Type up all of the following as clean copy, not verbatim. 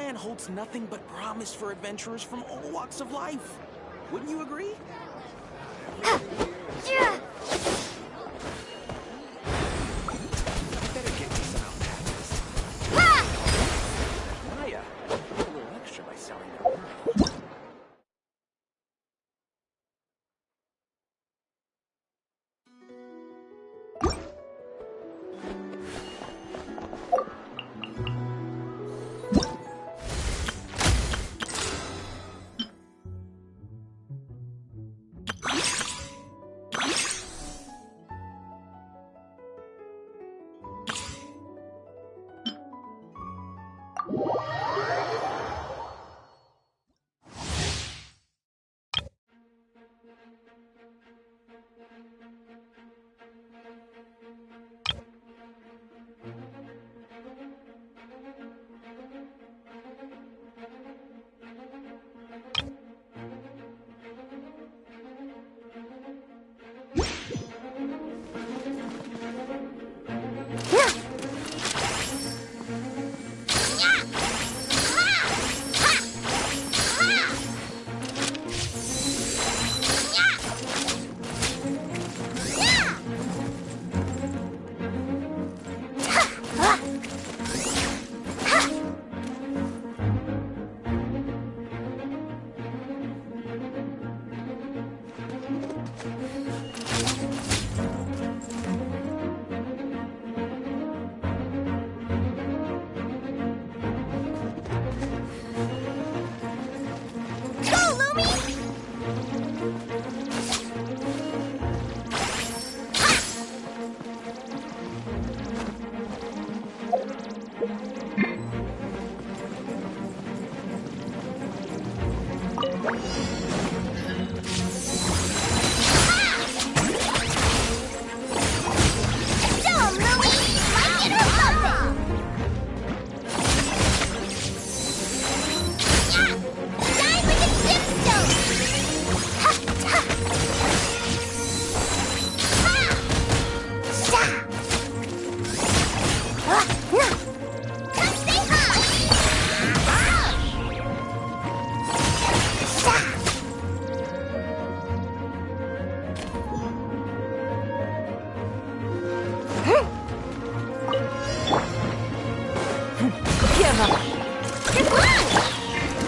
land holds nothing but promise for adventurers from all walks of life. Wouldn't you agree? I better get me some alpacas. Maya, a little extra by selling their world.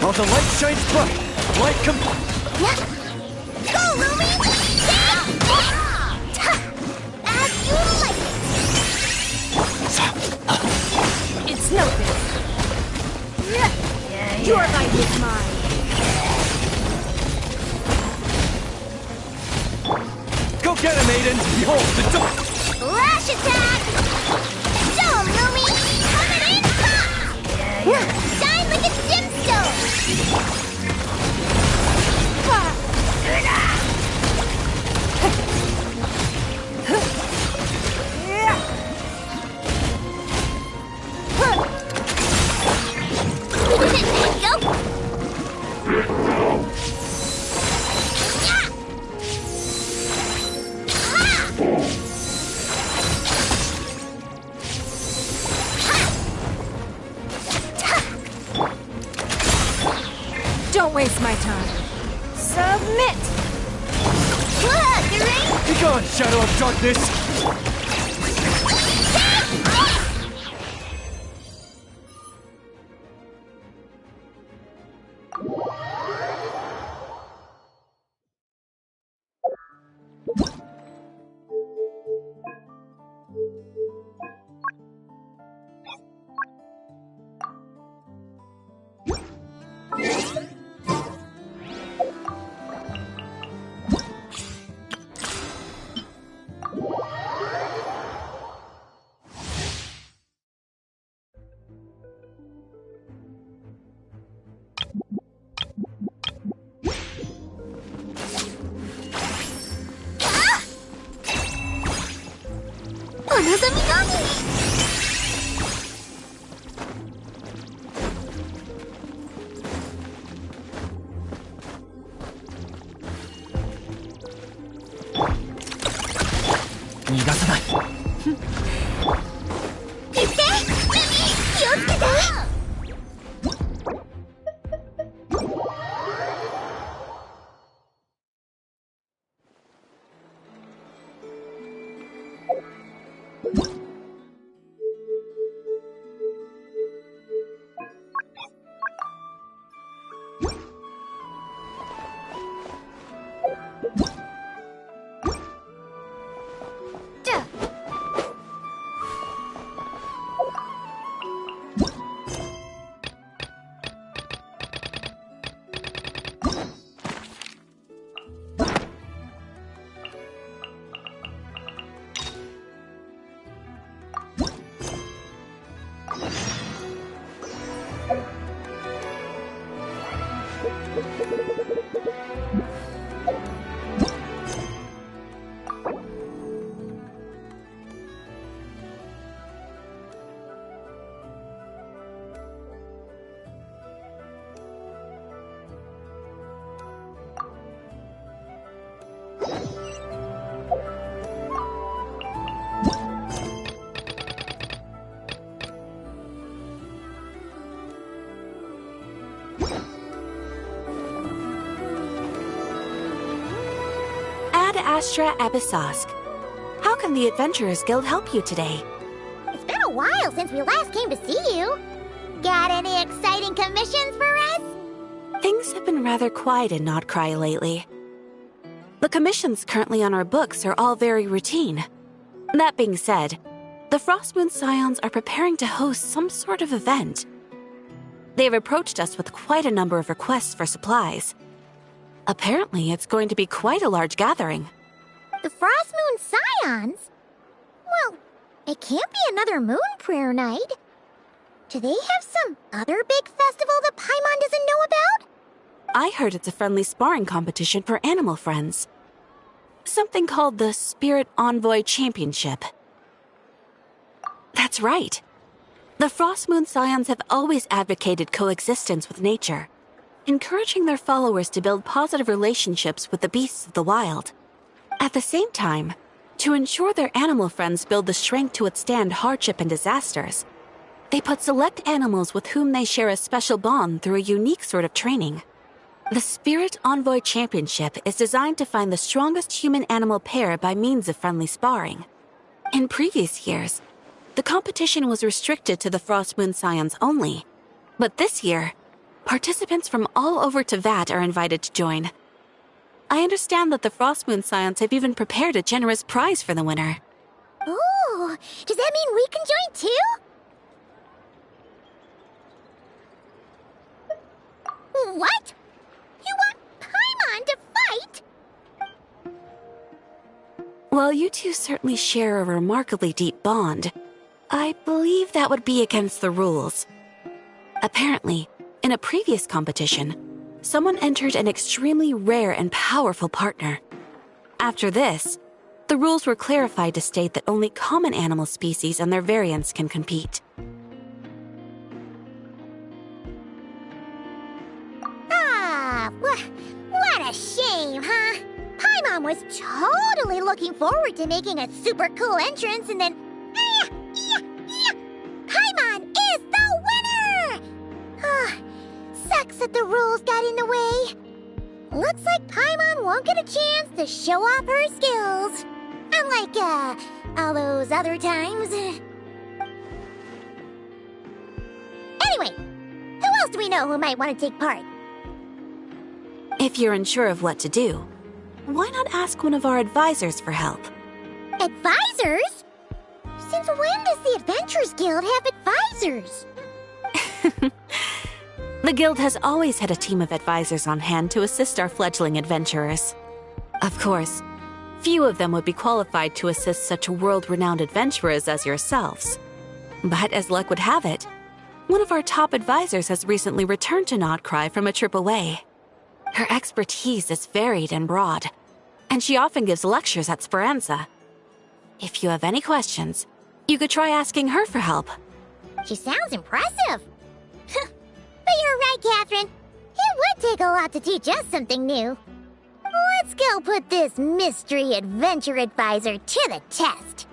While the light shines bright, light come. Go, Lumi! As you like it! It's no big. Your life is mine. Go get him, Aiden! Behold the door! Lash attack! Dome, Lumi! Coming in hot! Shine like a gemstone! Don't waste my time. Submit! Be gone, Shadow of Darkness! Ad Astra Abyssosque. How can the Adventurers Guild help you today? It's been a while since we last came to see you. Got any exciting commissions for us? Things have been rather quiet in Notcry lately. The commissions currently on our books are all very routine. That being said, the Frostmoon Scions are preparing to host some sort of event. They have approached us with quite a number of requests for supplies. Apparently, it's going to be quite a large gathering. The Frostmoon Scions? Well, it can't be another Moon Prayer Night. Do they have some other big festival that Paimon doesn't know about? I heard it's a friendly sparring competition for animal friends. Something called the Spirit Envoy Championship. That's right. The Frostmoon Scions have always advocated coexistence with nature, encouraging their followers to build positive relationships with the beasts of the wild. At the same time, to ensure their animal friends build the strength to withstand hardship and disasters, they put select animals with whom they share a special bond through a unique sort of training. The Spirit Envoy Championship is designed to find the strongest human-animal pair by means of friendly sparring. In previous years, the competition was restricted to the Frostmoon Scions only, but this year, participants from all over Teyvat are invited to join. I understand that the Frostmoon Scions have even prepared a generous prize for the winner. Ooh, does that mean we can join too? What? You want Paimon to fight? While you two certainly share a remarkably deep bond, I believe that would be against the rules. Apparently, in a previous competition, someone entered an extremely rare and powerful partner. After this, the rules were clarified to state that only common animal species and their variants can compete. What a shame, huh? Paimon was totally looking forward to making a super cool entrance and then... Paimon is the winner! Sucks that the rules got in the way. Looks like Paimon won't get a chance to show off her skills. Unlike, all those other times. Anyway, who else do we know who might want to take part? If you're unsure of what to do, why not ask one of our advisors for help? Advisors? Since when does the Adventurers Guild have advisors? The guild has always had a team of advisors on hand to assist our fledgling adventurers. Of course, few of them would be qualified to assist such world-renowned adventurers as yourselves. But as luck would have it, one of our top advisors has recently returned to Notcry from a trip away. Her expertise is varied and broad, and she often gives lectures at Speranza. If you have any questions, you could try asking her for help. She sounds impressive. But you're right, Catherine. It would take a lot to teach us something new. Let's go put this mystery adventure advisor to the test.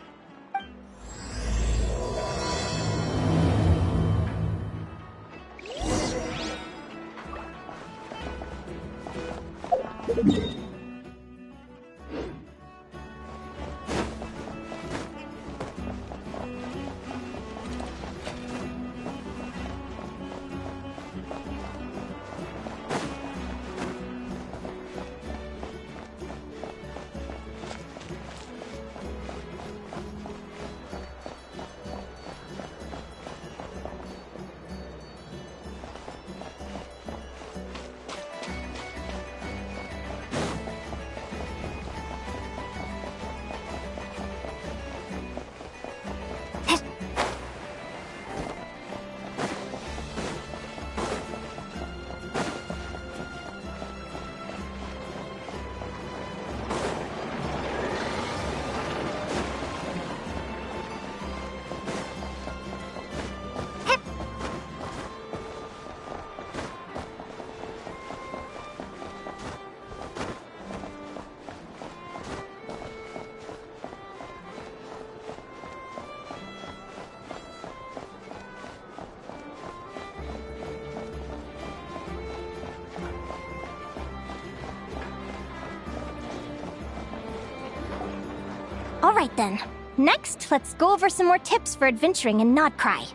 All right then. Next, let's go over some more tips for adventuring in Nodcry.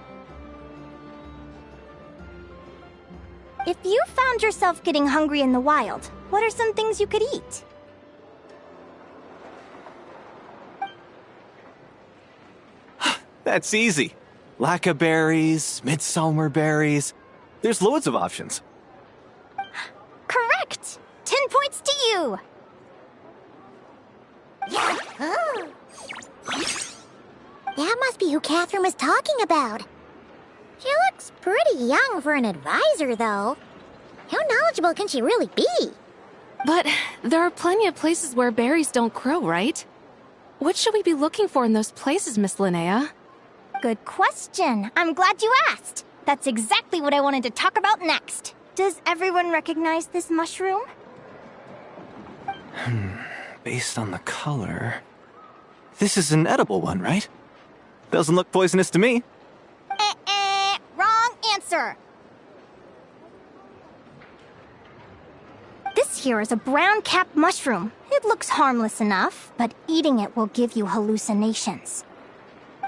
If you found yourself getting hungry in the wild, what are some things you could eat? That's easy. Lacca berries, midsummer berries. There's loads of options. Correct! 10 points to you! That must be who Catherine was talking about. She looks pretty young for an advisor, though. How knowledgeable can she really be? But there are plenty of places where berries don't grow, right? What should we be looking for in those places, Miss Linnea? Good question. I'm glad you asked. That's exactly what I wanted to talk about next. Does everyone recognize this mushroom? Based on the color... This is an edible one, right? Doesn't look poisonous to me. Wrong answer. This here is a brown-capped mushroom. It looks harmless enough, but eating it will give you hallucinations.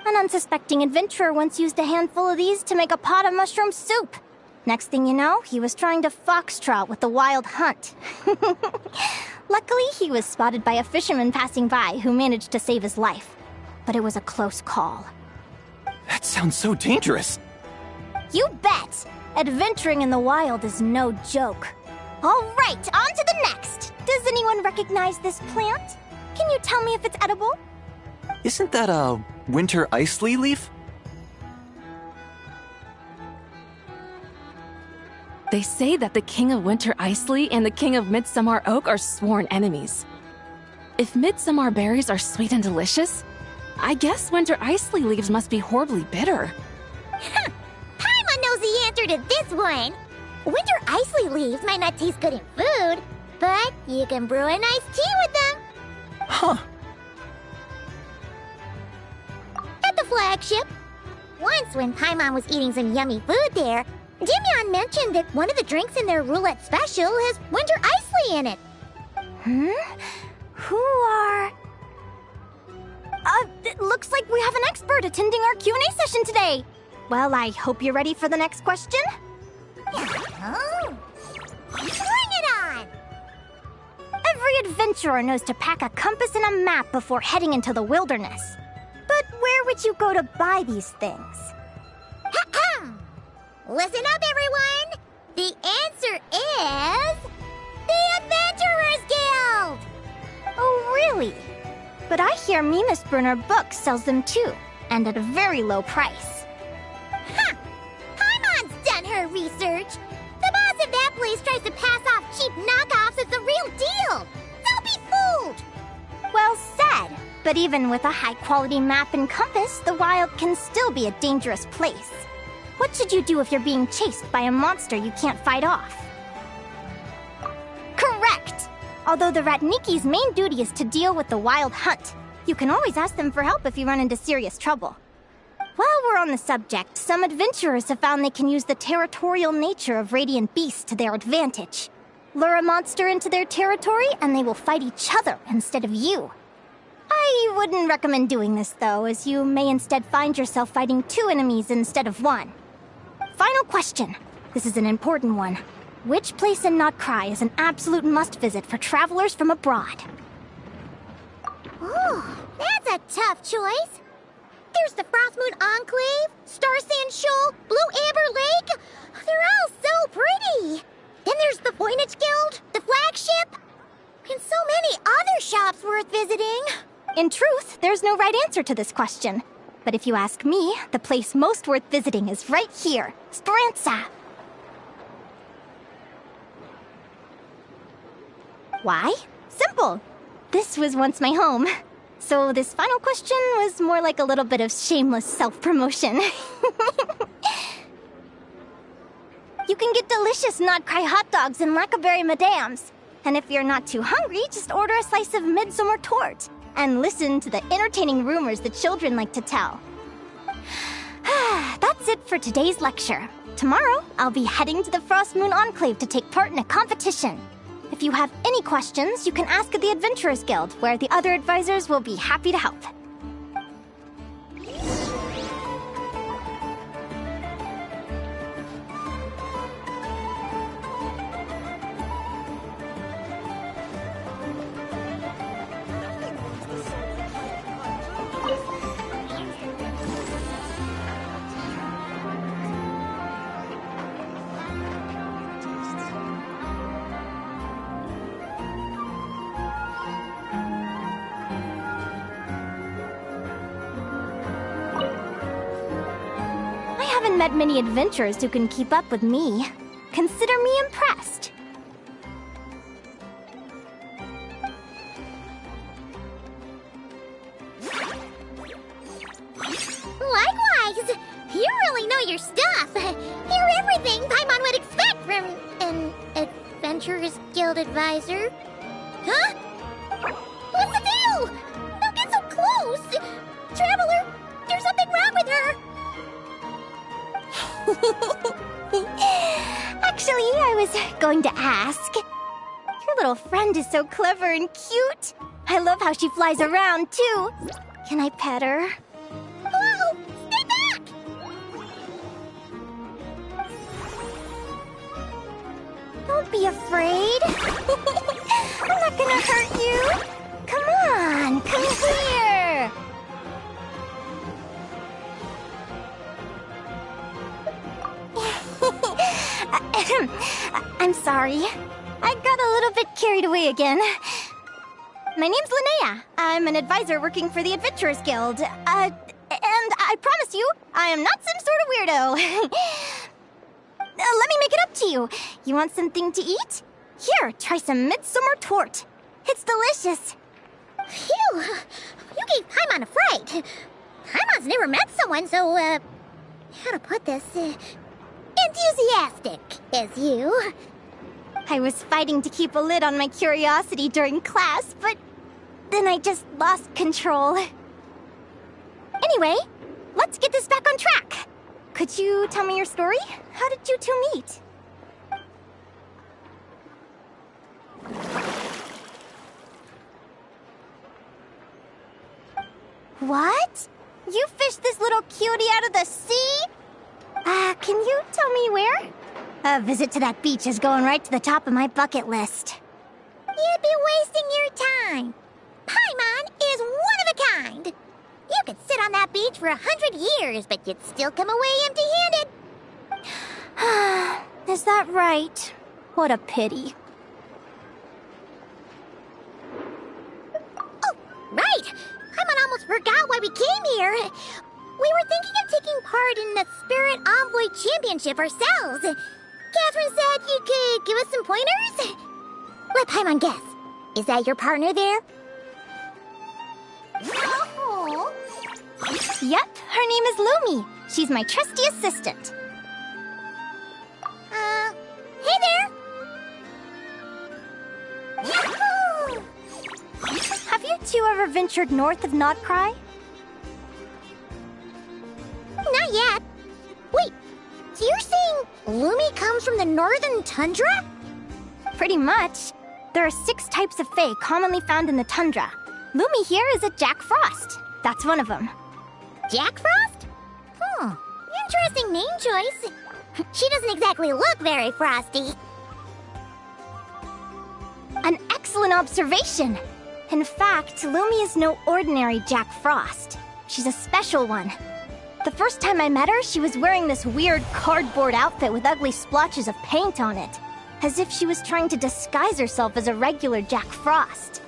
An unsuspecting adventurer once used a handful of these to make a pot of mushroom soup. Next thing you know, he was trying to foxtrot with the wild hunt. Luckily, he was spotted by a fisherman passing by who managed to save his life. But it was a close call. That sounds so dangerous. You bet! Adventuring in the wild is no joke. All right, on to the next. Does anyone recognize this plant? Can you tell me if it's edible? Isn't that a winter ice leaf? They say that the King of Winter Isley and the King of Midsummer Oak are sworn enemies. If midsummer berries are sweet and delicious, I guess winter isley leaves must be horribly bitter. Paimon knows the answer to this one. Winter isley leaves might not taste good in food, but you can brew a nice tea with them. Huh. At the flagship. Once when Paimon was eating some yummy food there, Dimyon mentioned that one of the drinks in their roulette special has winter isley in it. Who are... it looks like we have an expert attending our Q&A session today. Well, I hope you're ready for the next question. Bring it on! Every adventurer knows to pack a compass and a map before heading into the wilderness. But where would you go to buy these things? Listen up, everyone! The answer is... the Adventurers Guild! Oh, really? But I hear Mimas Burner Books sells them too, and at a very low price. Paimon's done her research! The boss of that place tries to pass off cheap knockoffs as the real deal! Don't be fooled! Well said, but even with a high-quality map and compass, the wild can still be a dangerous place. What should you do if you're being chased by a monster you can't fight off? Correct! Although the Ratniki's main duty is to deal with the wild hunt, you can always ask them for help if you run into serious trouble. While we're on the subject, some adventurers have found they can use the territorial nature of radiant beasts to their advantage. Lure a monster into their territory and they will fight each other instead of you. I wouldn't recommend doing this though, as you may instead find yourself fighting two enemies instead of one. Final question. This is an important one. Which place in Nodcry is an absolute must-visit for travelers from abroad? Oh, that's a tough choice. There's the Frostmoon Enclave, Star Sand Shoal, Blue Amber Lake. They're all so pretty. Then there's the Voynich Guild, the flagship, and so many other shops worth visiting. In truth, there's no right answer to this question. But if you ask me, the place most worth visiting is right here, Speranza. Why? Simple. This was once my home. So this final question was more like a little bit of shameless self-promotion. You can get delicious Nodcry hot dogs and Lackaberry Madams. And if you're not too hungry, just order a slice of midsummer tort. And listen to the entertaining rumors the children like to tell. That's it for today's lecture. Tomorrow, I'll be heading to the Frostmoon Enclave to take part in a competition. If you have any questions, you can ask at the Adventurers Guild, where the other advisors will be happy to help. haven't met many adventurers who can keep up with me. Consider me impressed. Likewise! You really know your stuff. You're everything Paimon would expect from an Adventurers Guild advisor. Huh? What's the deal? Don't get so close! Traveler, there's something wrong with her! Actually, I was going to ask. Your little friend is so clever and cute. I love how she flies around, too. Can I pet her? Whoa! Stay back! Don't be afraid. I'm not gonna hurt you. Come on, come here. I'm sorry. I got a little bit carried away again. My name's Linnea. I'm an advisor working for the Adventurers Guild. And I promise you, I am not some sort of weirdo. Let me make it up to you. You want something to eat? Here, try some midsummer tort. It's delicious. Phew! You gave Paimon a fright. Paimon's never met someone so, how to put this, enthusiastic as you. I was fighting to keep a lid on my curiosity during class, but then I just lost control. Anyway, let's get this back on track. Could you tell me your story? How did you two meet? What? You fished this little cutie out of the sea? Can you tell me where? A visit to that beach is going right to the top of my bucket list. You'd be wasting your time. Paimon is one of a kind. You could sit on that beach for 100 years, but you'd still come away empty-handed. Is that right? What a pity. Oh, right! Paimon almost forgot why we came here. We were thinking of taking part in the Spirit Envoy Championship ourselves. Catherine said you could give us some pointers? Let Paimon guess. Is that your partner there? No. Yep, her name is Lumi. She's my trusty assistant. Hey there! Yahoo! Have you two ever ventured north of Notcry? Not yet. Wait, so you're saying Lumi comes from the northern tundra? Pretty much. There are 6 types of fae commonly found in the tundra. Lumi here is a Jack Frost. That's one of them. Jack Frost? Interesting name choice. She doesn't exactly look very frosty. An excellent observation. In fact, Lumi is no ordinary Jack Frost. She's a special one. The first time I met her, she was wearing this weird cardboard outfit with ugly splotches of paint on it, as if she was trying to disguise herself as a regular Jack Frost.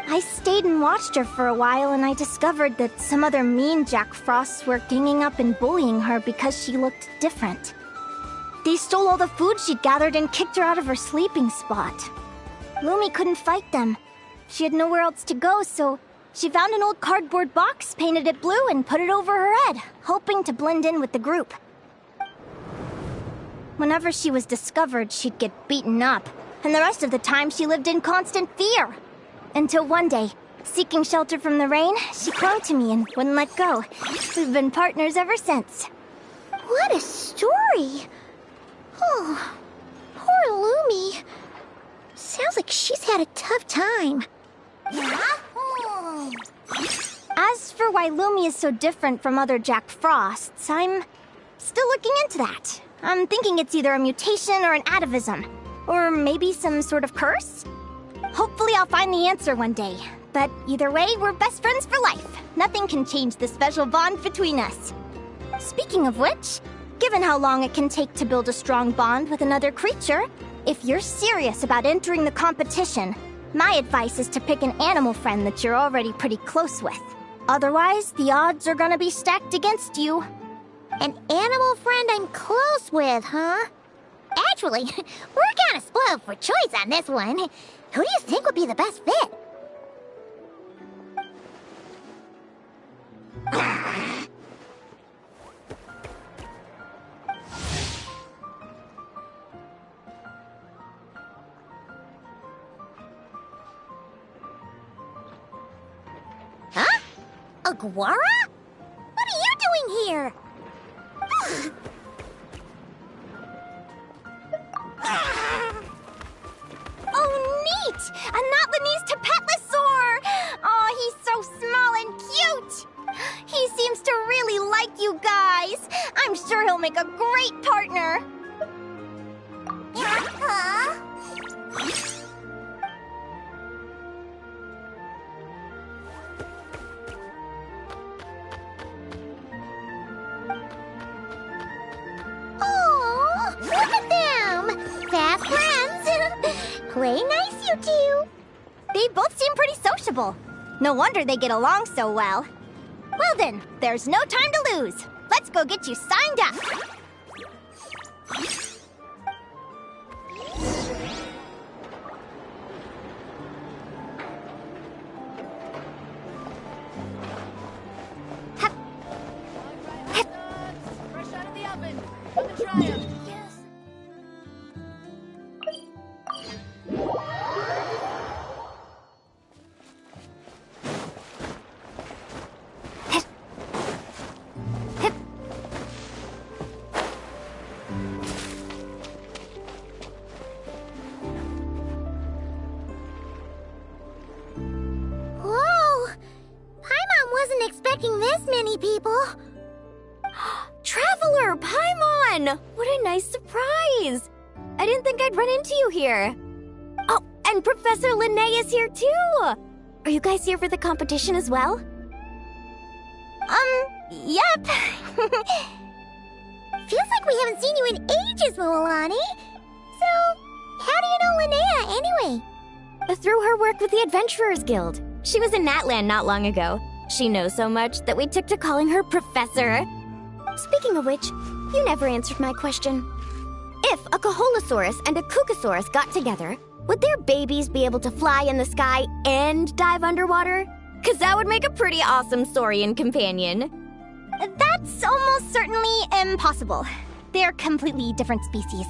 I stayed and watched her for a while, and I discovered that some other mean Jack Frosts were ganging up and bullying her because she looked different. They stole all the food she'd gathered and kicked her out of her sleeping spot. Lumi couldn't fight them. She had nowhere else to go, so she found an old cardboard box, painted it blue, and put it over her head, hoping to blend in with the group. Whenever she was discovered, she'd get beaten up, and the rest of the time she lived in constant fear. Until one day, seeking shelter from the rain, she clung to me and wouldn't let go. We've been partners ever since. What a story! Oh, poor Lumi. Sounds like she's had a tough time. As for why Lumi is so different from other Jack Frosts, I'm still looking into that. I'm thinking it's either a mutation or an atavism. Or maybe some sort of curse? Hopefully I'll find the answer one day. But either way, we're best friends for life. Nothing can change the special bond between us. Speaking of which, given how long it can take to build a strong bond with another creature, if you're serious about entering the competition, my advice is to pick an animal friend that you're already pretty close with. Otherwise, the odds are gonna be stacked against you. An animal friend I'm close with, huh? Actually, we're kind of spoiled for choice on this one. Who do you think would be the best fit? Huh? Aguara? What are you doing here? Oh, neat! A not-Linnese Tapetlosaur! Oh, he's so small and cute! He seems to really like you guys. I'm sure he'll make a great partner. Huh? Aw, look at them! Fast friends! Play nice, you two! They both seem pretty sociable. No wonder they get along so well. Well then, there's no time to lose. Let's go get you signed up. Fresh out of the oven. Come and try 'em. Whoa! Paimon wasn't expecting this many people. Traveler, Paimon! What a nice surprise! I didn't think I'd run into you here. Oh, and Professor Linnea is here too! Are you guys here for the competition as well? Yep. Feels like we haven't seen you in ages, Moalani. So, how do you know Linnea anyway? Through her work with the Adventurers Guild. She was in Natland not long ago. She knows so much that we took to calling her Professor. Speaking of which, you never answered my question. If a Caholosaurus and a Kookasaurus got together, would their babies be able to fly in the sky and dive underwater? 'Cause that would make a pretty awesome saurian companion. That's almost certainly impossible. They're completely different species.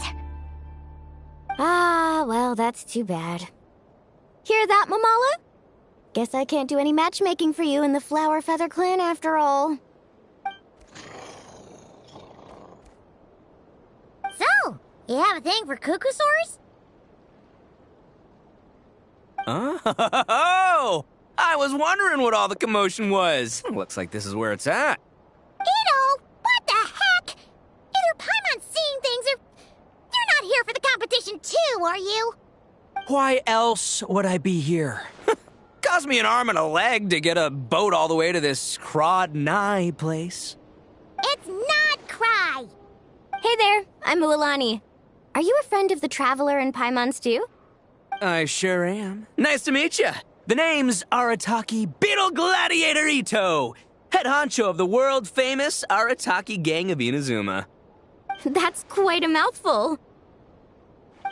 Ah, well, that's too bad. Hear that, Mamala? Guess I can't do any matchmaking for you in the Flower Feather Clan after all. So, you have a thing for Kookasaurs? Oh! I was wondering what all the commotion was. Looks like this is where it's at. Ito, what the heck? Either Paimon's seeing things or... You're not here for the competition too, are you? Why else would I be here? Cost me an arm and a leg to get a boat all the way to this Crod Nye place. It's not Cry. Hey there, I'm Mualani. Are you a friend of the Traveler and Paimon's too? I sure am. Nice to meet you. The name's Arataki Beetle Gladiator Ito, head honcho of the world-famous Arataki Gang of Inazuma. That's quite a mouthful.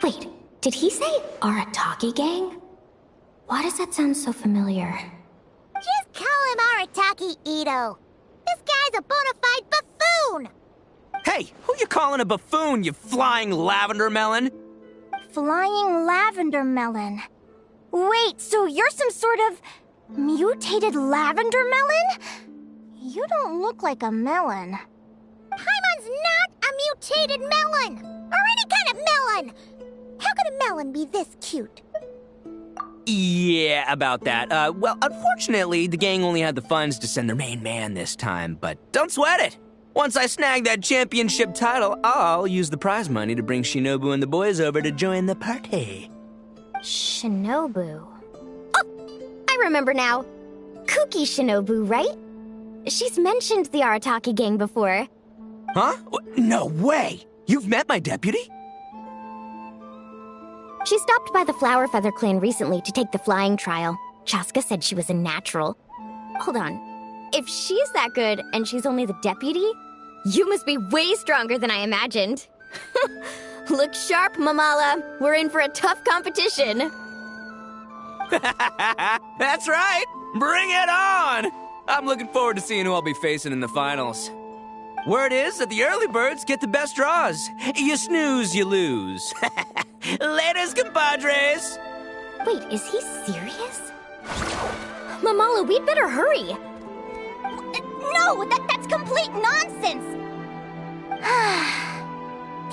Wait, did he say Arataki Gang? Why does that sound so familiar? Just call him Arataki Ito. This guy's a bona fide buffoon. Hey, who you calling a buffoon, you flying lavender melon? Flying lavender melon. Wait, so you're some sort of mutated lavender melon? You don't look like a melon. Paimon's not a mutated melon, or any kind of melon. How could a melon be this cute? Yeah, about that. Well, unfortunately, the gang only had the funds to send their main man this time, but don't sweat it. Once I snag that championship title, I'll use the prize money to bring Shinobu and the boys over to join the party. Shinobu. Oh, I remember now. Kuki Shinobu, right? She's mentioned the Arataki Gang before. Huh? No way! You've met my deputy? She stopped by the Flower Feather Clan recently to take the flying trial. Chaska said she was a natural. Hold on. If she's that good and she's only the deputy, You must be way stronger than I imagined. Look sharp, Mamala. We're in for a tough competition. That's right! Bring it on! I'm looking forward to seeing who I'll be facing in the finals. Word is that the early birds get the best draws. You snooze, you lose. Laters, compadres! Wait, is he serious? Mamala, we'd better hurry. No, that's complete nonsense!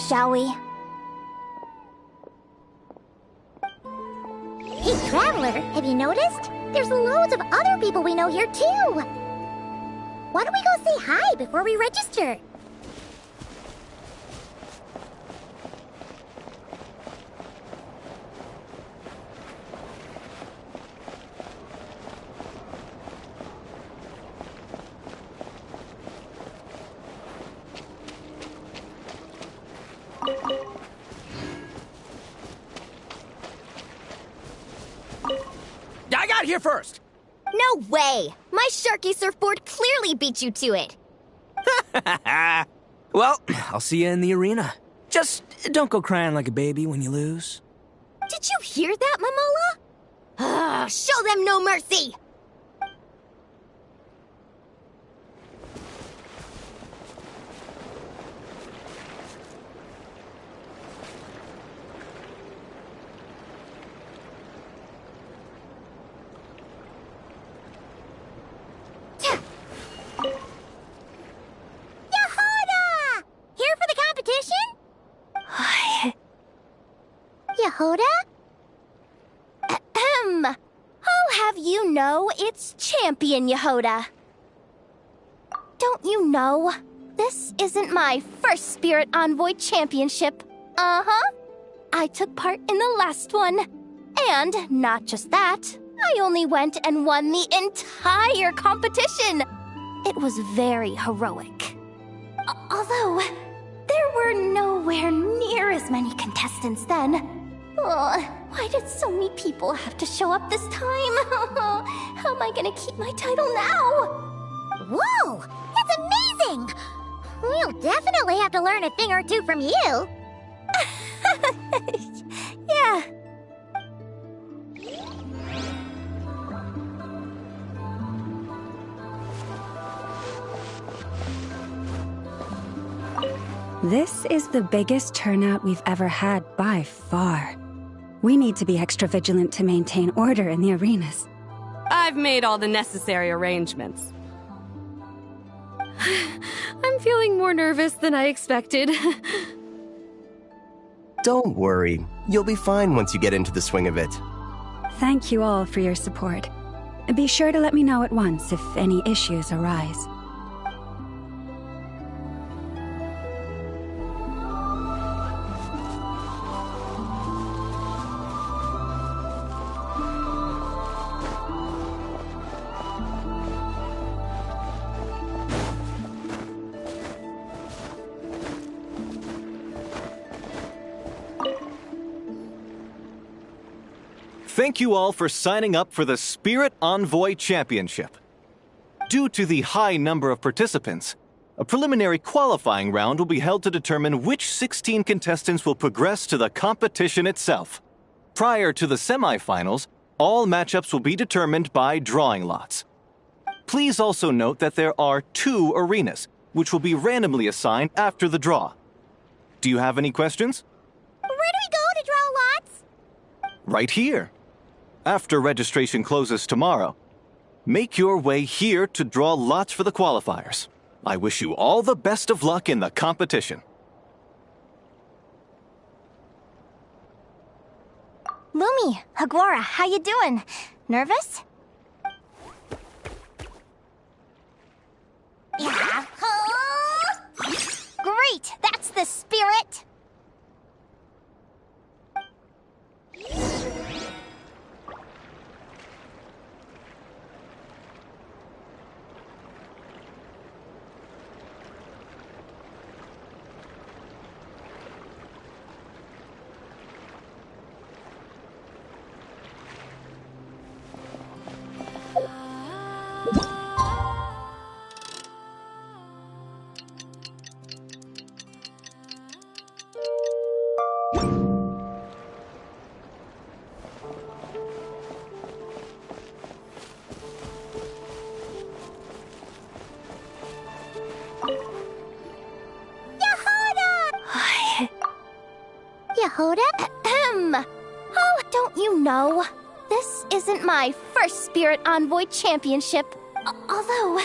Shall we? Hey, Traveler, have you noticed? There's loads of other people we know here, too. Why don't we go say hi before we register? I got here first! No way! My Sharky surfboard clearly beat you to it. Well, I'll see you in the arena. Just don't go crying like a baby when you lose. Did you hear that, Mamala? Show them no mercy! Yehoda? Ahem. I'll have you know it's Champion Yehoda. Don't you know? This isn't my first Spirit Envoy Championship. Uh-huh. I took part in the last one. And not just that, I only went and won the entire competition. It was very heroic. Although, there were nowhere near as many contestants then. Why did so many people have to show up this time? How am I gonna keep my title now? Whoa! That's amazing! We'll definitely have to learn a thing or two from you. Yeah. This is the biggest turnout we've ever had by far. We need to be extra vigilant to maintain order in the arenas. I've made all the necessary arrangements. I'm feeling more nervous than I expected. Don't worry. You'll be fine once you get into the swing of it. Thank you all for your support. Be sure to let me know at once if any issues arise. Thank you all for signing up for the Spirit Envoy Championship. Due to the high number of participants, a preliminary qualifying round will be held to determine which 16 contestants will progress to the competition itself. Prior to the semifinals, all matchups will be determined by drawing lots. Please also note that there are 2 arenas, which will be randomly assigned after the draw. Do you have any questions? Where do we go to draw lots? Right here. After registration closes tomorrow, make your way here to draw lots for the qualifiers. I wish you all the best of luck in the competition. Lumi, Hagwara, how you doing? Nervous? Yeah. Great! That's the spirit! Oh, don't you know? This isn't my first Spirit Envoy Championship. Although,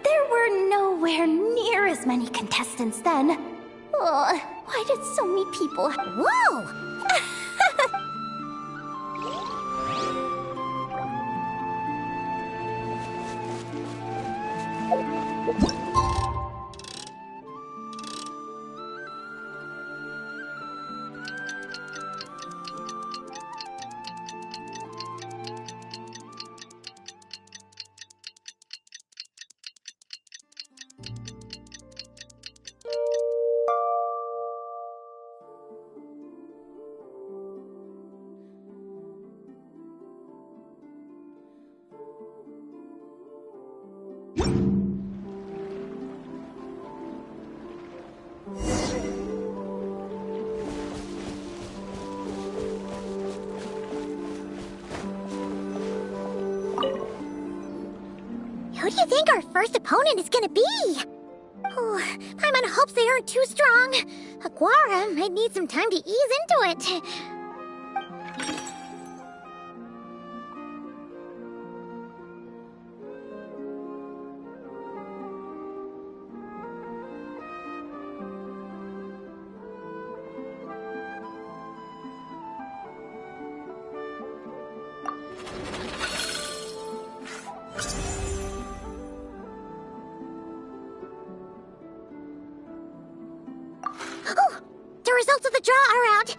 there were nowhere near as many contestants then. Why did so many people... Whoa! Who do you think our first opponent is gonna be? Oh, Paimon hopes they aren't too strong. Aguara might need some time to ease into it. The results of the draw are out.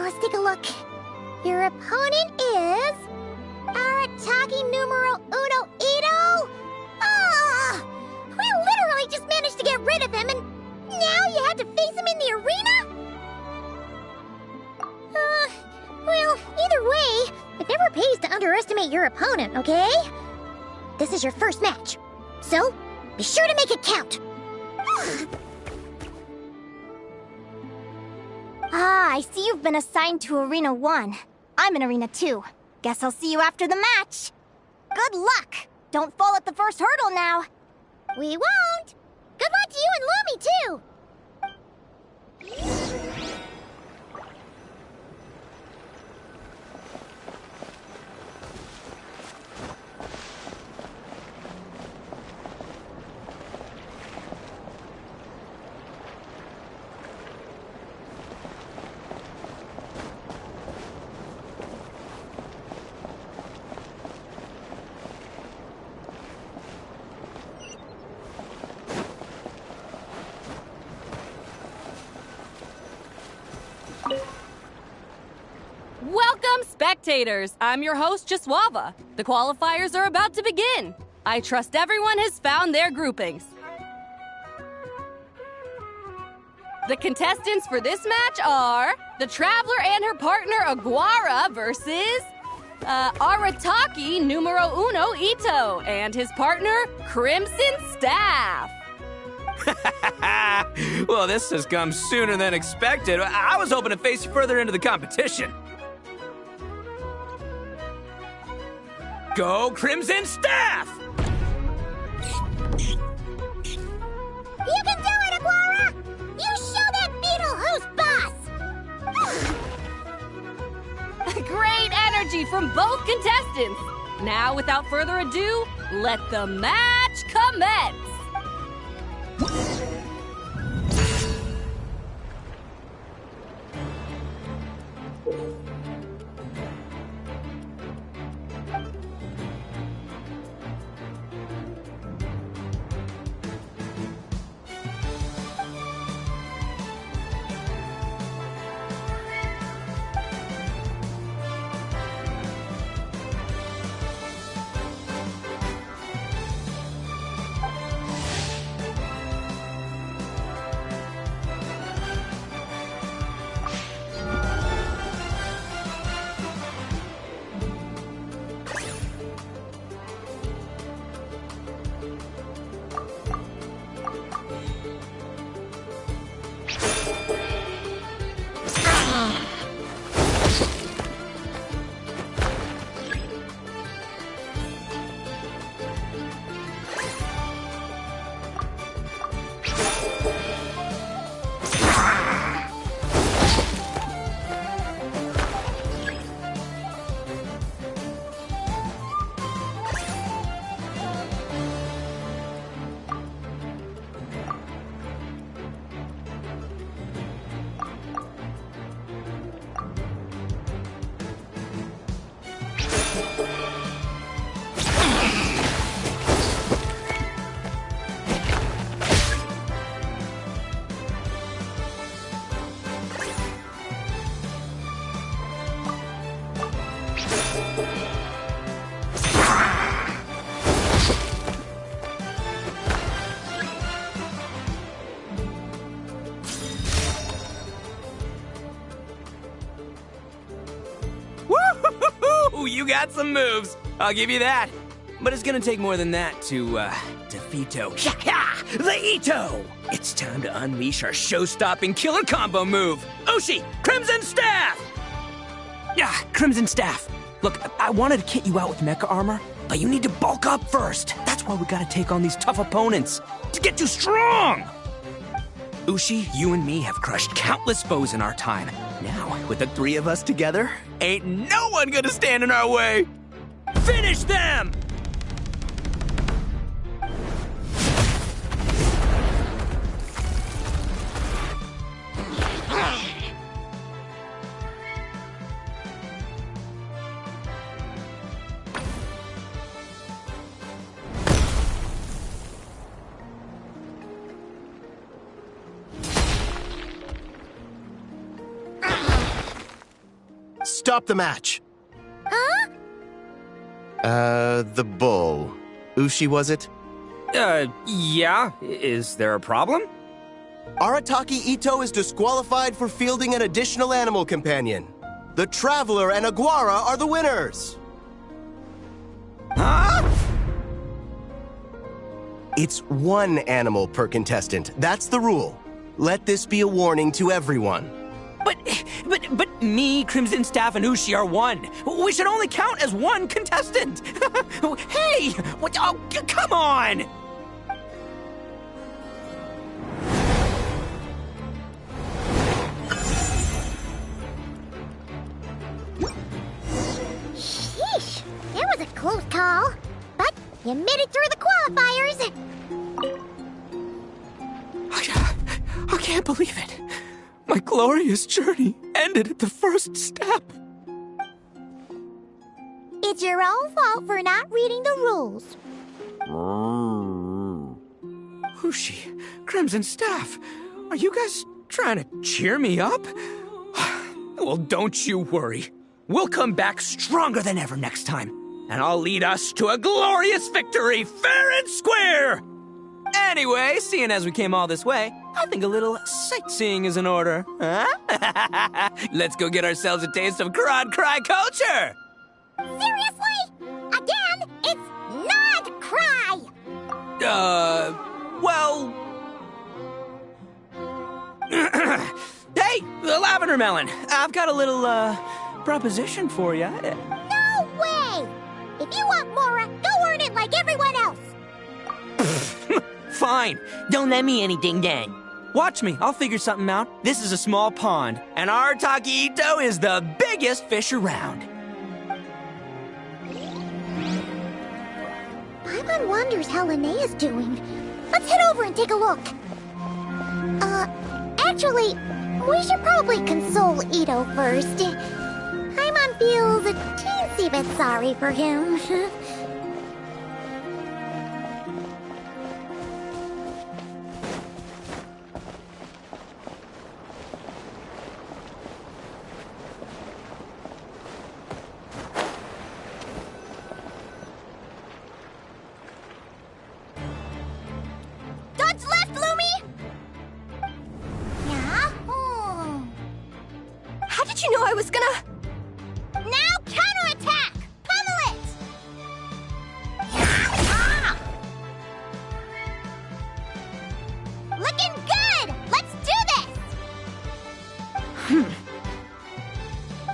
Let's take a look. Your opponent is... Arataki numero uno Ito? We literally just managed to get rid of him, and now you have to face him in the arena? Well, either way, it never pays to underestimate your opponent, okay? This is your first match, so be sure to make it count. I see you've been assigned to Arena 1. I'm in Arena 2. Guess I'll see you after the match. Good luck! Don't fall at the first hurdle now. We won't! Good luck to you and Lumi, too! Welcome, spectators! I'm your host, Jaswava. The qualifiers are about to begin. I trust everyone has found their groupings. The contestants for this match are the Traveler and her partner Aguara versus Arataki numero uno Ito and his partner Crimson Staff. Well, this has come sooner than expected. I was hoping to face you further into the competition. Go Crimson Staff! You can do it, Aguara! You show that beetle who's boss! Great energy from both contestants. Now, without further ado, let the match commence. You got some moves. I'll give you that. But it's gonna take more than that to defeat the Ito! It's time to unleash our show-stopping killer combo move. Ushi, Crimson Staff! Yeah, Crimson Staff. Look, I wanted to kit you out with mecha armor, but you need to bulk up first. That's why we gotta take on these tough opponents to get you strong! Ushi, you and me have crushed countless foes in our time. Now, with the three of us together, ain't no one gonna stand in our way! Finish them! Stop the match! Huh? The bull. Ushi, was it? Yeah? Is there a problem? Arataki Ito is disqualified for fielding an additional animal companion. The Traveler and Aguara are the winners! Huh? It's one animal per contestant. That's the rule. Let this be a warning to everyone. But me, Crimson Staff, and Ushi are one. We should only count as one contestant. Hey! What? Oh, come on! Sheesh, that was a close call. But you made it through the qualifiers. I can't believe it. My glorious journey ended at the first step. It's your own fault for not reading the rules. Ushi, Crimson Staff, are you guys trying to cheer me up? Well, don't you worry. We'll come back stronger than ever next time, and I'll lead us to a glorious victory, fair and square! Anyway, seeing as we came all this way, I think a little sightseeing is in order, huh? Let's go get ourselves a taste of Crod Cry culture! Seriously? Again, it's not cry! Well... Hey, the Lavender Melon, I've got a little, proposition for you. No way! If you want Mora, go earn it like everyone else! Fine. Don't let me any ding-dang. Watch me. I'll figure something out. This is a small pond, and Arataki Ito is the biggest fish around. Paimon wonders how Linnea's doing. Let's head over and take a look. Actually, we should probably console Ito first. Paimon feels a teensy bit sorry for him.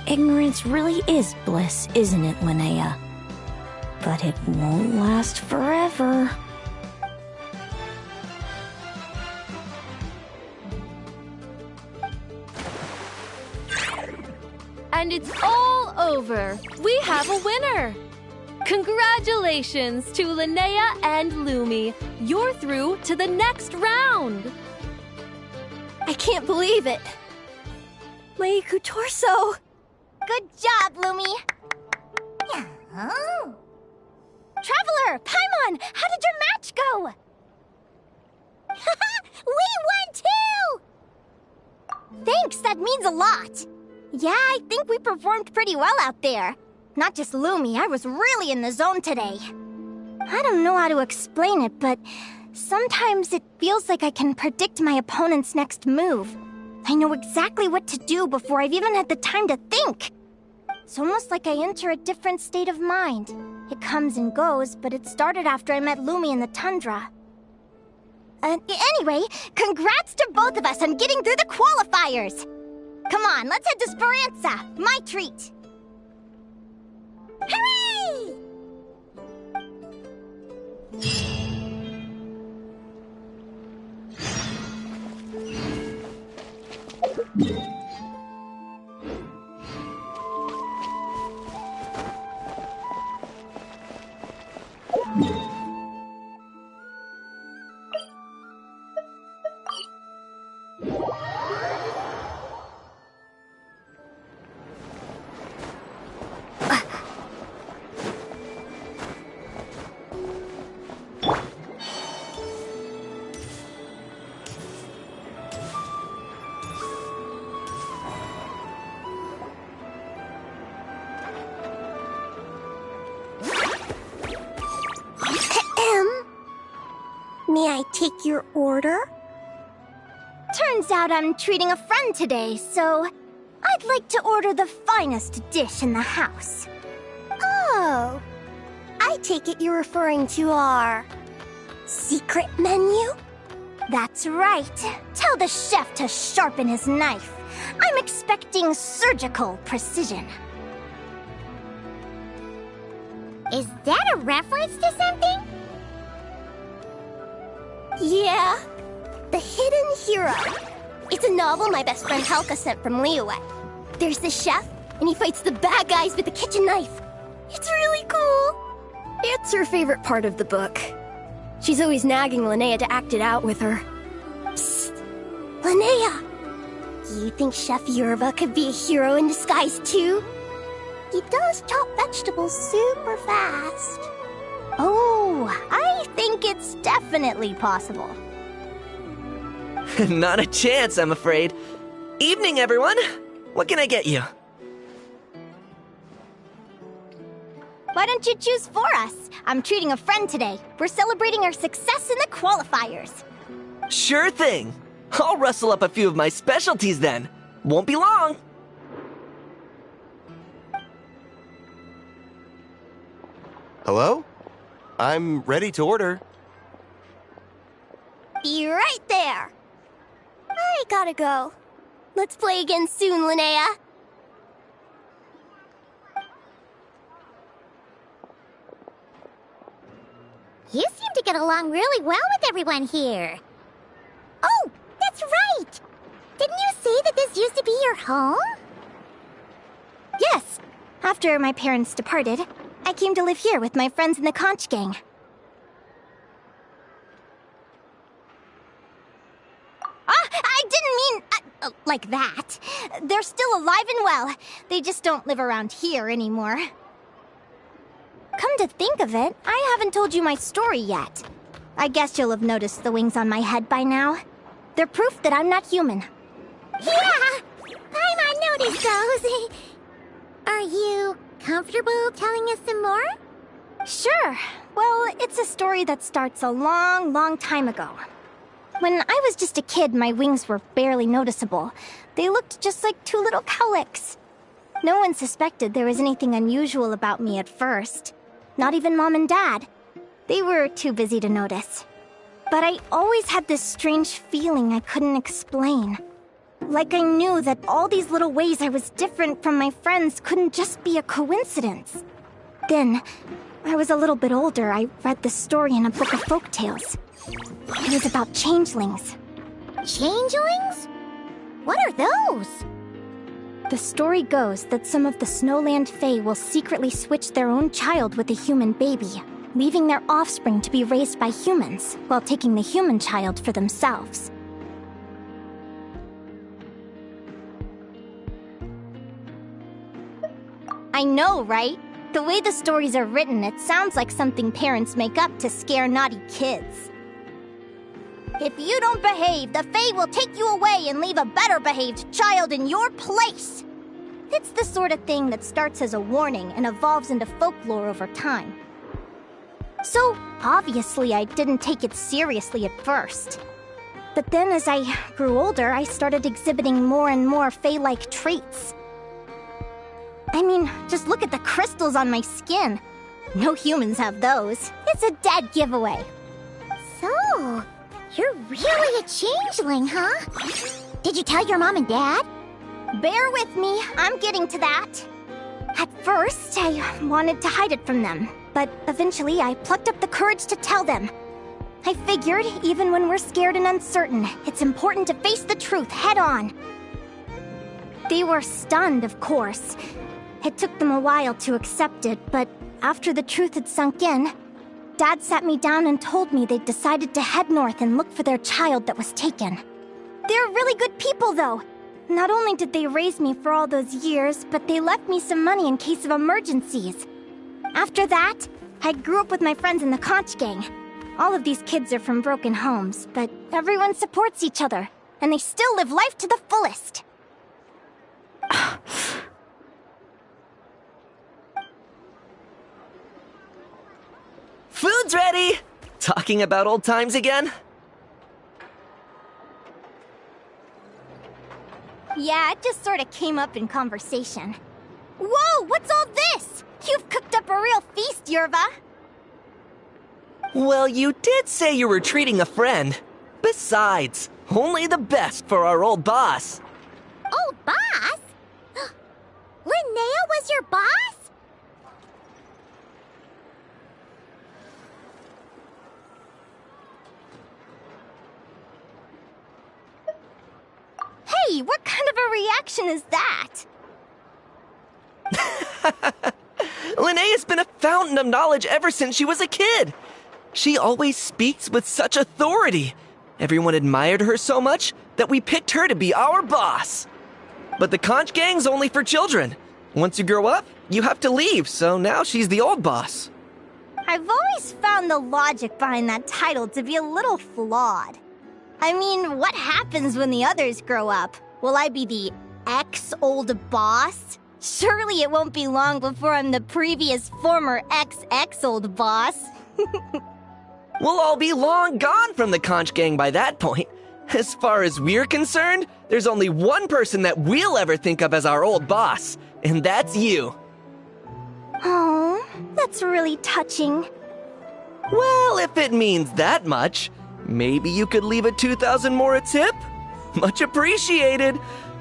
Ignorance really is bliss, isn't it, Linnea? But it won't last forever. And it's all over. We have a winner. Congratulations to Linnea and Lumi. You're through to the next round. I can't believe it. Leiku Torso. Good job, Lumi. Traveler, Paimon, how did your match go? We won too! Thanks, that means a lot. Yeah, I think we performed pretty well out there. Not just Lumi, I was really in the zone today. I don't know how to explain it, but sometimes it feels like I can predict my opponent's next move. I know exactly what to do before I've even had the time to think. It's almost like I enter a different state of mind. It comes and goes, but it started after I met Lumi in the tundra. Anyway, congrats to both of us on getting through the qualifiers! Come on, let's head to Speranza, my treat! Hooray! May I take your order? Turns out I'm treating a friend today, so I'd like to order the finest dish in the house. Oh, I take it you're referring to our secret menu? That's right. Tell the chef to sharpen his knife. I'm expecting surgical precision. Is that a reference to something? Yeah, The Hidden Hero. It's a novel my best friend Halka sent from Liyue. There's the chef, and he fights the bad guys with a kitchen knife. It's really cool. It's her favorite part of the book. She's always nagging Linnea to act it out with her. Psst! Linnea! You think Chef Yerba could be a hero in disguise too? He does chop vegetables super fast. Oh, I think it's definitely possible. Not a chance, I'm afraid. Evening, everyone. What can I get you? Why don't you choose for us? I'm treating a friend today. We're celebrating our success in the qualifiers. Sure thing. I'll rustle up a few of my specialties then. Won't be long. Hello? I'm ready to order. Be right there. I gotta go. Let's play again soon, Linnea. You seem to get along really well with everyone here. Oh, that's right! Didn't you say that this used to be your home? Yes. After my parents departed, I came to live here with my friends in the conch gang. I didn't mean like that. They're still alive and well. They just don't live around here anymore. Come to think of it, I haven't told you my story yet. I guess you'll have noticed the wings on my head by now. They're proof that I'm not human. Yeah! Paimon noticed those. Are you comfortable telling us some more? Sure. Well, it's a story that starts a long, long time ago. When I was just a kid, my wings were barely noticeable. They looked just like two little cowlicks. No one suspected there was anything unusual about me at first. Not even Mom and Dad. They were too busy to notice. But I always had this strange feeling I couldn't explain. Like I knew that all these little ways I was different from my friends couldn't just be a coincidence. Then, when I was a little bit older, I read this story in a book of folktales. It was about changelings. Changelings? What are those? The story goes that some of the Snowland Fae will secretly switch their own child with a human baby, leaving their offspring to be raised by humans, while taking the human child for themselves. I know, right? The way the stories are written, it sounds like something parents make up to scare naughty kids. If you don't behave, the Fae will take you away and leave a better-behaved child in your place. It's the sort of thing that starts as a warning and evolves into folklore over time. So, obviously, I didn't take it seriously at first. But then as I grew older, I started exhibiting more and more Fae-like traits. I mean, just look at the crystals on my skin. No humans have those. It's a dead giveaway. So, you're really a changeling, huh? Did you tell your mom and dad? Bear with me, I'm getting to that. At first, I wanted to hide it from them, but eventually I plucked up the courage to tell them. I figured, even when we're scared and uncertain, it's important to face the truth head on. They were stunned, of course. It took them a while to accept it, but after the truth had sunk in, Dad sat me down and told me they'd decided to head north and look for their child that was taken. They're really good people, though. Not only did they raise me for all those years, but they left me some money in case of emergencies. After that, I grew up with my friends in the Conch Gang. All of these kids are from broken homes, but everyone supports each other, and they still live life to the fullest. Food's ready! Talking about old times again? Yeah, it just sort of came up in conversation. Whoa, what's all this? You've cooked up a real feast, Yerva. Well, you did say you were treating a friend. Besides, only the best for our old boss. Old boss? Linnea was your boss? Hey, what kind of a reaction is that? Linnea's been a fountain of knowledge ever since she was a kid. She always speaks with such authority. Everyone admired her so much that we picked her to be our boss. But the Conch Gang's only for children. Once you grow up, you have to leave, so now she's the old boss. I've always found the logic behind that title to be a little flawed. I mean, what happens when the others grow up? Will I be the ex-old boss? Surely it won't be long before I'm the previous former ex-old boss. We'll all be long gone from the Conch Gang by that point. As far as we're concerned, there's only one person that we'll ever think of as our old boss, and that's you. Oh, that's really touching. Well, if it means that much, maybe you could leave a 2,000 more a tip? Much appreciated.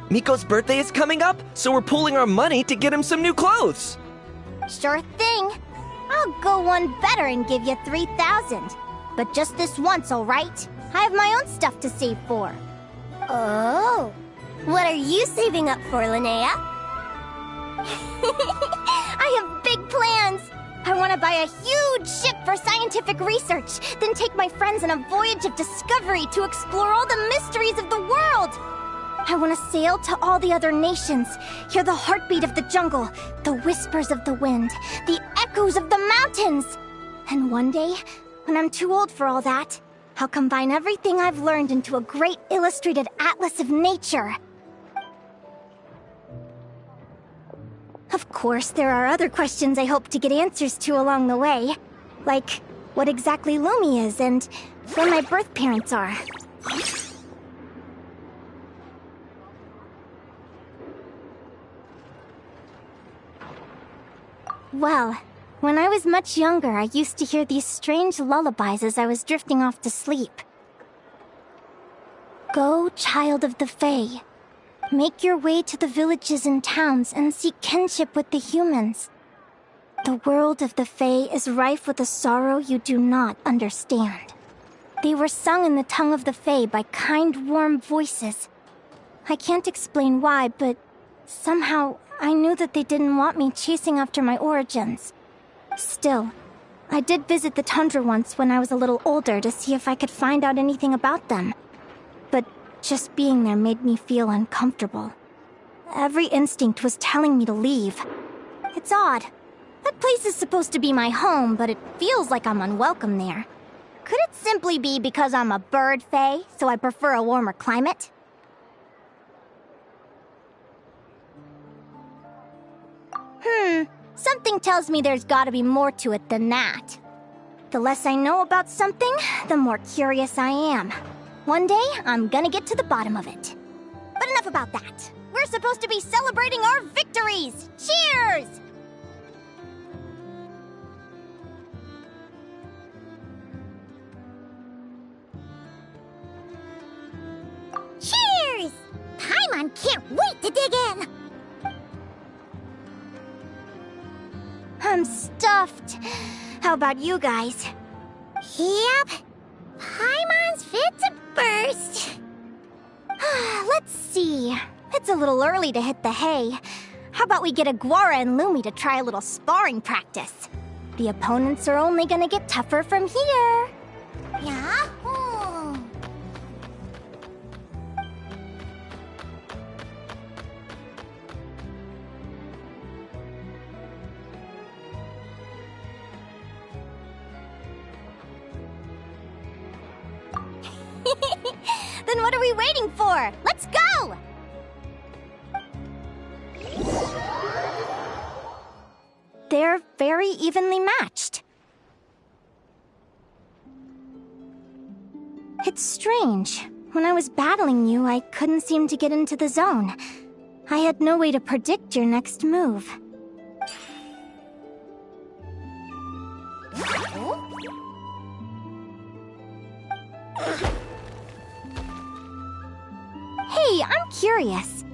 Miko's birthday is coming up, so we're pooling our money to get him some new clothes. Sure thing. I'll go one better and give you 3,000. But just this once, all right? I have my own stuff to save for. Oh. What are you saving up for, Linnea? I have big plans. I want to buy a huge ship for scientific research, then take my friends on a voyage of discovery to explore all the mysteries of the world. I want to sail to all the other nations, hear the heartbeat of the jungle, the whispers of the wind, the echoes of the mountains. And one day, when I'm too old for all that, I'll combine everything I've learned into a great illustrated atlas of nature. Of course, there are other questions I hope to get answers to along the way. Like, what exactly Lumi is and where my birth parents are. Well, when I was much younger, I used to hear these strange lullabies as I was drifting off to sleep. Go, child of the Fae. Make your way to the villages and towns and seek kinship with the humans. The world of the Fae is rife with a sorrow you do not understand. They were sung in the tongue of the Fae by kind, warm voices. I can't explain why, but somehow I knew that they didn't want me chasing after my origins. Still, I did visit the tundra once when I was a little older to see if I could find out anything about them. But just being there made me feel uncomfortable. Every instinct was telling me to leave. It's odd. That place is supposed to be my home, but it feels like I'm unwelcome there. Could it simply be because I'm a bird fae, so I prefer a warmer climate? Something tells me there's gotta be more to it than that. The less I know about something, the more curious I am. One day, I'm gonna get to the bottom of it. But enough about that. We're supposed to be celebrating our victories! Cheers! Cheers! Paimon can't wait to dig in! I'm stuffed. How about you guys? Yep. Paimon's fit to burst. Let's see. It's a little early to hit the hay. How about we get Aguara and Lumi to try a little sparring practice? The opponents are only gonna get tougher from here. Yeah? Then what are we waiting for? Let's go! They're very evenly matched. It's strange. When I was battling you, I couldn't seem to get into the zone. I had no way to predict your next move. Hey, I'm curious.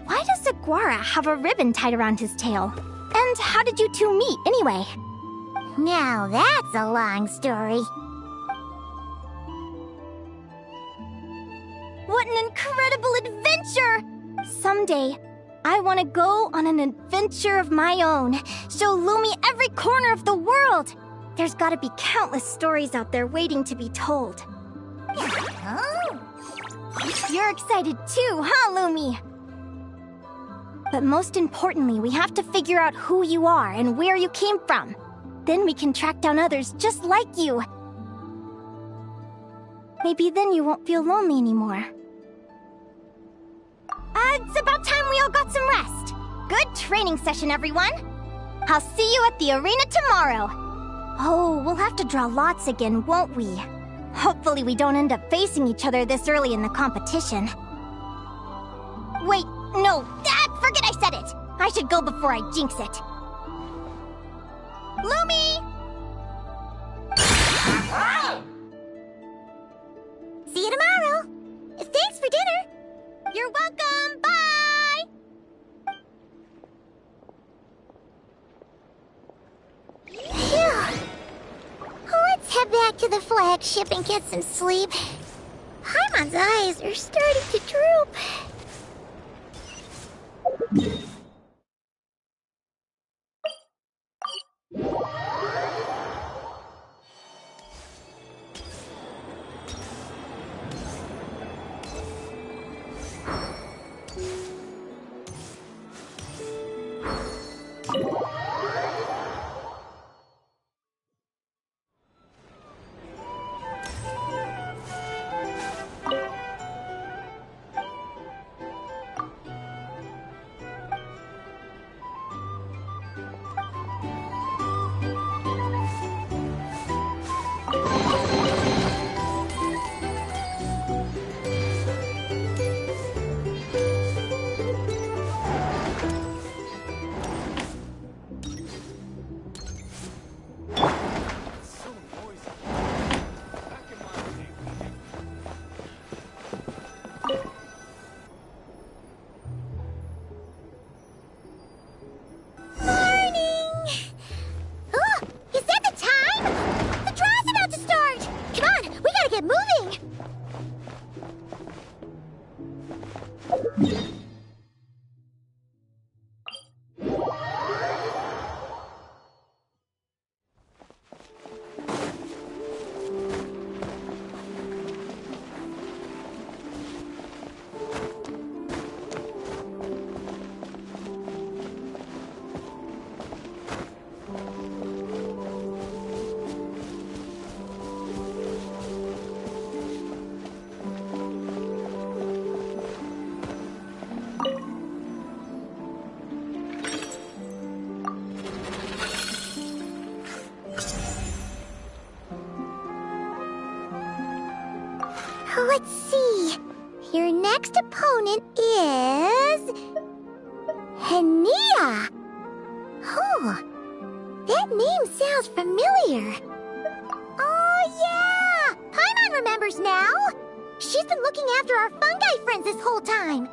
Why does Aguara have a ribbon tied around his tail? And how did you two meet, anyway? Now that's a long story. What an incredible adventure! Someday, I want to go on an adventure of my own. Show Lumi every corner of the world. There's gotta be countless stories out there waiting to be told. Oh. You're excited too, huh, Lumi? But most importantly, we have to figure out who you are and where you came from. Then we can track down others just like you. Maybe then you won't feel lonely anymore. It's about time we all got some rest. Good training session, everyone. I'll see you at the arena tomorrow. Oh, we'll have to draw lots again, won't we? Hopefully we don't end up facing each other this early in the competition. Wait, no, forget I said it! I should go before I jinx it. Lumi! See you tomorrow! Thanks for dinner! You're welcome! Bye! Phew. Let's head back to the flagship and get some sleep. Paimon's eyes are starting to droop. Let's see. Your next opponent is That name sounds familiar. Oh, yeah! Paimon remembers now! She's been looking after our fungi friends this whole time.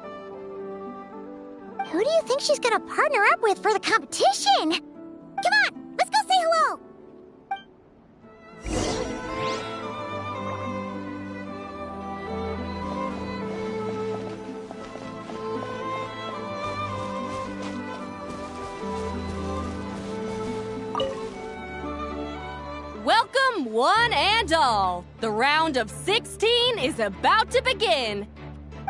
Who do you think she's gonna partner up with for the competition? Come on, let's go say hello! Welcome, one and all! The round of 16 is about to begin!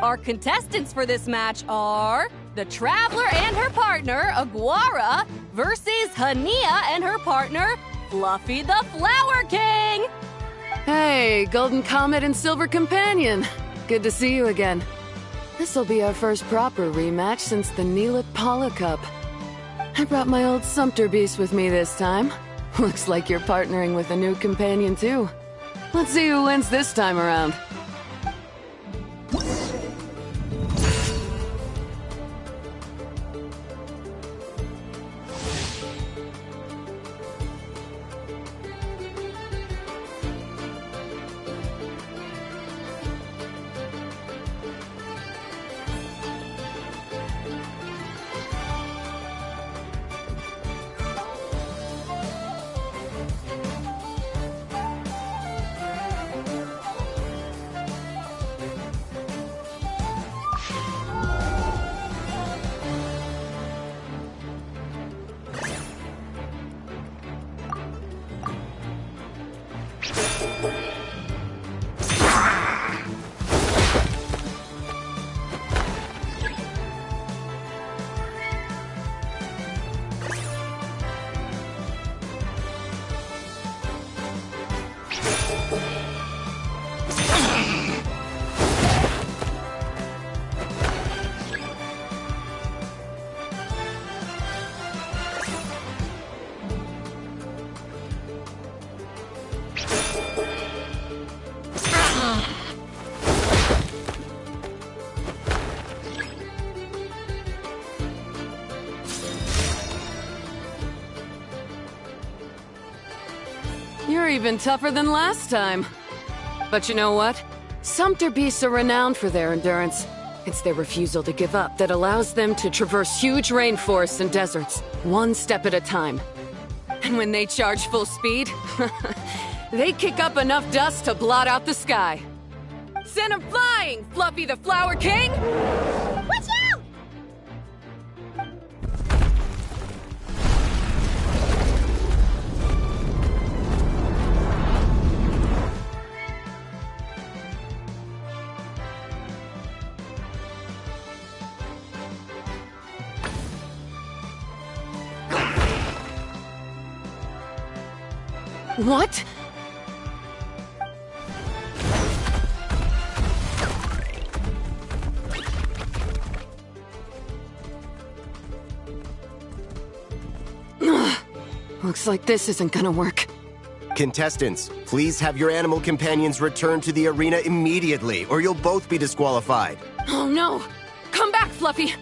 Our contestants for this match are the Traveler and her partner, Aguara, versus Linnea and her partner, Fluffy the Flower King! Hey, Golden Comet and Silver Companion. Good to see you again. This'll be our first proper rematch since the Neela Paula Cup. I brought my old Sumpter Beast with me this time. Looks like you're partnering with a new companion, too. Let's see who wins this time around. You're even tougher than last time. But you know what? Sumpter Beasts are renowned for their endurance. It's their refusal to give up that allows them to traverse huge rainforests and deserts, one step at a time. And when they charge full speed, they kick up enough dust to blot out the sky. Send 'em flying, Fluffy the Flower King! Watch out! What? Looks like this isn't gonna work. Contestants, please have your animal companions return to the arena immediately, or you'll both be disqualified. Oh no! Come back, Fluffy!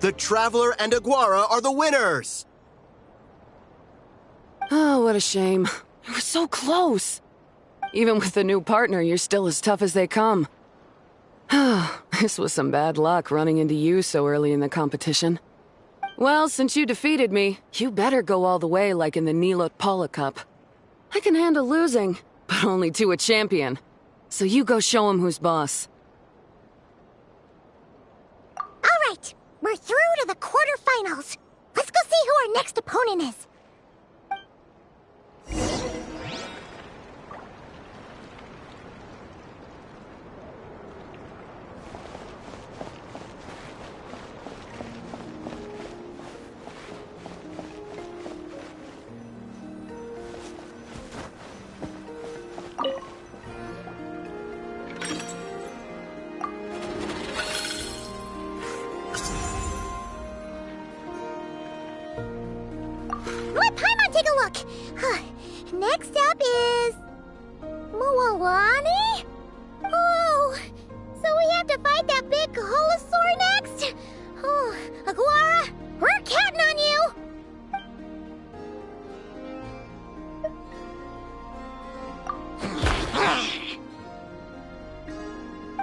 The Traveler and Aguara are the winners! Oh, what a shame. You were so close. Even with the new partner, you're still as tough as they come. This was some bad luck running into you so early in the competition. Well, since you defeated me, you better go all the way like in the Neela Paula Cup. I can handle losing, but only to a champion. So you go show him who's boss. All right, we're through to the quarterfinals. Let's go see who our next opponent is. Let Paimon take a look. Next up is... Mualani? Oh, so we have to fight that big Holosaur next? Oh, Aguara, we're counting on you!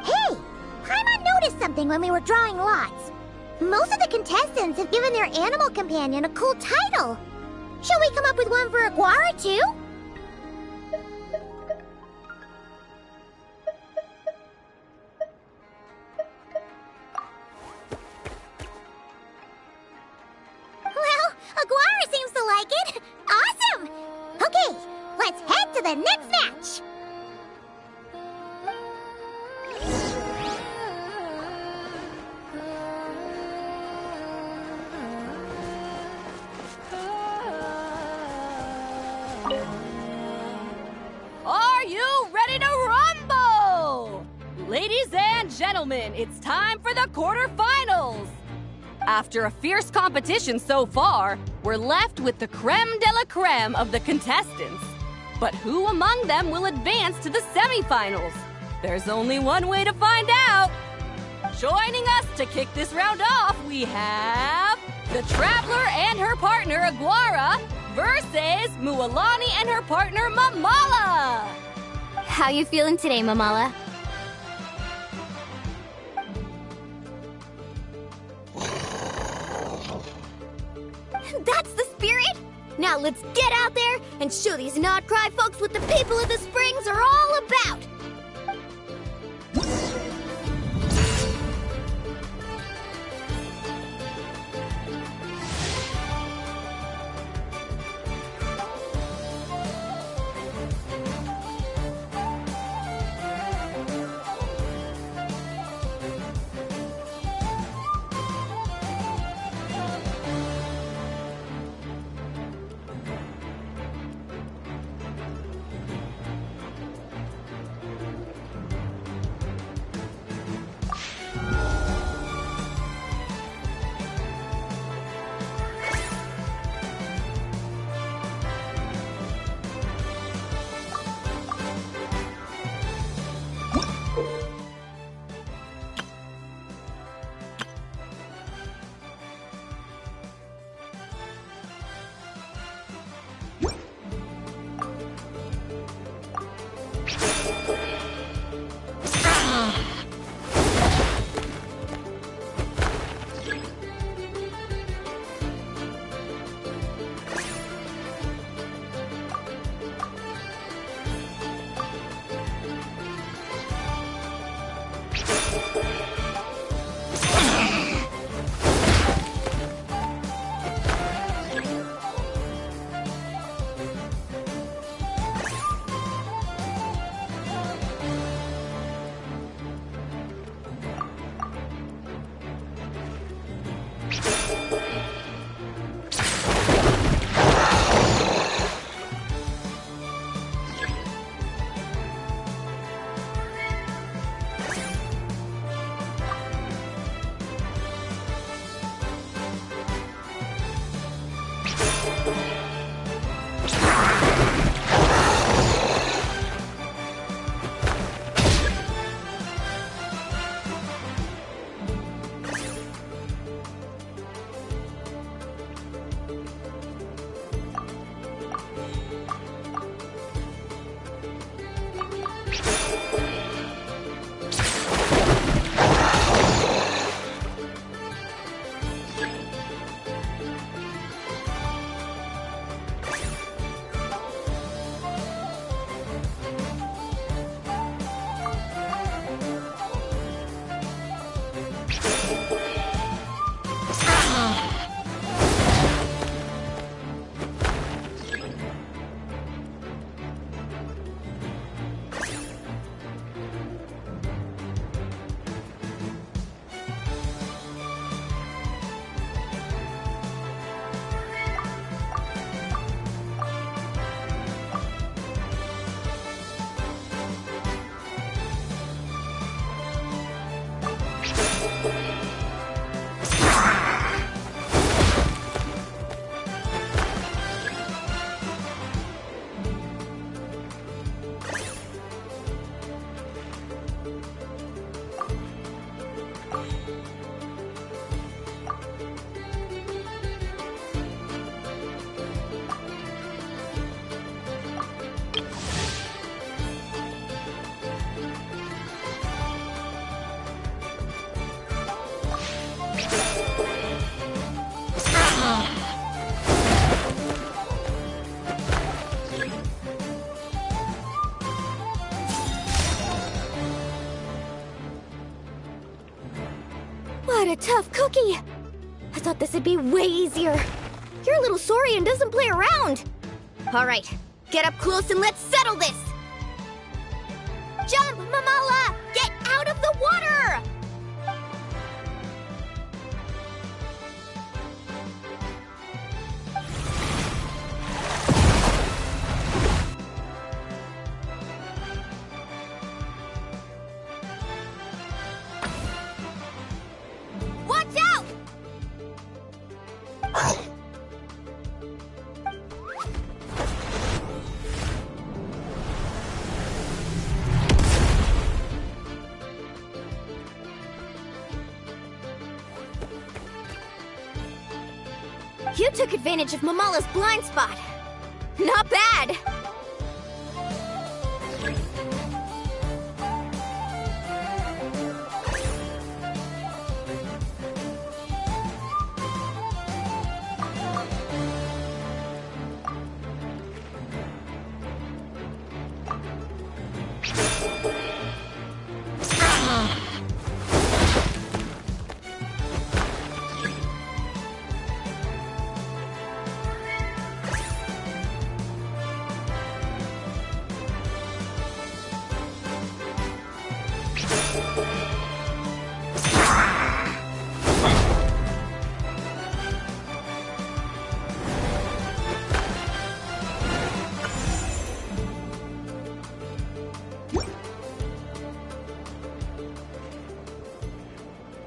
Hey, Paimon noticed something when we were drawing lots. Most of the contestants have given their animal companion a cool title. Shall we come up with one for Aguara, too? Well, Aguara seems to like it. Awesome! Okay, let's head to the next match. Are you ready to rumble? Ladies and gentlemen, it's time for the quarterfinals. After a fierce competition so far, we're left with the creme de la creme of the contestants. But who among them will advance to the semifinals? There's only one way to find out. Joining us to kick this round off, we have the Traveler and her partner Aguara versus Mualani and her partner Mamala. How you feeling today, Mamala? That's the spirit! Now let's get out there and show these Nodcry folks what the people of the Springs are all about! What a tough cookie! I thought this would be way easier. Your little Saurian doesn't play around. All right, get up close and let's settle this. Jump, Mamala! Get out of the water! Watch out! You took advantage of Mamala's blind spot. Not bad.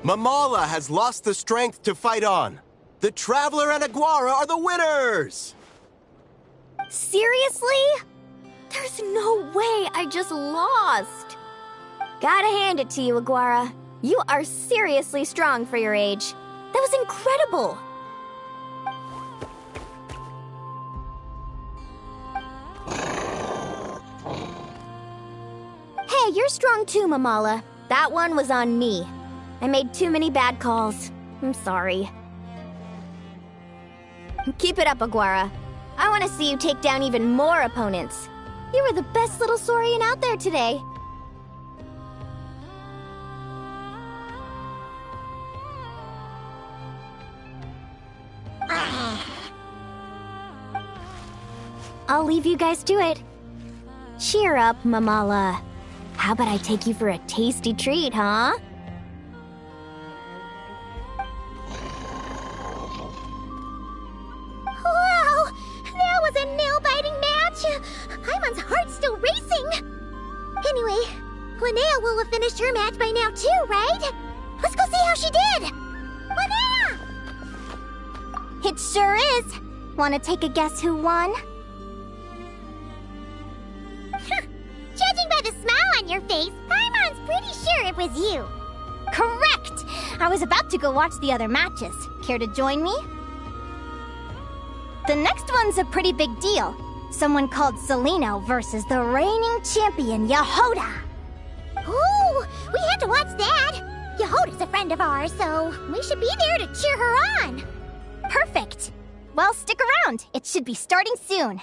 Mamala has lost the strength to fight on. The Traveler and Aguara are the winners! Seriously? There's no way I just lost. Gotta hand it to you, Aguara. You are seriously strong for your age. That was incredible. Hey, you're strong too, Mamala. That one was on me. I made too many bad calls. I'm sorry. Keep it up, Aguara. I want to see you take down even more opponents. You were the best little Saurian out there today. I'll leave you guys to it. Cheer up, Mamala. How about I take you for a tasty treat, huh? Wow! That was a nail-biting match! Paimon's heart's still racing! Anyway, Linnea will have finished her match by now too, right? Let's go see how she did! Linnea! It sure is. Want to take a guess who won? Judging by the smile on your face, Paimon's pretty sure it was you. Correct! I was about to go watch the other matches. Care to join me? The next one's a pretty big deal. Someone called Celino versus the reigning champion, Yehoda. Ooh, we had to watch that. Yehoda's a friend of ours, so we should be there to cheer her on. Perfect. Well, stick around. It should be starting soon.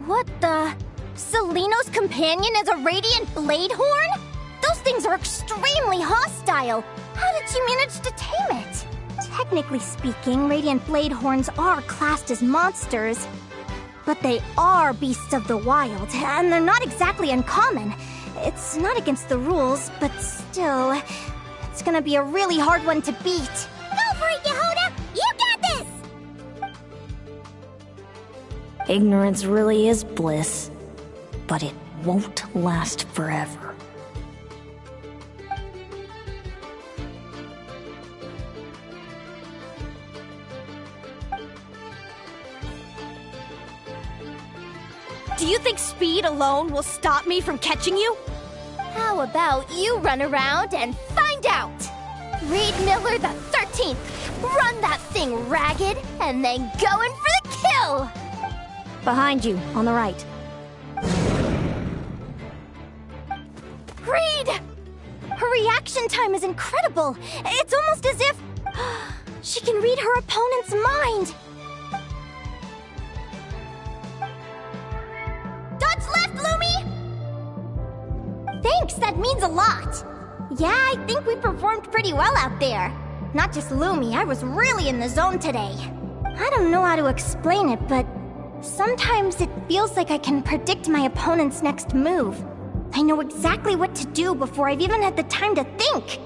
What the? Celino's companion is a radiant blade horn? Those things are extremely hostile. How did she manage to tame it? Technically speaking, radiant blade horns are classed as monsters. But they are beasts of the wild, and they're not exactly uncommon. It's not against the rules, but still, it's gonna be a really hard one to beat. Go for it, Yehoda! You got this! Ignorance really is bliss, but it won't last forever. Do you think speed alone will stop me from catching you? How about you run around and find out? Reed Miller the 13th! Run that thing ragged, and then go in for the kill! Behind you, on the right. Reed! Her reaction time is incredible! It's almost as if she can read her opponent's mind! Dodge left, Lumi! Thanks, that means a lot! Yeah, I think we performed pretty well out there. Not just Lumi, I was really in the zone today. I don't know how to explain it, but sometimes it feels like I can predict my opponent's next move. I know exactly what to do before I've even had the time to think.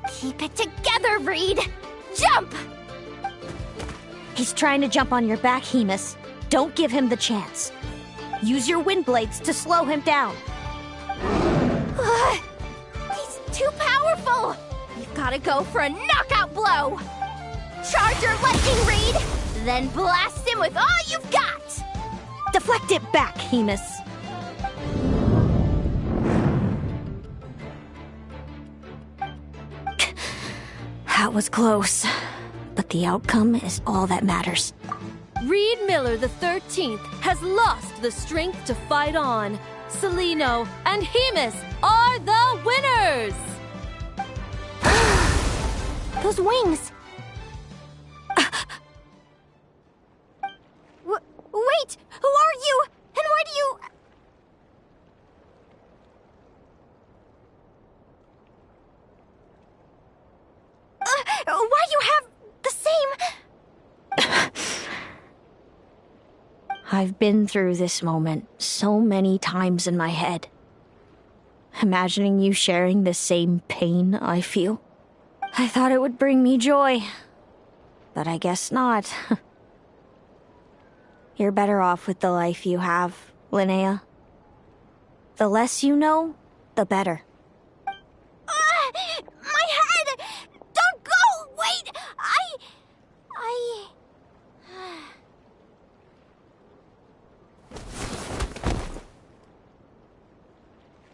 Keep it together, Reed! Jump! He's trying to jump on your back, Hemus. Don't give him the chance. Use your wind blades to slow him down. He's too powerful! You've gotta go for a knockout blow! Charge your lightning, Reed! Then blast him with all you've got! Deflect it back, Hemus. That was close, but the outcome is all that matters. Reed Miller the 13th has lost the strength to fight on. Celino and Hemus are the winners! Those wings! Wait! Who are you? And why do you... why you have the same... I've been through this moment so many times in my head. Imagining you sharing the same pain I feel. I thought it would bring me joy, but I guess not. You're better off with the life you have, Linnea. The less you know, the better. My head! Don't go! Wait!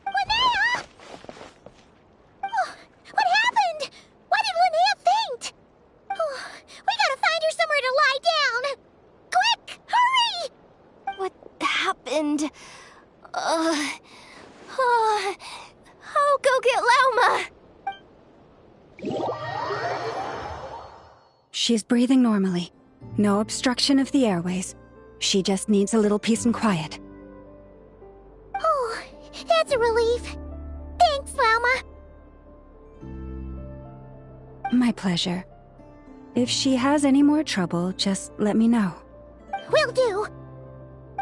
Linnea! Oh, what happened? Why did Linnea faint? Oh, we gotta find her somewhere to lie down! Quick! Hurry! What happened? I'll go get Lauma! She's breathing normally. No obstruction of the airways. She just needs a little peace and quiet. Oh, that's a relief. Thanks, Lauma. My pleasure. If she has any more trouble, just let me know. Will do.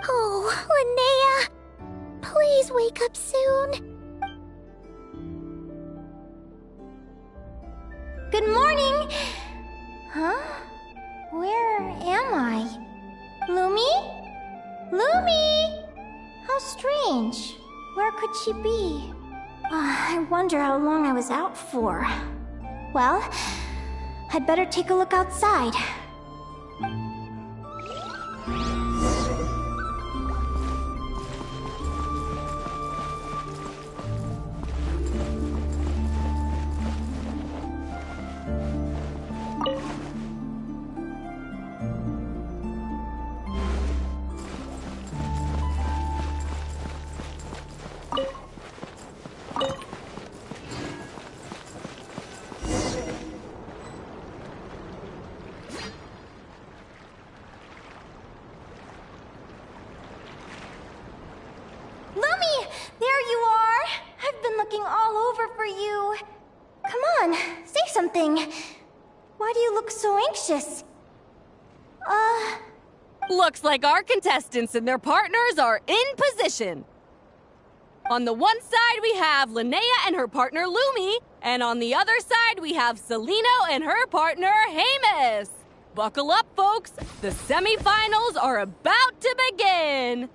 Oh, Linnea. Please wake up soon. Good morning. Huh? Where am I? Lumi? Lumi! How strange. Where could she be? I wonder how long I was out for. Well, I'd better take a look outside. Why do you look so anxious? Looks like our contestants and their partners are in position. On the one side, we have Linnea and her partner Lumi, and on the other side, we have Celino and her partner Hamus. Buckle up, folks. The semifinals are about to begin.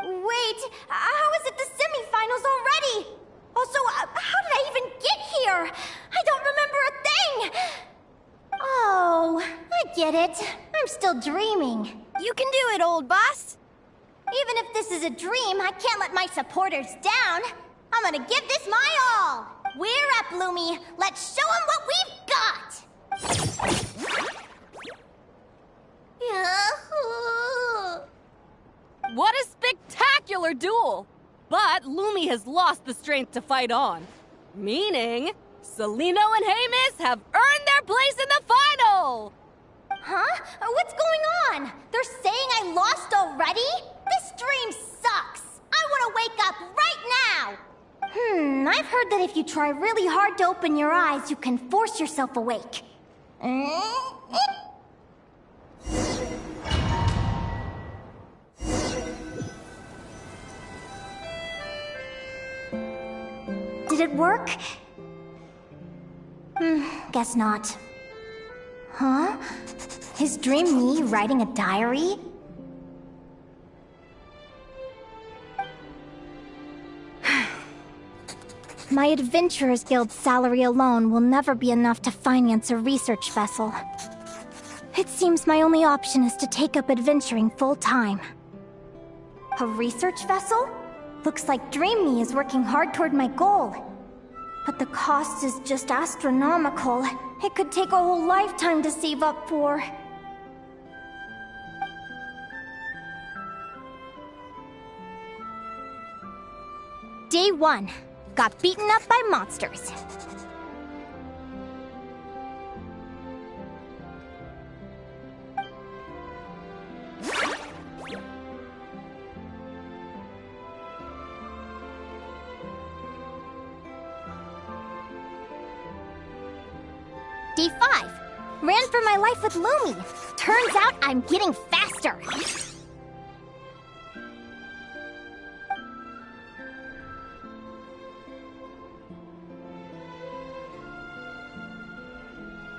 Wait, how is it the semifinals already? Also, how did I even get here? I don't remember a thing. Oh, I get it. I'm still dreaming. You can do it, old boss. Even if this is a dream, I can't let my supporters down. I'm gonna give this my all. We're up, Lumi. Let's show them what we've got. What a spectacular duel! But Lumi has lost the strength to fight on. Meaning, Celino and Hamus have earned their place in the final! Huh? What's going on? They're saying I lost already? This dream sucks. I want to wake up right now. I've heard that if you try really hard to open your eyes, you can force yourself awake. Did it work? Guess not. Huh? Is Dream me writing a diary? My Adventurers Guild salary alone will never be enough to finance a research vessel. It seems my only option is to take up adventuring full-time. A research vessel? Looks like Dream Me is working hard toward my goal. But the cost is just astronomical. It could take a whole lifetime to save up for. Day 1. Got beaten up by monsters. Day 5. Ran for my life with Lumi. Turns out I'm getting faster.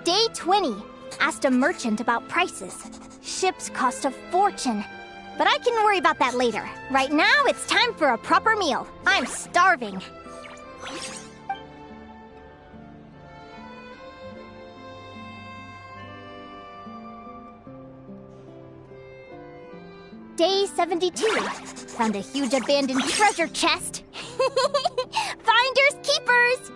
Day 20. Asked a merchant about prices. Ships cost a fortune. But I can worry about that later. Right now, it's time for a proper meal. I'm starving. Day 72. Found a huge abandoned treasure chest. Finders keepers!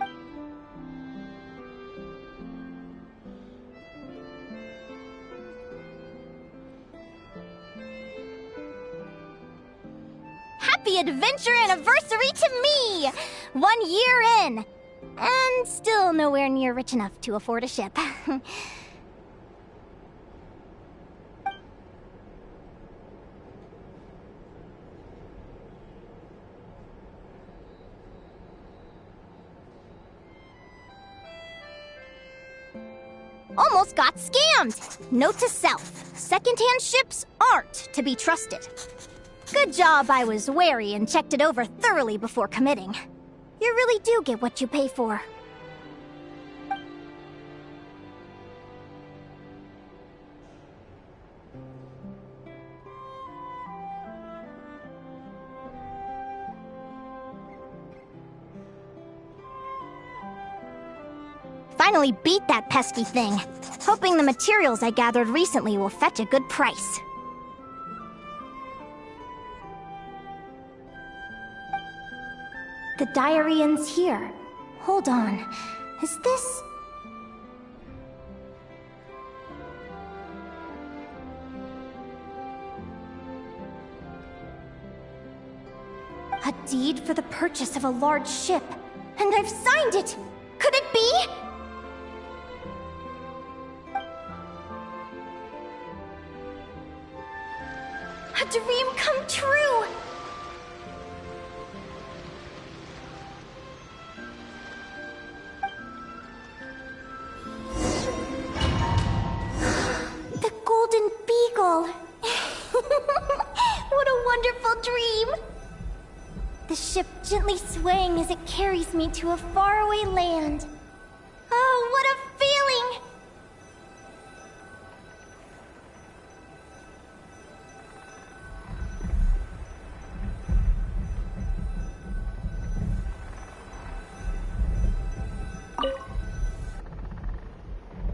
Happy adventure anniversary to me! 1 year in! And still nowhere near rich enough to afford a ship. Almost got scammed! Note to self, secondhand ships aren't to be trusted. Good job I was wary and checked it over thoroughly before committing. You really do get what you pay for. Finally beat that pesky thing. Hoping the materials I gathered recently will fetch a good price. The diary ends here. Hold on. Is this... a deed for the purchase of a large ship. And I've signed it! Could it be? A dream come true! swaying as it carries me to a faraway land. Oh, what a feeling!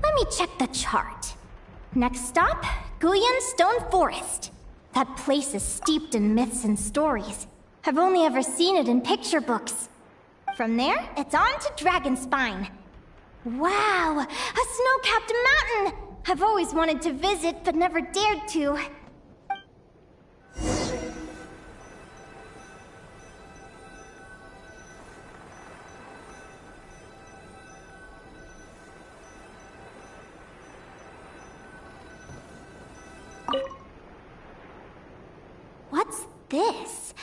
Let me check the chart. Next stop, Guyan Stone Forest. That place is steeped in myths and stories. I've only ever seen it in picture books. From there, it's on to Dragonspine. Wow, a snow-capped mountain! I've always wanted to visit, but never dared to. What's this?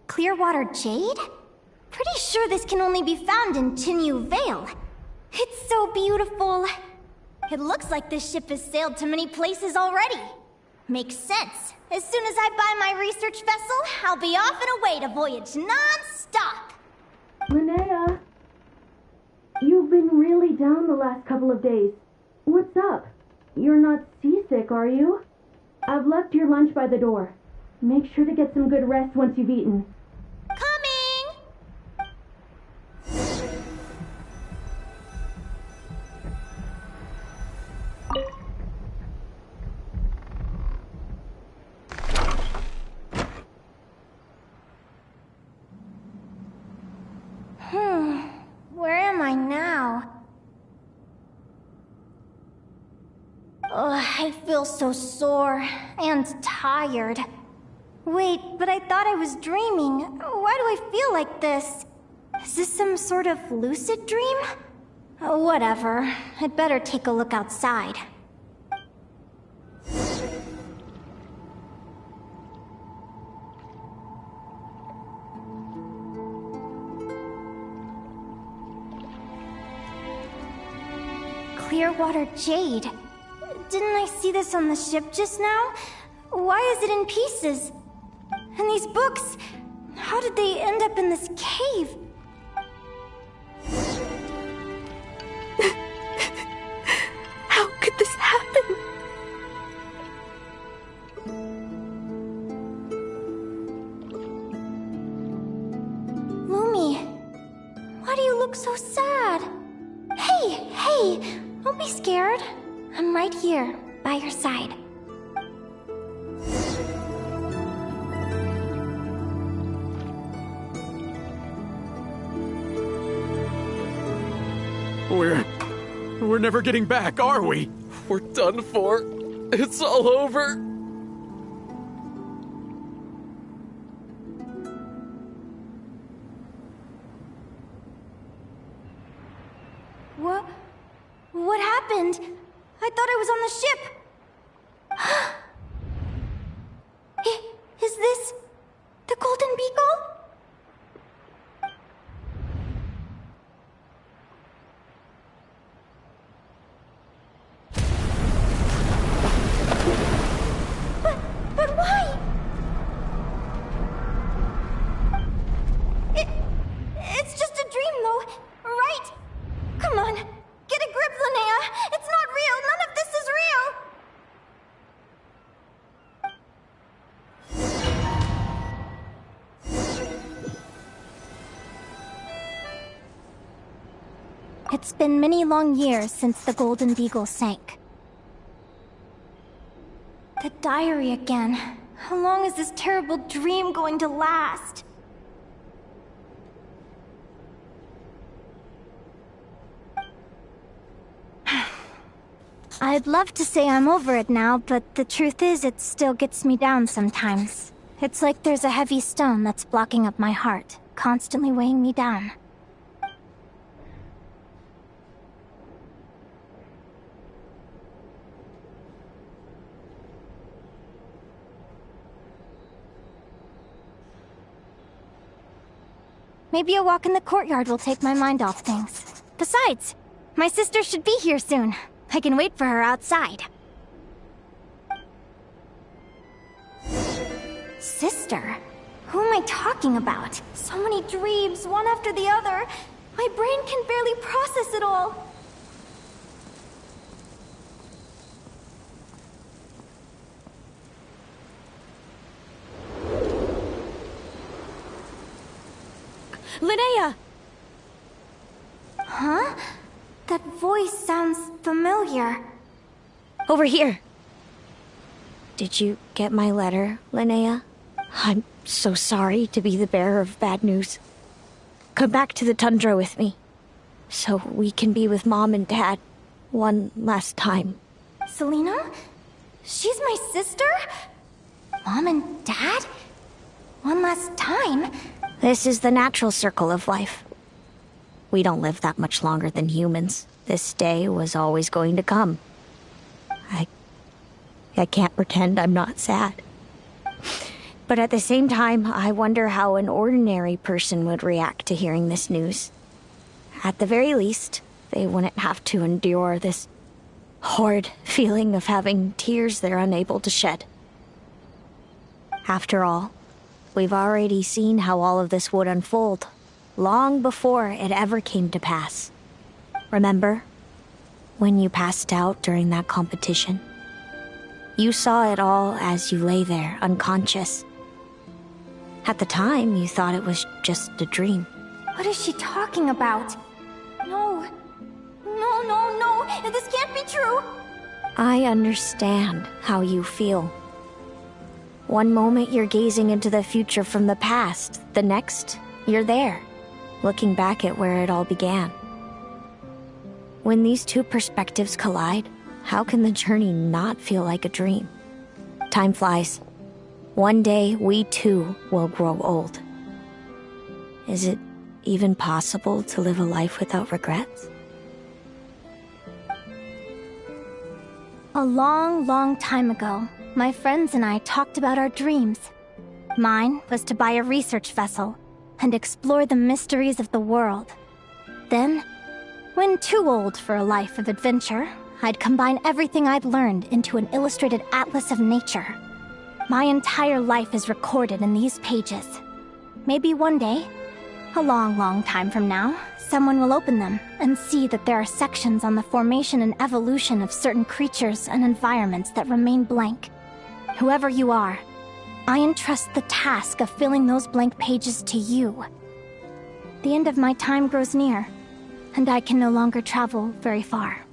Clearwater jade? Pretty sure this can only be found in Tinyu Vale. It's so beautiful. It looks like this ship has sailed to many places already. Makes sense. As soon as I buy my research vessel, I'll be off and away to voyage non-stop. Linnea, you've been really down the last couple of days. What's up? You're not seasick, are you? I've left your lunch by the door. Make sure to get some good rest once you've eaten. Coming! Where am I now? I feel so sore and tired. Wait, but I thought I was dreaming. Why do I feel like this? Is this some sort of lucid dream? Whatever. I'd better take a look outside. Clearwater jade. Didn't I see this on the ship just now? Why is it in pieces? And these books, how did they end up in this cave? How could this happen? Lumi, why do you look so sad? Hey, don't be scared. I'm right here, by your side. We're never getting back, are we? We're done for. It's all over. What happened? I thought I was on the ship. Is this the Golden Beagle? But why? It's just a dream, though, right? Come on, get a grip, Linnea. It's not real. None of this is real. It's been many long years since the Golden Beagle sank. The diary again. How long is this terrible dream going to last? I'd love to say I'm over it now, but the truth is it still gets me down sometimes. It's like there's a heavy stone that's blocking up my heart, constantly weighing me down. Maybe a walk in the courtyard will take my mind off things. Besides, my sister should be here soon. I can wait for her outside. Sister? Who am I talking about? So many dreams, one after the other. My brain can barely process it all. Linnea! Huh? That voice sounds familiar. Over here. Did you get my letter, Linnea? I'm so sorry to be the bearer of bad news. Come back to the tundra with me, so we can be with Mom and Dad one last time. Selena? She's my sister? Mom and Dad? One last time? This is the natural circle of life. We don't live that much longer than humans. This day was always going to come. I can't pretend I'm not sad. But at the same time, I wonder how an ordinary person would react to hearing this news. At the very least, they wouldn't have to endure this horrid feeling of having tears they're unable to shed. After all, we've already seen how all of this would unfold, long before it ever came to pass. Remember, when you passed out during that competition? You saw it all as you lay there, unconscious. At the time, you thought it was just a dream. What is she talking about? No. No. This can't be true. I understand how you feel. One moment you're gazing into the future from the past, the next, you're there, looking back at where it all began. When these two perspectives collide, how can the journey not feel like a dream? Time flies. One day, we too will grow old. Is it even possible to live a life without regrets? A long time ago, my friends and I talked about our dreams. Mine was to buy a research vessel and explore the mysteries of the world. Then, when too old for a life of adventure, I'd combine everything I'd learned into an illustrated atlas of nature. My entire life is recorded in these pages. Maybe one day, a long time from now, someone will open them and see that there are sections on the formation and evolution of certain creatures and environments that remain blank. Whoever you are, I entrust the task of filling those blank pages to you. The end of my time grows near, and I can no longer travel very far.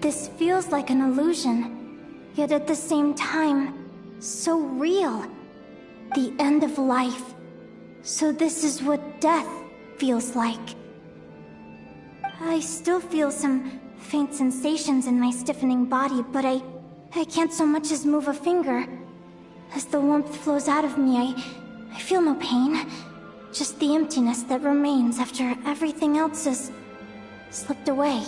This feels like an illusion, yet at the same time, so real. The end of life. So this is what death feels like. I still feel some faint sensations in my stiffening body, but I can't so much as move a finger. As the warmth flows out of me, I feel no pain. Just the emptiness that remains after everything else has slipped away.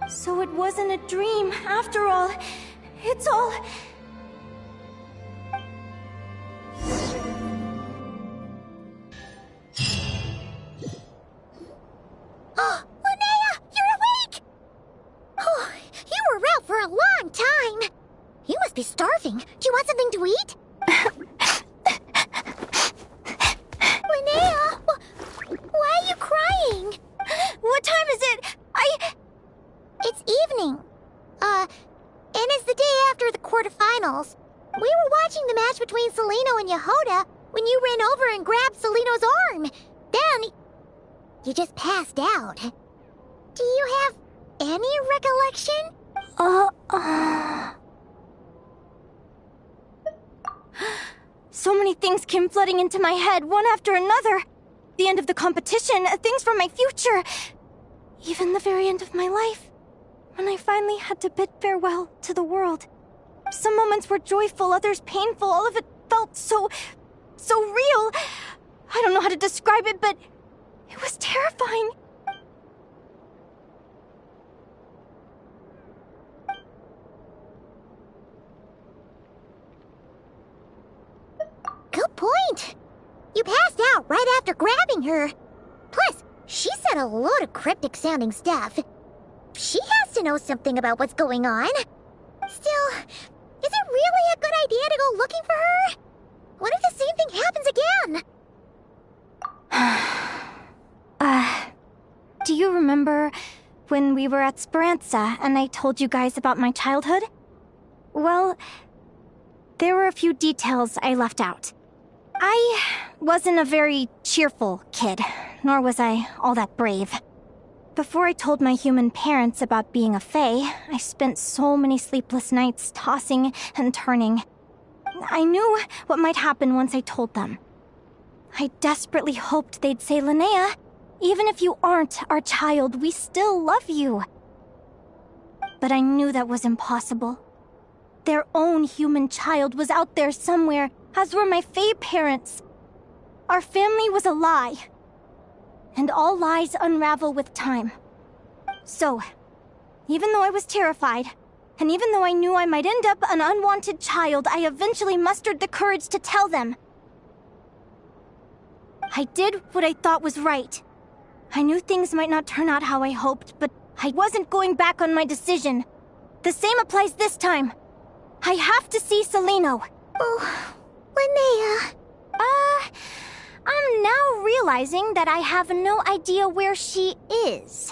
So it wasn't a dream, after all. It's all... must be starving. Do you want something to eat? Linnea, why are you crying? What time is it? It's evening. And it's the day after the quarterfinals. We were watching the match between Celino and Yehoda when you ran over and grabbed Celino's arm. Then, you just passed out. Do you have any recollection? So many things came flooding into my head, one after another. The end of the competition, things from my future. Even the very end of my life. When I finally had to bid farewell to the world. Some moments were joyful, others painful. All of it felt so real. I don't know how to describe it, but it was terrifying. Good point. You passed out right after grabbing her. Plus, she said a load of cryptic-sounding stuff. She has to know something about what's going on. Still, is it really a good idea to go looking for her? What if the same thing happens again? Do you remember when we were at Speranza and I told you guys about my childhood? Well, there were a few details I left out. I wasn't a very cheerful kid, nor was I all that brave. Before I told my human parents about being a fae, I spent so many sleepless nights tossing and turning. I knew what might happen once I told them. I desperately hoped they'd say, Linnea, even if you aren't our child, we still love you. But I knew that was impossible. Their own human child was out there somewhere, as were my fae parents. Our family was a lie. And all lies unravel with time. So, even though I was terrified, and even though I knew I might end up an unwanted child, I eventually mustered the courage to tell them. I did what I thought was right. I knew things might not turn out how I hoped, but I wasn't going back on my decision. The same applies this time. I have to see Celino. Oh, Linnea. I'm now realizing that I have no idea where she is.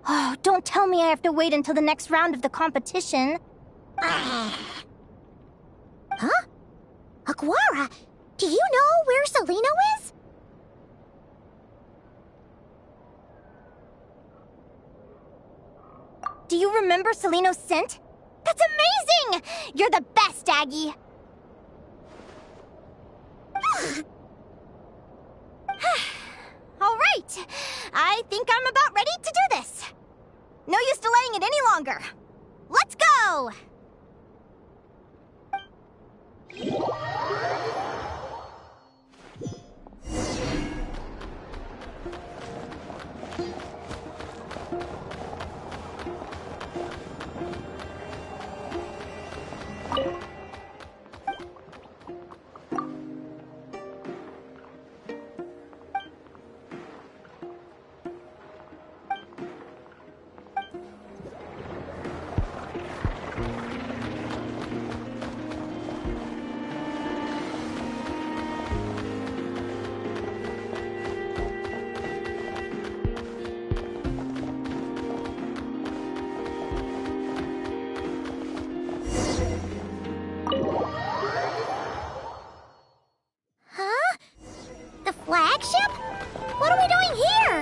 Oh, don't tell me I have to wait until the next round of the competition. Huh? Aguara, do you know where Celino is? Do you remember Celino's scent? That's amazing! You're the best, Aggie! All right, I think I'm about ready to do this. No use delaying it any longer. Let's go! Flagship? What are we doing here?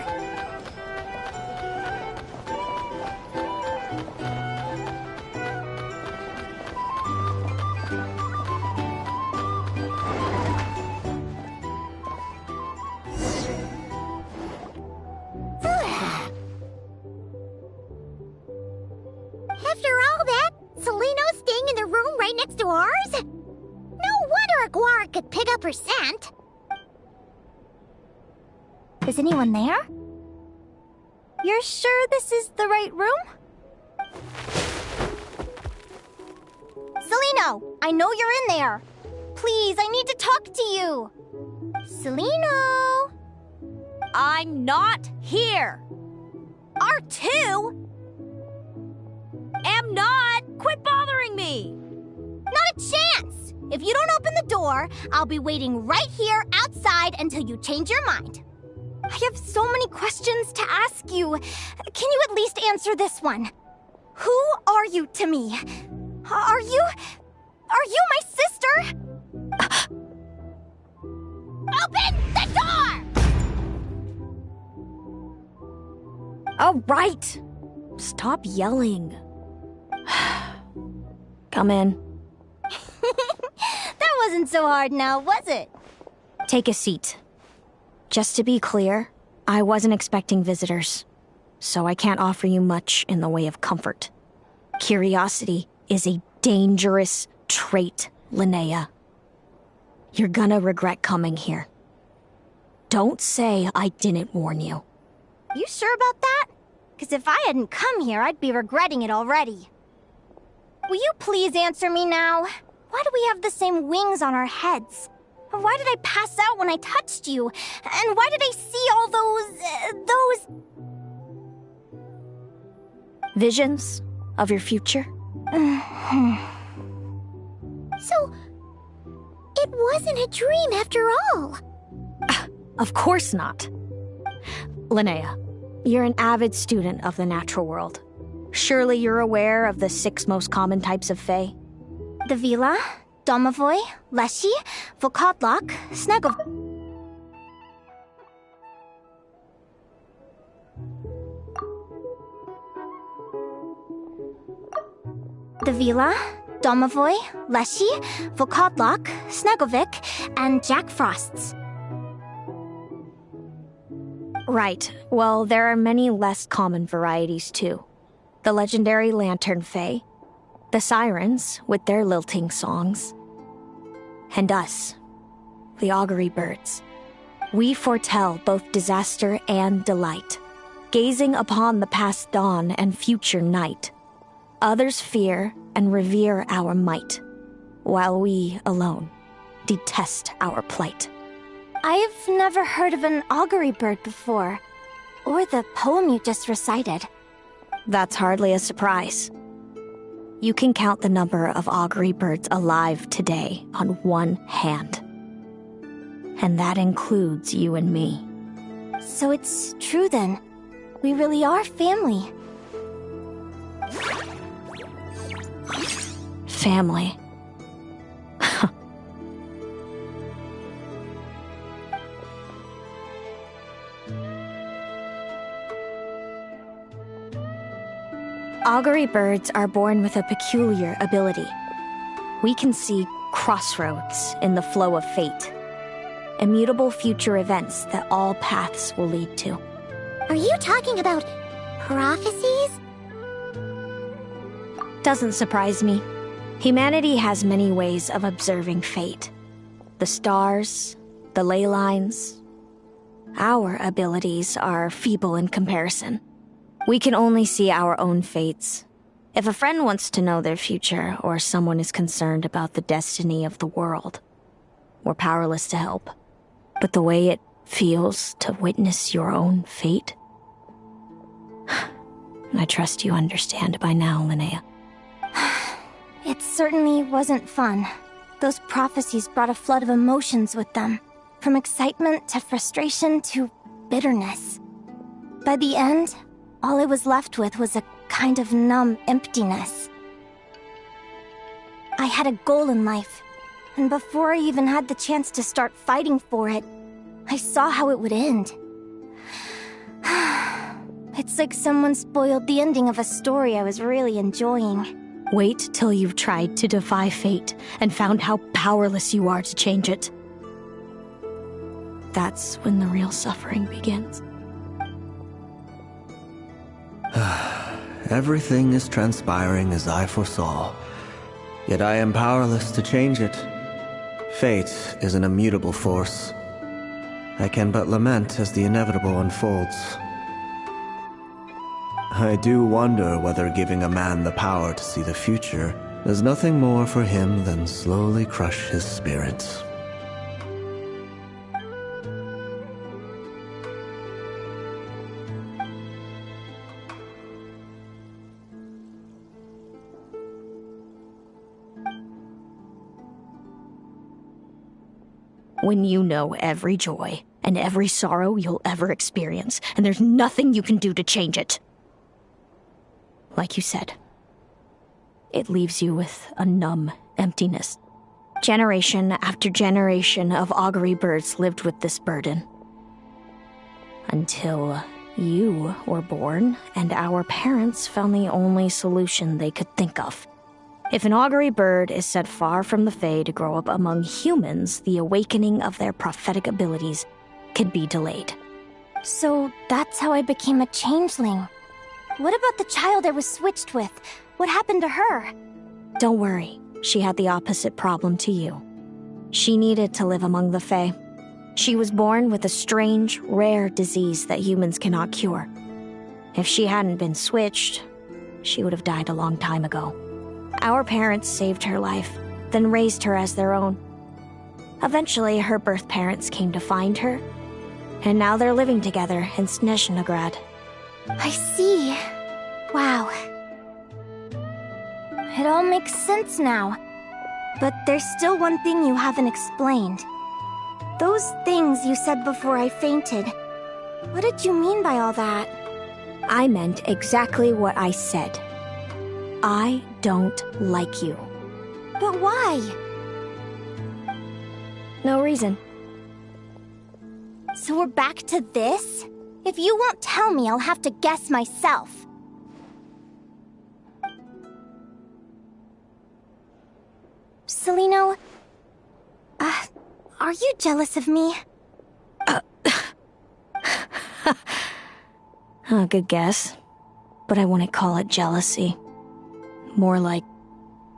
After all that, Celino's staying in the room right next to ours? No wonder Aguara could pick up her scent. Is anyone there? You're sure this is the right room? Celino, I know you're in there. Please, I need to talk to you. Celino? I'm not here. R2? Am not. Quit bothering me. Not If you don't open the door, I'll be waiting right here outside until you change your mind. I have so many questions to ask you. Can you at least answer this one? Who are you to me? Are you my sister? Open the door! All right. Stop yelling. Come in. That wasn't so hard now, was it? Take a seat. Just to be clear, I wasn't expecting visitors, so I can't offer you much in the way of comfort. Curiosity is a dangerous trait, Linnea. You're gonna regret coming here. Don't say I didn't warn you. You sure about that? Because if I hadn't come here, I'd be regretting it already. Will you please answer me now? Why do we have the same wings on our heads? Why did I pass out when I touched you? And why did I see all those... Visions of your future? So, it wasn't a dream after all. Of course not. Linnea, you're an avid student of the natural world. Surely you're aware of the 6 most common types of Fae? The Vila, Domovoy, Leshy, Volkodlok, Snegov... The Vila, Domovoy, Leshy, Volkodlok, Snegovic, and Jack Frosts. Right. Well, there are many less common varieties, too. The legendary Lantern Fae, the Sirens with their lilting songs, and us, the Augury Birds. We foretell both disaster and delight, gazing upon the past dawn and future night. Others fear and revere our might, while we alone detest our plight. I've never heard of an augury bird before, or the poem you just recited. That's hardly a surprise. You can count the number of augury birds alive today on one hand. And that includes you and me. So it's true then. We really are family. Family. Augury birds are born with a peculiar ability. We can see crossroads in the flow of fate. Immutable future events that all paths will lead to. Are you talking about prophecies? Doesn't surprise me. Humanity has many ways of observing fate. The stars, the ley lines. Our abilities are feeble in comparison. We can only see our own fates. If a friend wants to know their future, or someone is concerned about the destiny of the world, we're powerless to help. But the way it feels to witness your own fate, I trust you understand by now, Linnea. It certainly wasn't fun. Those prophecies brought a flood of emotions with them. From excitement to frustration to bitterness. By the end, all I was left with was a kind of numb emptiness. I had a goal in life, and before I even had the chance to start fighting for it, I saw how it would end. It's like someone spoiled the ending of a story I was really enjoying. Wait till you've tried to defy fate and found how powerless you are to change it. That's when the real suffering begins. Everything is transpiring as I foresaw, yet I am powerless to change it. Fate is an immutable force. I can but lament as the inevitable unfolds. I do wonder whether giving a man the power to see the future is nothing more for him than slowly crush his spirit. When you know every joy and every sorrow you'll ever experience, and there's nothing you can do to change it. Like you said, it leaves you with a numb emptiness. Generation after generation of augury birds lived with this burden. Until you were born, and our parents found the only solution they could think of. If an augury bird is set far from the Fae to grow up among humans, the awakening of their prophetic abilities can be delayed. So that's how I became a changeling. What about the child I was switched with? What happened to her? Don't worry, she had the opposite problem to you. She needed to live among the Fae. She was born with a strange, rare disease that humans cannot cure. If she hadn't been switched, she would have died a long time ago. Our parents saved her life, then raised her as their own. Eventually, her birth parents came to find her, and now they're living together in Snezhnegrad. I see. Wow. It all makes sense now. But there's still one thing you haven't explained. Those things you said before I fainted. What did you mean by all that? I meant exactly what I said. I don't like you. But why? No reason. So we're back to this? If you won't tell me, I'll have to guess myself. Celino, are you jealous of me? Good guess. But I wouldn't call it jealousy. More like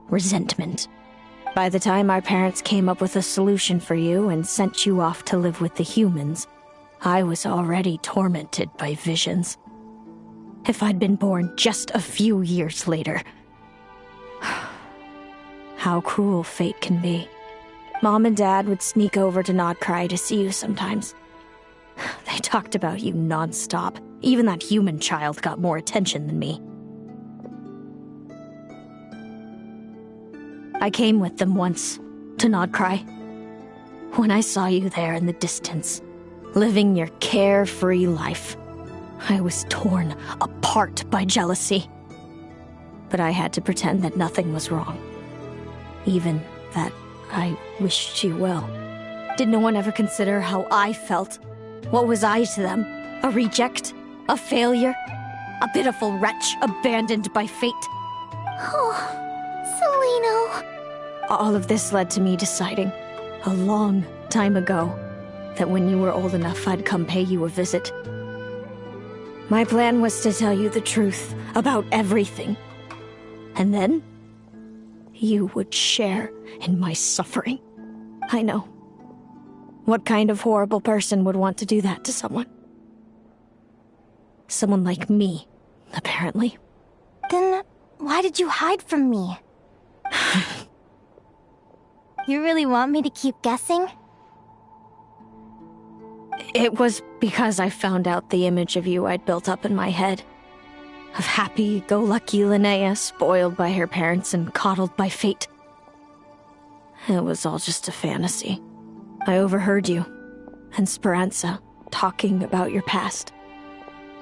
resentment. By the time our parents came up with a solution for you and sent you off to live with the humans, I was already tormented by visions. If I'd been born just a few years later. How cruel fate can be. Mom and Dad would sneak over to Nodcry to see you sometimes. They talked about you non-stop. Even that human child got more attention than me. I came with them once, to Nodcry. When I saw you there in the distance, living your carefree life, I was torn apart by jealousy. But I had to pretend that nothing was wrong. Even that I wished you well. Did no one ever consider how I felt? What was I to them? A reject? A failure? A pitiful wretch abandoned by fate? Oh, Celino. All of this led to me deciding, a long time ago, that when you were old enough, I'd come pay you a visit. My plan was to tell you the truth about everything. And then, you would share in my suffering. I know. What kind of horrible person would want to do that to someone? Someone like me, apparently. Then, why did you hide from me? You really want me to keep guessing? It was because I found out the image of you I'd built up in my head. Of happy-go-lucky Linnea, spoiled by her parents and coddled by fate. It was all just a fantasy. I overheard you, and Speranza, talking about your past.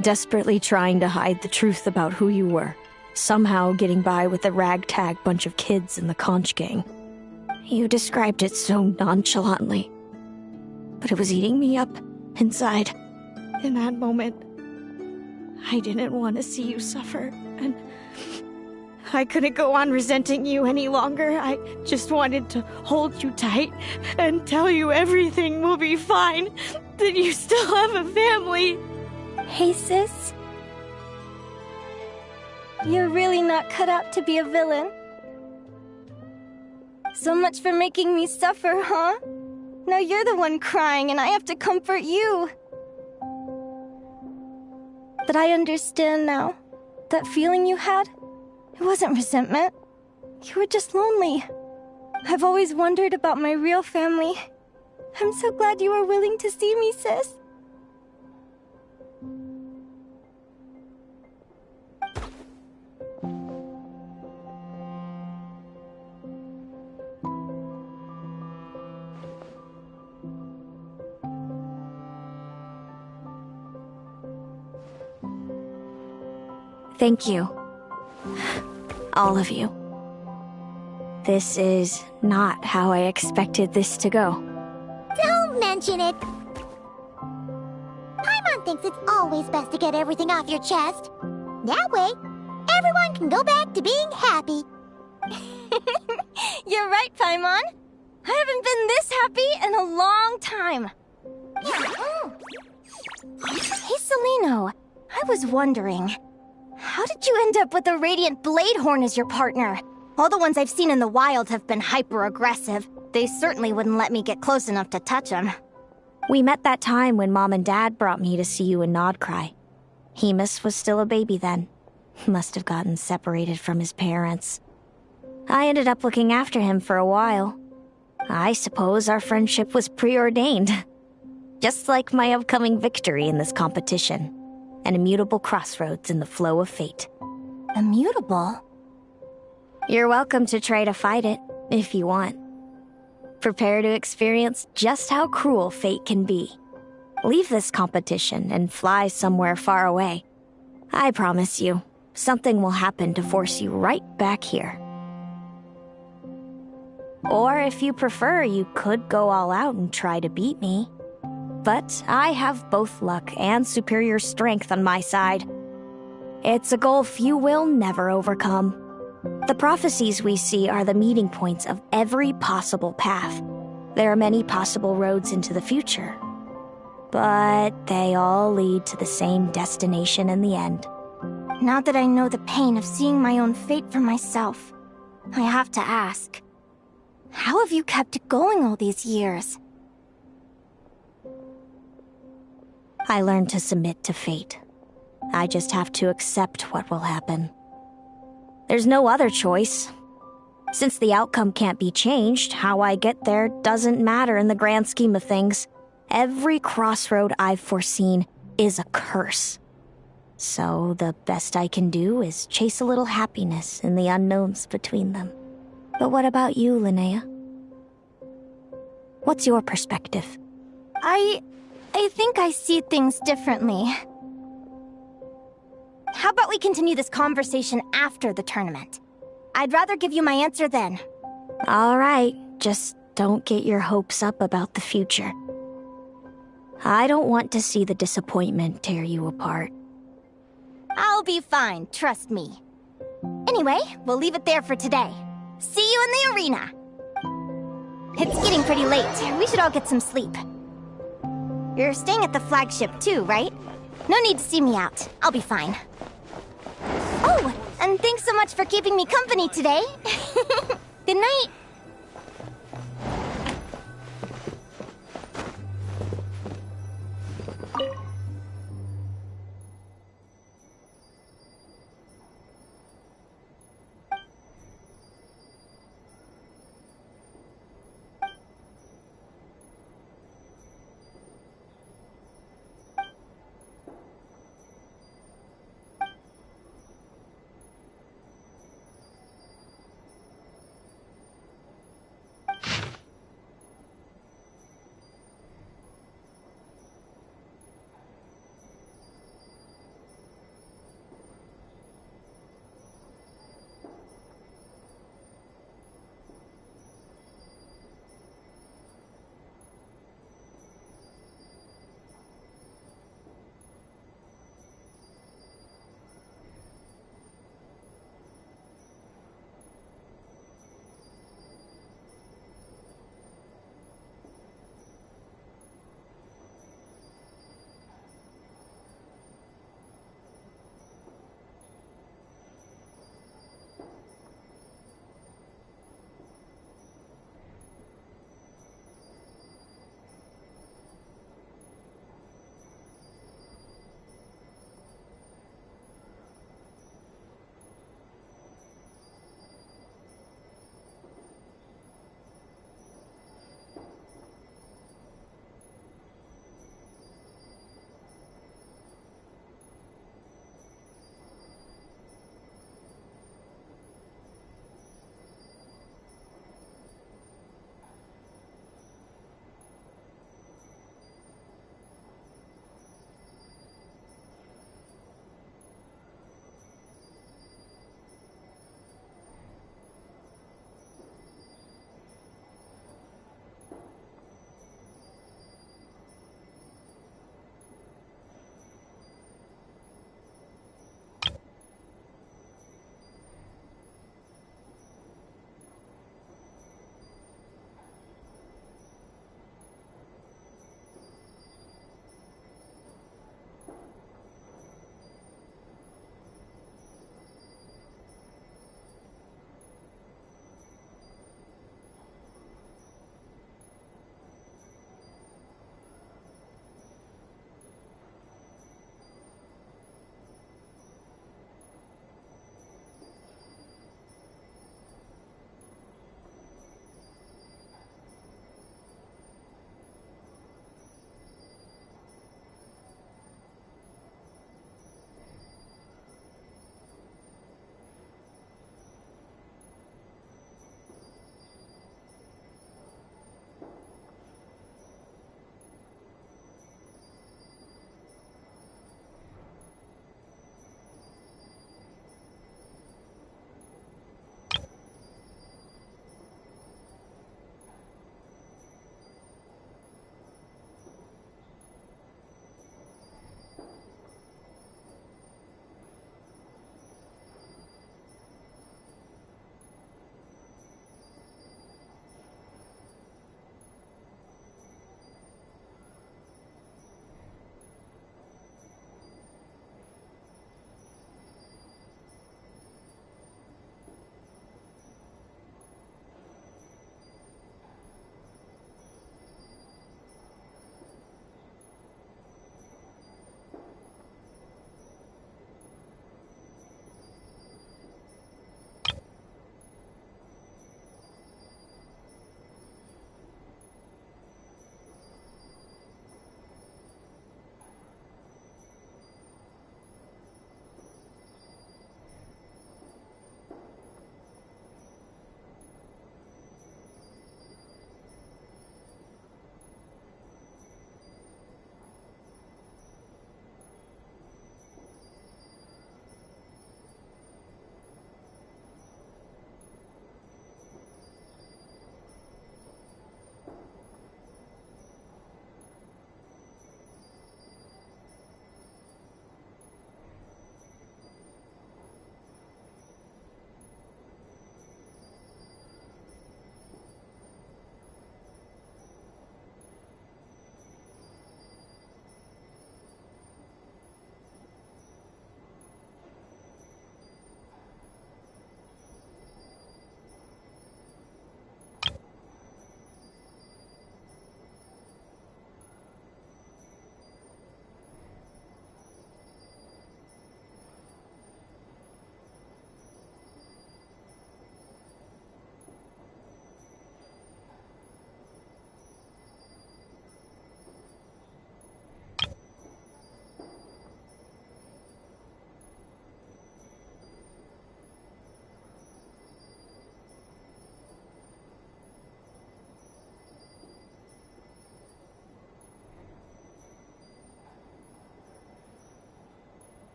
Desperately trying to hide the truth about who you were. Somehow getting by with the ragtag bunch of kids in the conch gang. You described it so nonchalantly. But it was eating me up, inside. In that moment, I didn't want to see you suffer, and I couldn't go on resenting you any longer. I just wanted to hold you tight and tell you everything will be fine, that you still have a family. Hey, sis. You're really not cut out to be a villain. So much for making me suffer, huh? Now you're the one crying and I have to comfort you. But I understand now. That feeling you had, it wasn't resentment. You were just lonely. I've always wondered about my real family. I'm so glad you were willing to see me, sis. Thank you. All of you. This is not how I expected this to go. Don't mention it. Paimon thinks it's always best to get everything off your chest. That way, everyone can go back to being happy. You're right, Paimon. I haven't been this happy in a long time. Hey, Celino. I was wondering, how did you end up with a Radiant Bladehorn as your partner? All the ones I've seen in the wild have been hyper-aggressive. They certainly wouldn't let me get close enough to touch them. We met that time when Mom and Dad brought me to see you in Nodcry. Hemus was still a baby then. Must have gotten separated from his parents. I ended up looking after him for a while. I suppose our friendship was preordained. Just like my upcoming victory in this competition. An immutable crossroads in the flow of fate. Immutable? You're welcome to try to fight it, if you want. Prepare to experience just how cruel fate can be. Leave this competition and fly somewhere far away. I promise you, something will happen to force you right back here. Or if you prefer, you could go all out and try to beat me. But I have both luck and superior strength on my side. It's a gulf you will never overcome. The prophecies we see are the meeting points of every possible path. There are many possible roads into the future. But they all lead to the same destination in the end. Now that I know the pain of seeing my own fate for myself, I have to ask, how have you kept it going all these years? I learned to submit to fate. I just have to accept what will happen. There's no other choice. Since the outcome can't be changed, how I get there doesn't matter in the grand scheme of things. Every crossroad I've foreseen is a curse. So the best I can do is chase a little happiness in the unknowns between them. But what about you, Linnea? What's your perspective? I think I see things differently. How about we continue this conversation after the tournament? I'd rather give you my answer then. All right, just don't get your hopes up about the future. I don't want to see the disappointment tear you apart. I'll be fine, trust me. Anyway, we'll leave it there for today. See you in the arena! It's getting pretty late. We should all get some sleep. You're staying at the flagship too, right? No need to see me out. I'll be fine. Oh, and thanks so much for keeping me company today. Good night.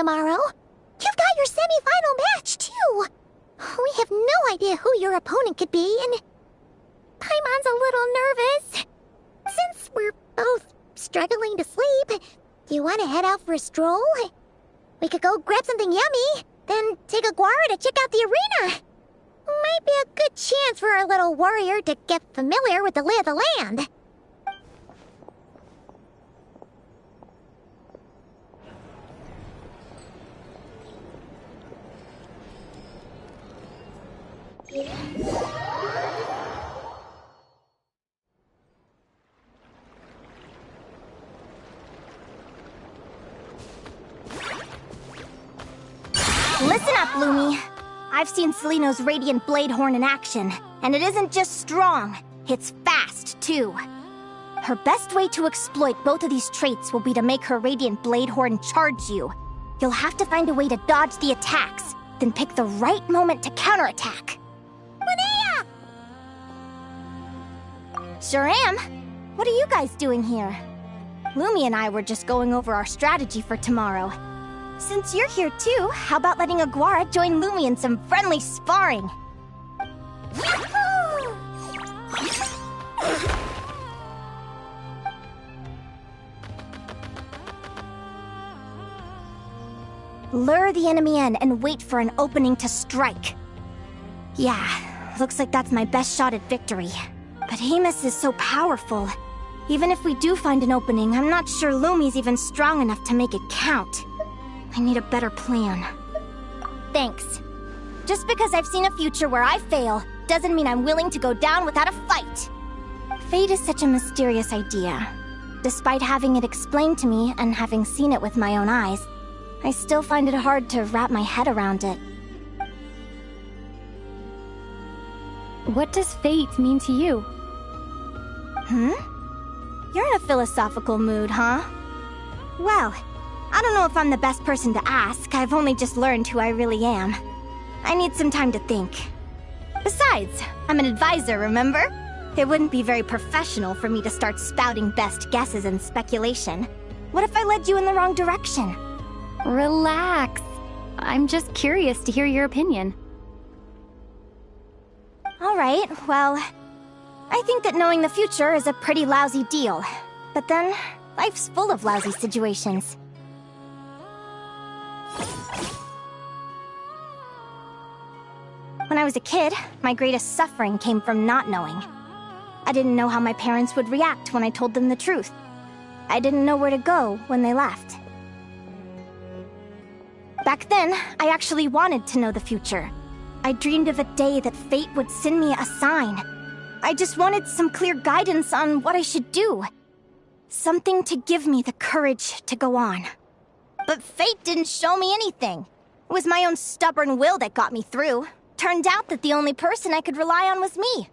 tomorrow. You've got your semi-final match, too. We have no idea who your opponent could be, and Paimon's a little nervous. Since we're both struggling to sleep, do you want to head out for a stroll? We could go grab something yummy, then take a guara to check out the arena. Might be a good chance for our little warrior to get familiar with the lay of the land. Listen up, Lumi. I've seen Seleno's Radiant Blade Horn in action, and it isn't just strong, it's fast, too. Her best way to exploit both of these traits will be to make her Radiant Blade Horn charge you. You'll have to find a way to dodge the attacks, then pick the right moment to counterattack. Linnea! Sure am. What are you guys doing here? Lumi and I were just going over our strategy for tomorrow. Since you're here too, how about letting Aguara join Lumi in some friendly sparring? Yahoo! Lure the enemy in and wait for an opening to strike. Yeah, looks like that's my best shot at victory. But Hemus is so powerful. Even if we do find an opening, I'm not sure Lumi's even strong enough to make it count. I need a better plan. Thanks. Just because I've seen a future where I fail, doesn't mean I'm willing to go down without a fight. Fate is such a mysterious idea. Despite having it explained to me and having seen it with my own eyes, I still find it hard to wrap my head around it. What does fate mean to you? You're in a philosophical mood, huh? Well, I don't know if I'm the best person to ask. I've only just learned who I really am. I need some time to think. Besides, I'm an advisor, remember? It wouldn't be very professional for me to start spouting best guesses and speculation. What if I led you in the wrong direction? Relax. I'm just curious to hear your opinion. Alright, well, I think that knowing the future is a pretty lousy deal. But then, life's full of lousy situations. When I was a kid, my greatest suffering came from not knowing. I didn't know how my parents would react when I told them the truth. I didn't know where to go when they left. Back then, I actually wanted to know the future. I dreamed of a day that fate would send me a sign. I just wanted some clear guidance on what I should do. Something to give me the courage to go on. But fate didn't show me anything. It was my own stubborn will that got me through. Turned out that the only person I could rely on was me.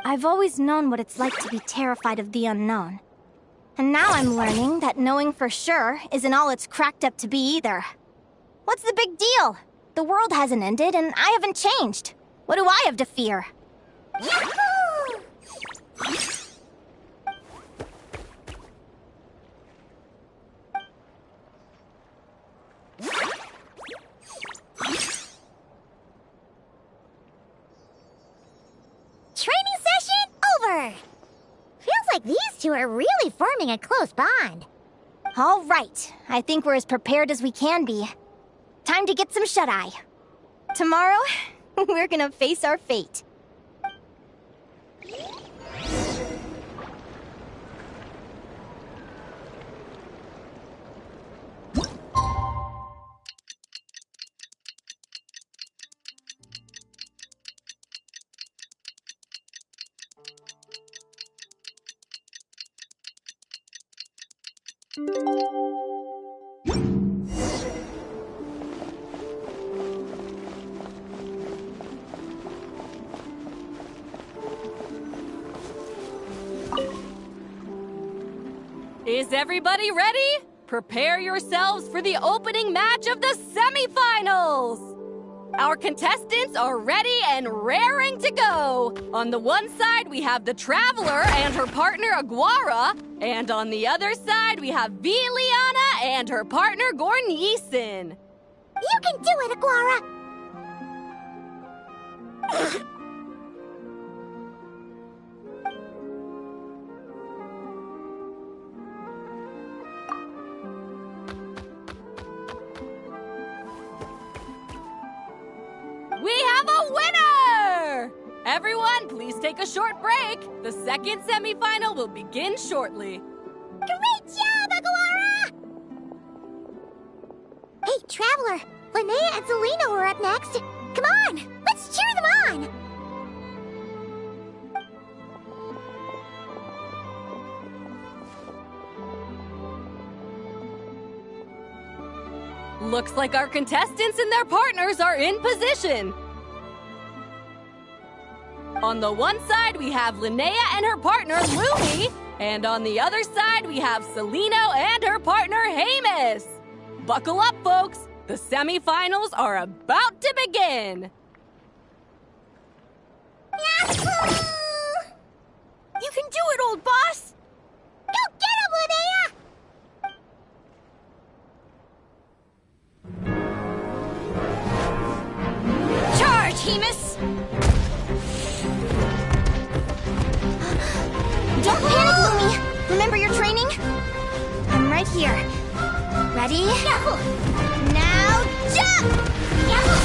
I've always known what it's like to be terrified of the unknown. And now I'm learning that knowing for sure isn't all it's cracked up to be either. What's the big deal? The world hasn't ended and I haven't changed. What do I have to fear? Yahoo! Training session over! Feels like these two are really forming a close bond. All right, I think we're as prepared as we can be. Time to get some shut-eye. Tomorrow, we're gonna face our fate. Is everybody ready? Prepare yourselves for the opening match of the semifinals! Our contestants are ready and raring to go. On the one side, we have the Traveler and her partner Aguara. And on the other side, we have Viliana and her partner Gornyesin. You can do it, Aguara! We have a winner! Everyone, please take a short break. The second semifinal will begin shortly. Great job, Aguara! Hey, Traveler, Linnea and Selena are up next. Come on, let's cheer them on! Looks like our contestants and their partners are in position. On the one side, we have Linnea and her partner, Lumi. And on the other side, we have Celino and her partner, Hamus. Buckle up, folks. The semifinals are about to begin. Yahoo! You can do it, old boss! Go get him, Linnea! Charge, Hamus! Don't panic, Lumi! Remember your training? I'm right here. Ready? Yahoo! Now jump! Yahoo!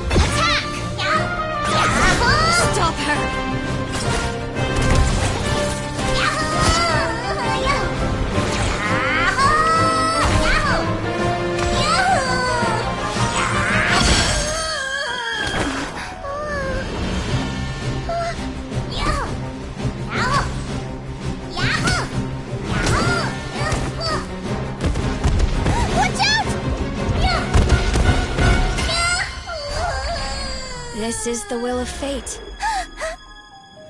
Attack! Yahoo! Stop her! This is the will of fate.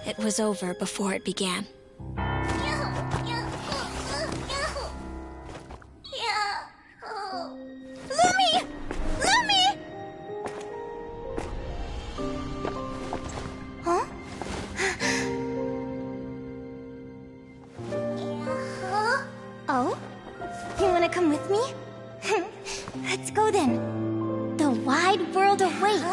It was over before it began. Lumi! Lumi! Huh? Oh? You wanna come with me? Let's go then. The wide world awaits.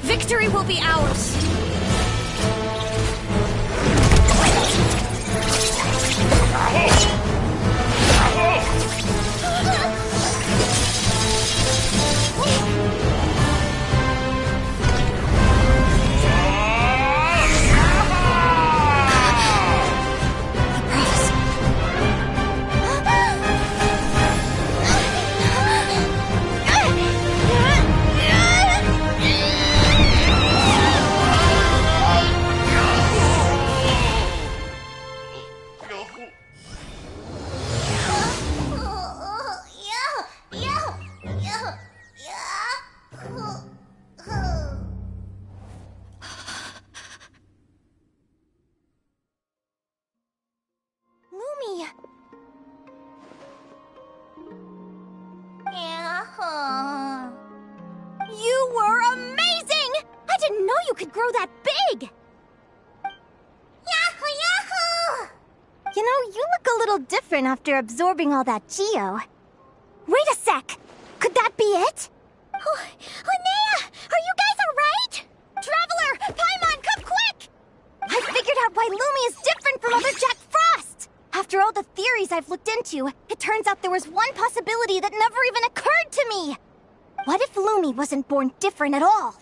Victory will be ours. You were amazing! I didn't know you could grow that big! Yahoo, yahoo! You know, you look a little different after absorbing all that Geo. Wait a sec! Could that be it? Oh, Linnea! Are you guys alright? Traveler! Paimon, come quick! I figured out why Lumi is different from other Jack Frost! After all the theories I've looked into, it turns out there was one possibility that never even occurred to me! What if Lumi wasn't born different at all?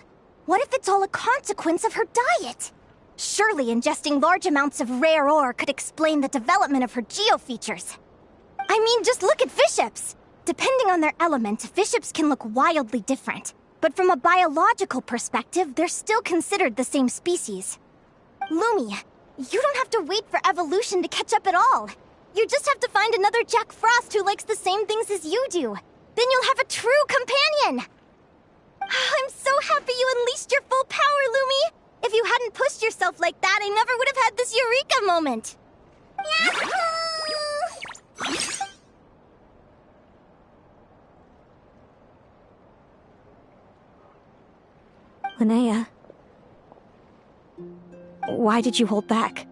What if it's all a consequence of her diet? Surely ingesting large amounts of rare ore could explain the development of her geofeatures. I mean, just look at fiships! Depending on their element, fiships can look wildly different. But from a biological perspective, they're still considered the same species. Lumi, you don't have to wait for evolution to catch up at all. You just have to find another Jack Frost who likes the same things as you do. Then you'll have a true companion! I'm so happy you unleashed your full power, Lumi! If you hadn't pushed yourself like that, I never would have had this eureka moment! Yahoo! Linnea, why did you hold back?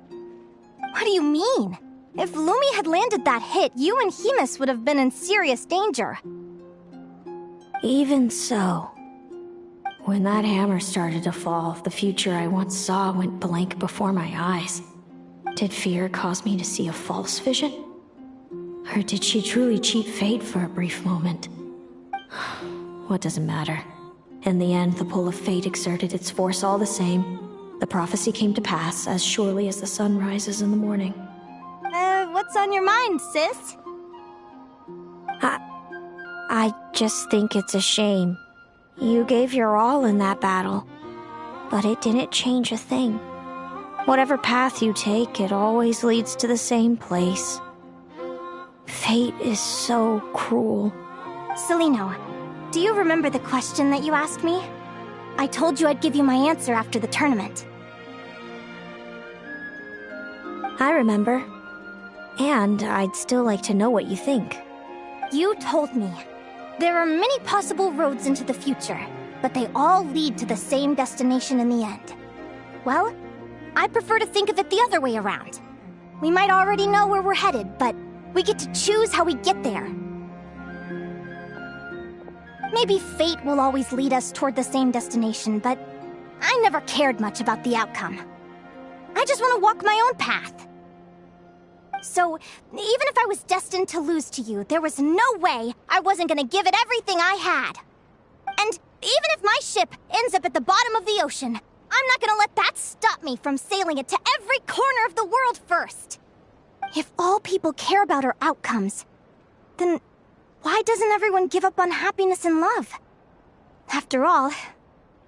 What do you mean? If Lumi had landed that hit, you and Hemus would have been in serious danger. Even so, when that hammer started to fall, the future I once saw went blank before my eyes. Did fear cause me to see a false vision? Or did she truly cheat fate for a brief moment? What does it matter? In the end, the pull of fate exerted its force all the same. The prophecy came to pass as surely as the sun rises in the morning. What's on your mind, sis? I just think it's a shame. You gave your all in that battle, but it didn't change a thing. Whatever path you take, it always leads to the same place. Fate is so cruel. Celino, do you remember the question that you asked me? I told you I'd give you my answer after the tournament. I remember. And I'd still like to know what you think. You told me. There are many possible roads into the future, but they all lead to the same destination in the end. Well, I prefer to think of it the other way around. We might already know where we're headed, but we get to choose how we get there. Maybe fate will always lead us toward the same destination, but I never cared much about the outcome. I just want to walk my own path. So, even if I was destined to lose to you, there was no way I wasn't gonna give it everything I had. And even if my ship ends up at the bottom of the ocean, I'm not gonna let that stop me from sailing it to every corner of the world first. If all people care about are outcomes, then why doesn't everyone give up on happiness and love? After all,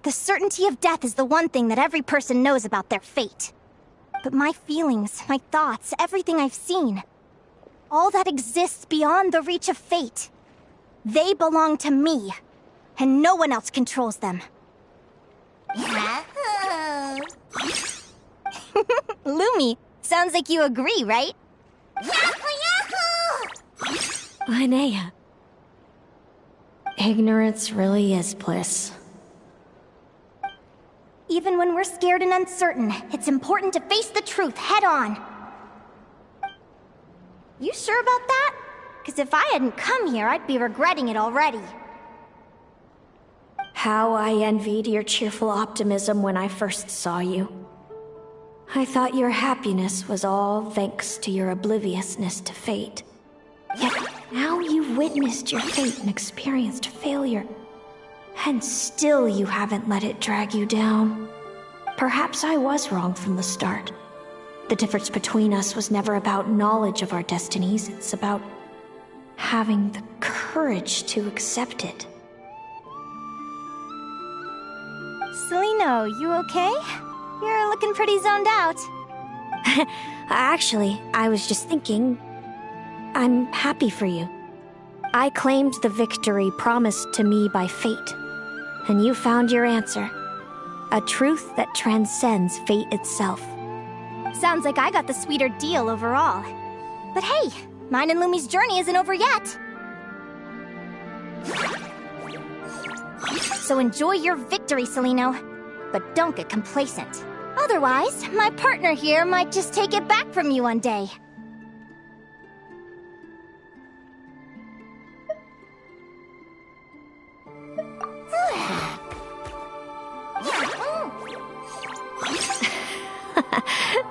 the certainty of death is the one thing that every person knows about their fate. But my feelings, my thoughts, everything I've seen, all that exists beyond the reach of fate. They belong to me, and no one else controls them. Lumi, sounds like you agree, right? Linnea. Ignorance really is bliss. Even when we're scared and uncertain, it's important to face the truth head on. You sure about that? Because if I hadn't come here, I'd be regretting it already. How I envied your cheerful optimism when I first saw you. I thought your happiness was all thanks to your obliviousness to fate. Yet now you've witnessed your fate and experienced failure. And still you haven't let it drag you down. Perhaps I was wrong from the start. The difference between us was never about knowledge of our destinies. It's about having the courage to accept it. Celino, you okay? You're looking pretty zoned out. Actually, I was just thinking, I'm happy for you. I claimed the victory promised to me by fate, and you found your answer. A truth that transcends fate itself. Sounds like I got the sweeter deal overall. But hey, mine and Lumi's journey isn't over yet. So enjoy your victory, Celino. But don't get complacent. Otherwise, my partner here might just take it back from you one day.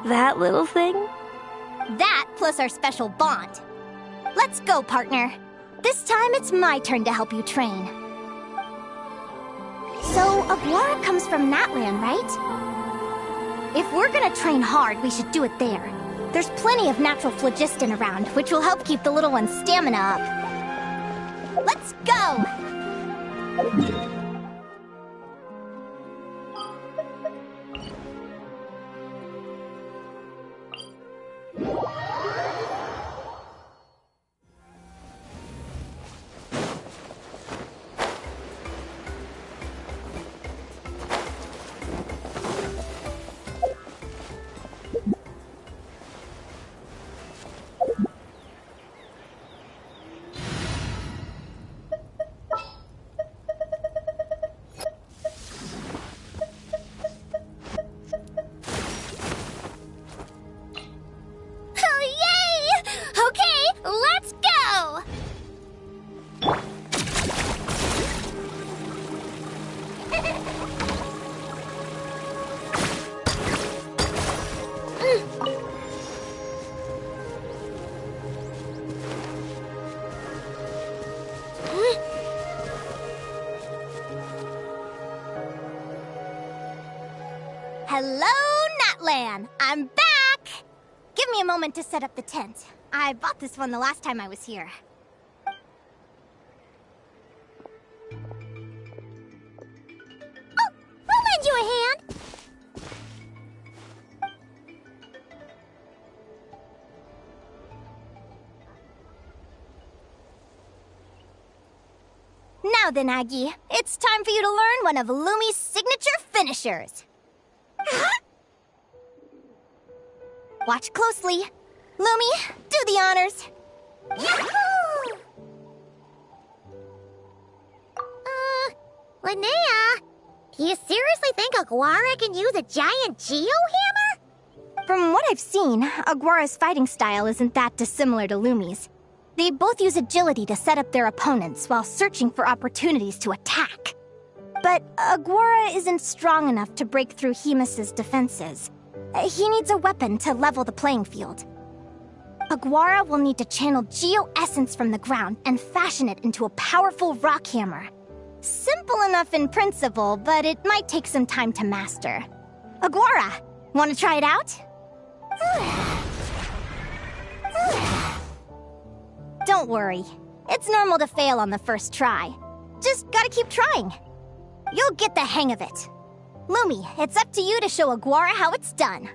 That little thing? That plus our special bond. Let's go, partner. This time it's my turn to help you train. So, Aguara comes from Natlan, right? If we're gonna train hard, we should do it there. There's plenty of natural phlogiston around, which will help keep the little one's stamina up. Let's go! Hello, Natlan! I'm back! Give me a moment to set up the tent. I bought this one the last time I was here. Oh, I'll lend you a hand! Now then, Aggie, it's time for you to learn one of Lumi's signature finishers. Watch closely. Lumi, do the honors. Yahoo! Linnea, do you seriously think Aguara can use a giant geo-hammer? From what I've seen, Aguara's fighting style isn't that dissimilar to Lumi's. They both use agility to set up their opponents while searching for opportunities to attack. But Aguara isn't strong enough to break through Hemus's defenses. He needs a weapon to level the playing field. Aguara will need to channel geo-essence from the ground and fashion it into a powerful rock hammer. Simple enough in principle, but it might take some time to master. Aguara, want to try it out? Don't worry. It's normal to fail on the first try. Just gotta keep trying. You'll get the hang of it. Lumi, it's up to you to show Aguara how it's done.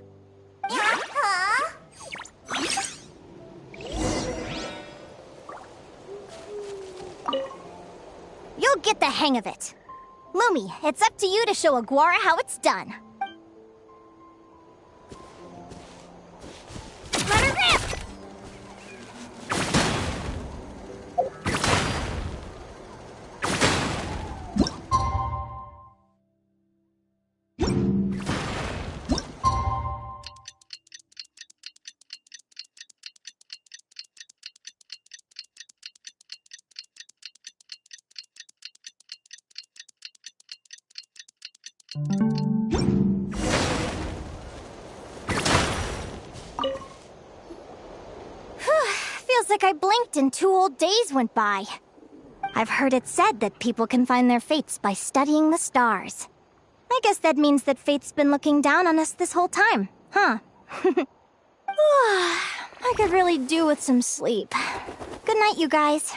You'll get the hang of it. Lumi, it's up to you to show Aguara how it's done. Let her rip! Feels like I blinked and 2 whole days went by. I've heard it said that people can find their fates by studying the stars. I guess that means that fate's been looking down on us this whole time, huh? I could really do with some sleep. Good night, you guys.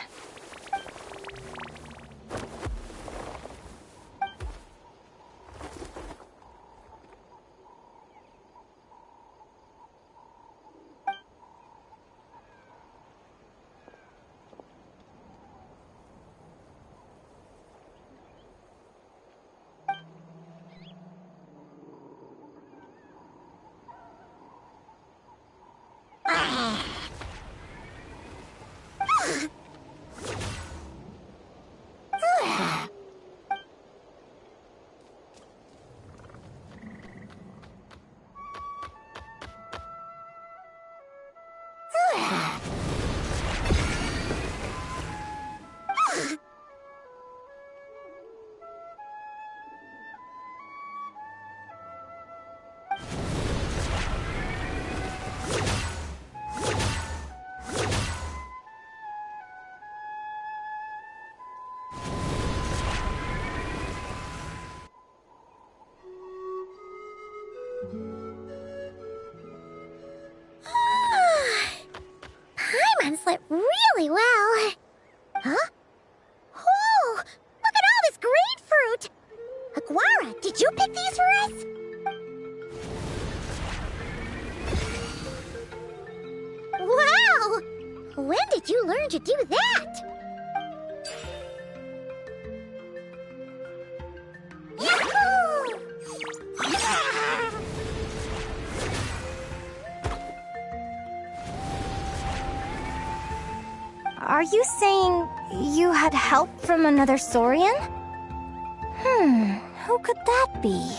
bracelet really well. Huh? Oh, look at all this grapefruit! Aguara, did you pick these for us? Wow! When did you learn to do that? Yahoo! Are you saying you had help from another Saurian? Who could that be?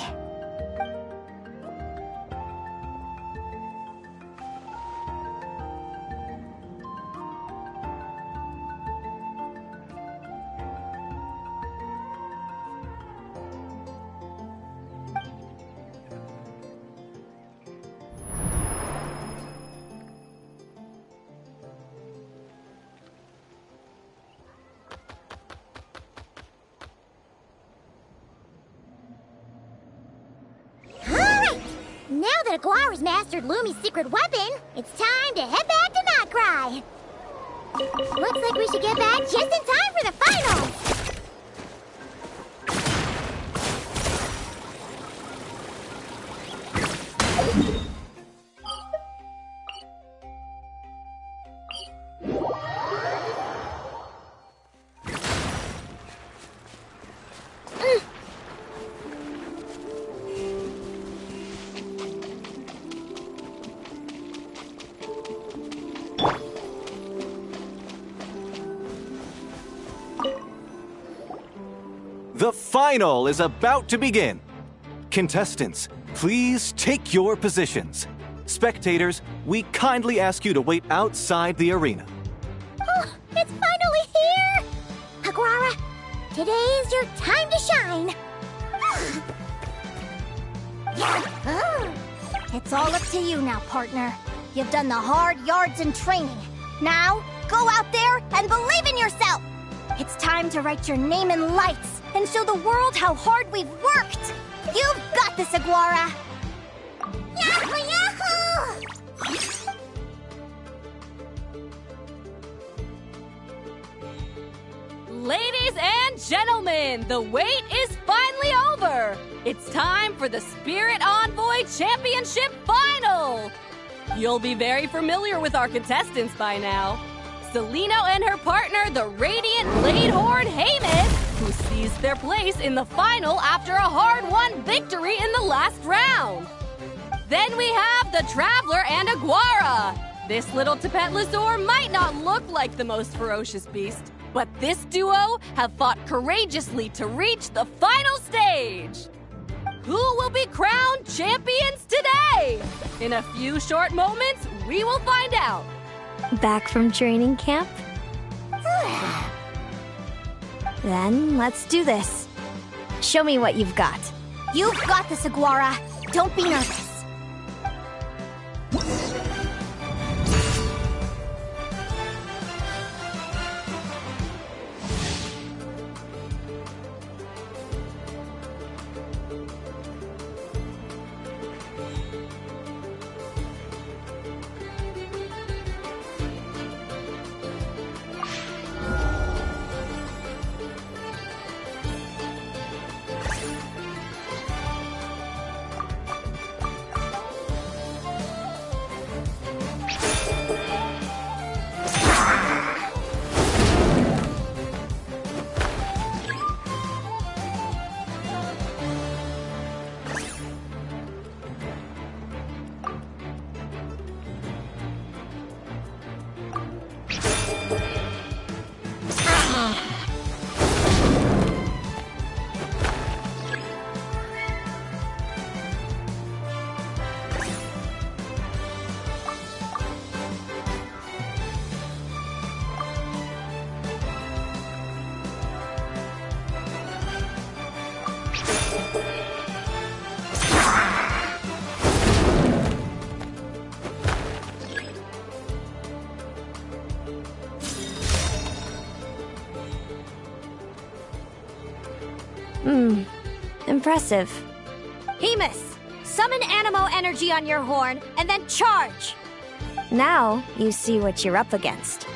Now that Aguara's mastered Lumi's secret weapon, it's time to head back to Notcry. Looks like we should get back just in time for the finals! The final is about to begin. Contestants, please take your positions. Spectators, we kindly ask you to wait outside the arena. Oh, it's finally here! Aguara, today is your time to shine. It's all up to you now, partner. You've done the hard yards in training. Now, go out there and believe in yourself! It's time to write your name in lights and show the world how hard we've worked! You've got this, Aguara! Yahoo! Yahoo! Ladies and gentlemen, the wait is finally over! It's time for the Spirit Envoy Championship Final! You'll be very familiar with our contestants by now. Celino and her partner, the Radiant Bladehorn Haymis, who seized their place in the final after a hard-won victory in the last round. Then we have the Traveler and Aguara. This little Tapetlasaur might not look like the most ferocious beast, but this duo have fought courageously to reach the final stage. Who will be crowned champions today? In a few short moments, we will find out. Back from training camp? Then let's do this. Show me what you've got. You've got this, Aguara. Don't be nervous. Impressive. Haymis, summon Animo energy on your horn, and then charge! Now, you see what you're up against.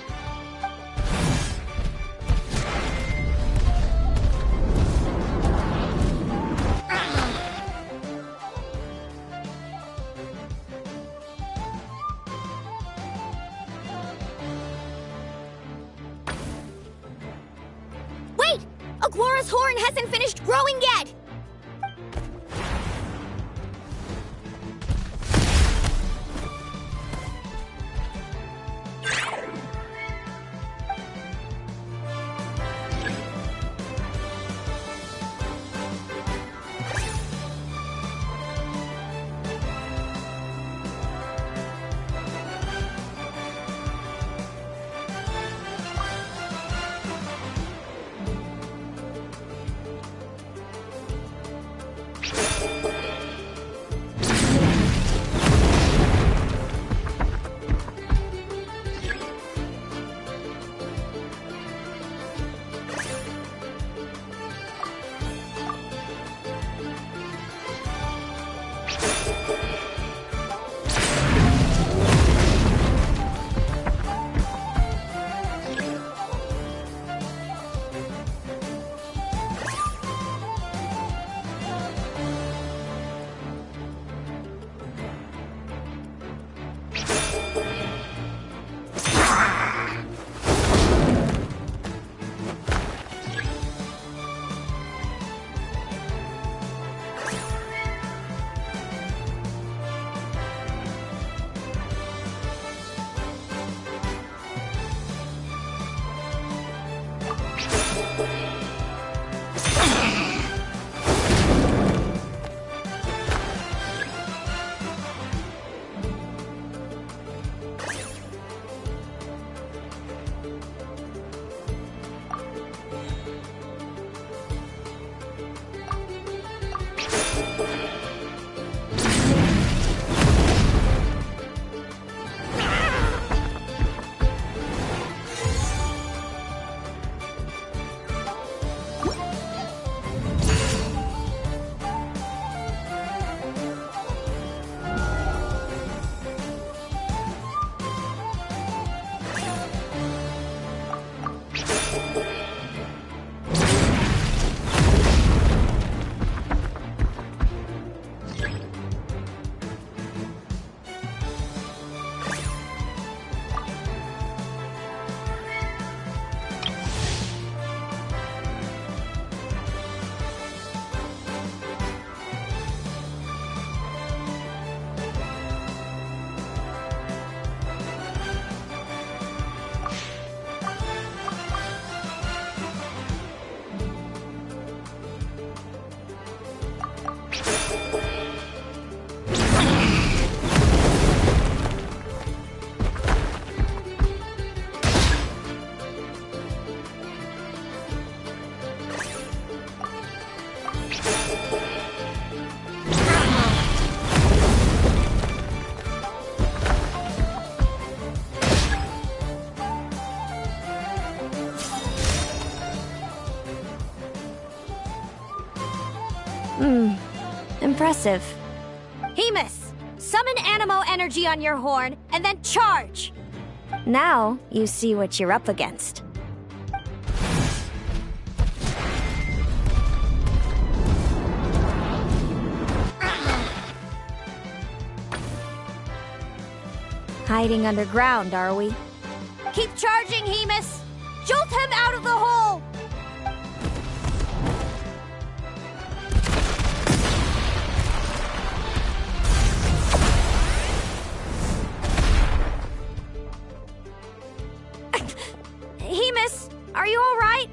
Wait! Aguara's horn hasn't finished growing yet! Impressive. Hemus, summon Animo energy on your horn, and then charge! Now, you see what you're up against. Hiding underground, are we? Keep charging, Hemus! Jolt him out of the hole! Hemus, are you all right?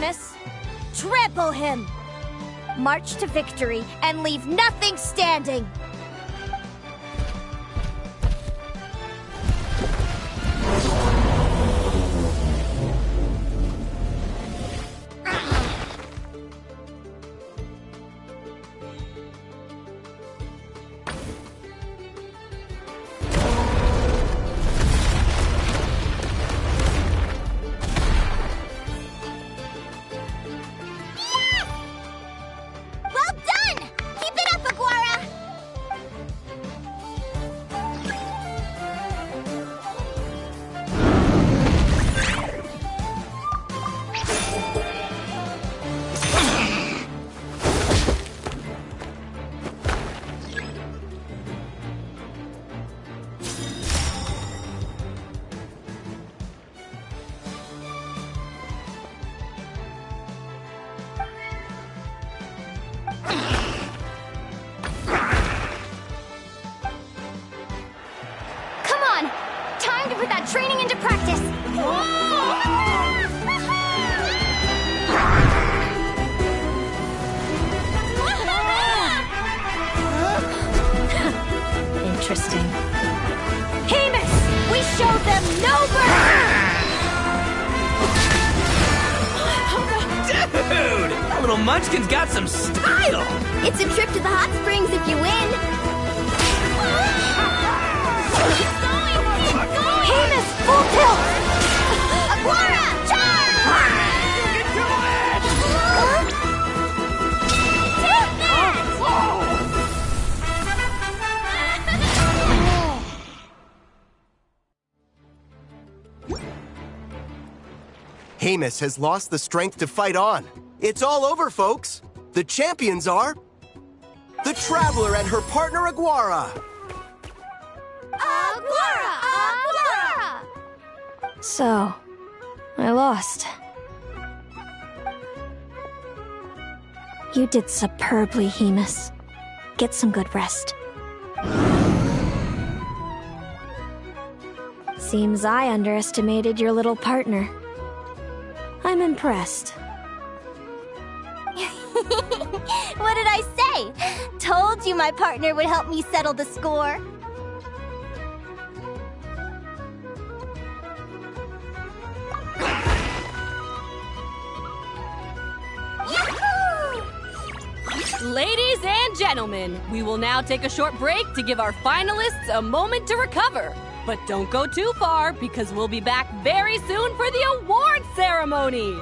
Hamus. Trample him! March to victory and leave nothing standing! Interesting. Hamus! We showed them no Dude! That little munchkin's got some style! It's a trip to the hot springs if you win! Hamus, full tilt! Aguara, charge! Get to it! Hamus has lost the strength to fight on. It's all over, folks. The champions are... the Traveler and her partner, Aguara. Aguara! So, I lost. You did superbly, Hamus. Get some good rest. Seems I underestimated your little partner. I'm impressed. What did I say? Told you my partner would help me settle the score. Ladies and gentlemen, we will now take a short break to give our finalists a moment to recover. But don't go too far, because we'll be back very soon for the award ceremony!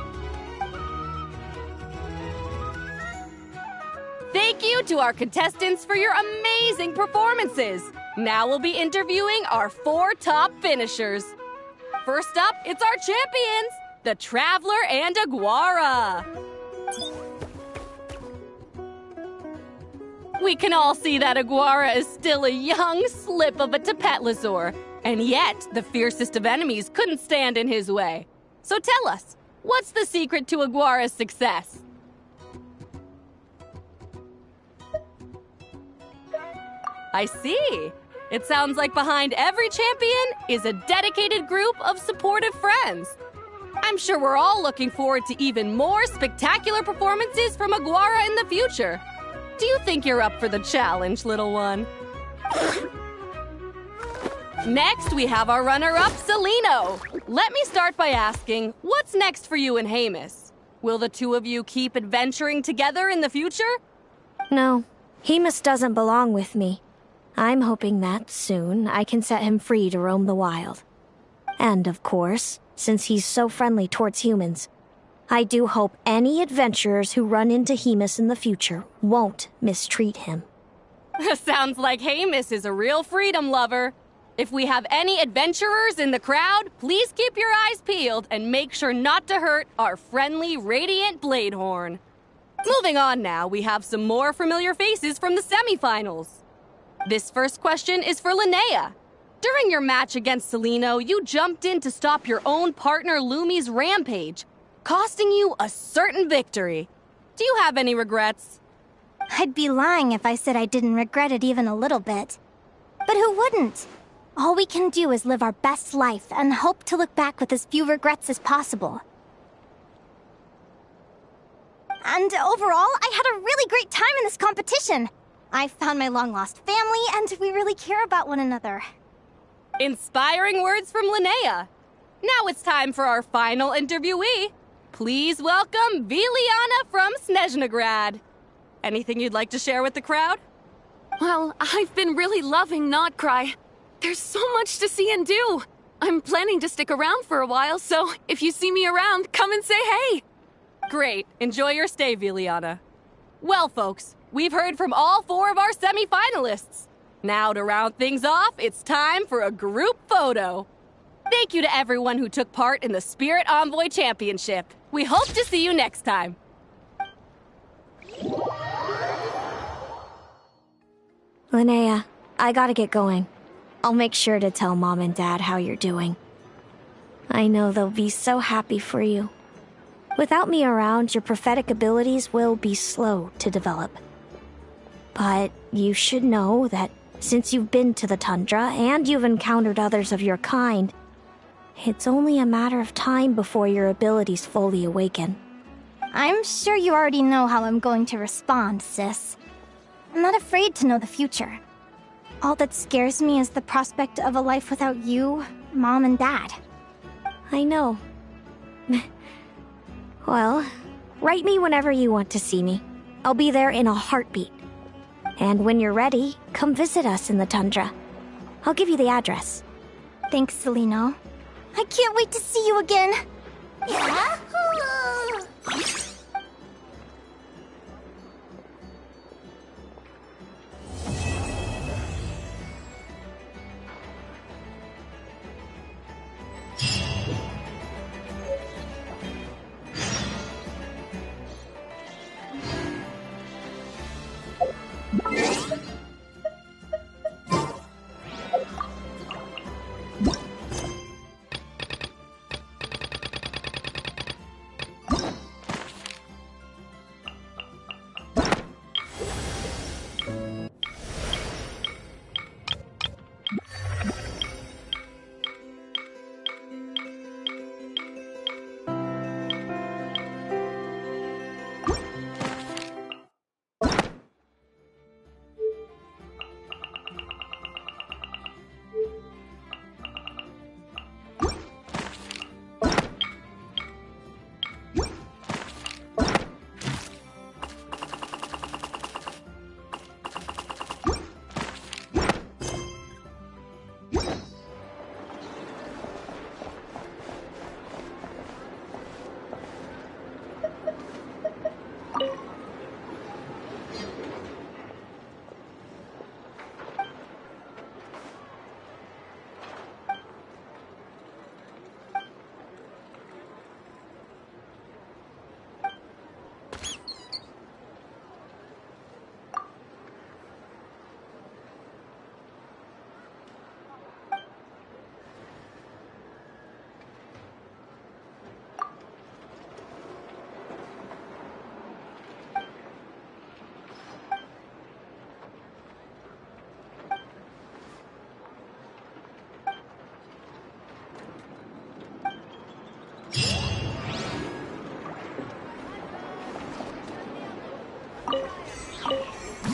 Thank you to our contestants for your amazing performances! Now we'll be interviewing our 4 top finishers. First up, it's our champions, the Traveler and Aguara! We can all see that Aguara is still a young slip of a Tapetlosaur, and yet the fiercest of enemies couldn't stand in his way. So tell us, what's the secret to Aguara's success? I see. It sounds like behind every champion is a dedicated group of supportive friends. I'm sure we're all looking forward to even more spectacular performances from Aguara in the future. Do you think you're up for the challenge, little one? Next, we have our runner-up, Celino. Let me start by asking, what's next for you and Hamus? Will the two of you keep adventuring together in the future? No, Hamus doesn't belong with me. I'm hoping that soon I can set him free to roam the wild. And of course, since he's so friendly towards humans, I do hope any adventurers who run into Hamus in the future won't mistreat him. Sounds like Hamus is a real freedom lover. If we have any adventurers in the crowd, please keep your eyes peeled and make sure not to hurt our friendly, radiant Bladehorn. Moving on now, we have some more familiar faces from the semifinals. This first question is for Linnea. During your match against Celino, you jumped in to stop your own partner Lumi's rampage, costing you a certain victory. Do you have any regrets? I'd be lying if I said I didn't regret it even a little bit. But who wouldn't? All we can do is live our best life and hope to look back with as few regrets as possible. And overall, I had a really great time in this competition. I found my long-lost family, and we really care about one another. Inspiring words from Linnea. Now it's time for our final interviewee. Please welcome Viliana from Snezhnegrad. Anything you'd like to share with the crowd? Well, I've been really loving Nodcry. There's so much to see and do. I'm planning to stick around for a while, so if you see me around, come and say hey. Great. Enjoy your stay, Viliana. Well, folks, we've heard from all 4 of our semi-finalists. Now, to round things off, it's time for a group photo. Thank you to everyone who took part in the Spirit Envoy Championship. We hope to see you next time. Linnea, I gotta get going. I'll make sure to tell Mom and Dad how you're doing. I know they'll be so happy for you. Without me around, your prophetic abilities will be slow to develop. But you should know that since you've been to the tundra and you've encountered others of your kind, it's only a matter of time before your abilities fully awaken. I'm sure you already know how I'm going to respond, sis. I'm not afraid to know the future. All that scares me is the prospect of a life without you, Mom, and Dad. I know. Well, write me whenever you want to see me. I'll be there in a heartbeat. And when you're ready, come visit us in the tundra. I'll give you the address. Thanks, Celino. I can't wait to see you again. Yahoo!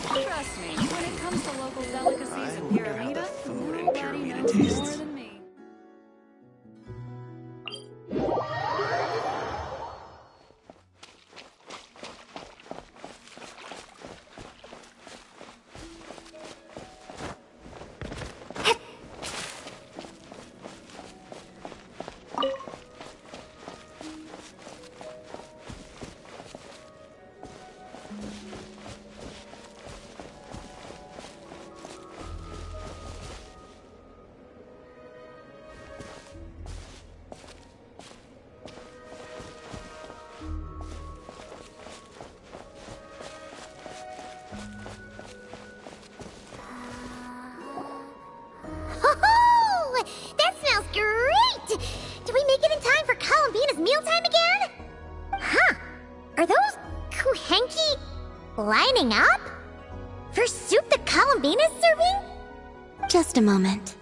Trust me, when it comes to local delicacies in Pyramida, nobody knows more than me. Lining up? For soup the Columbina's serving? Just a moment.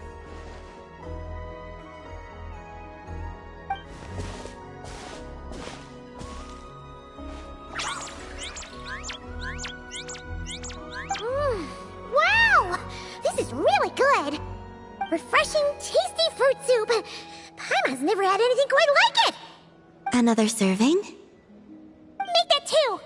really good. Refreshing, tasty fruit soup. Paimon's never had anything quite like it. Another serving? Make that two.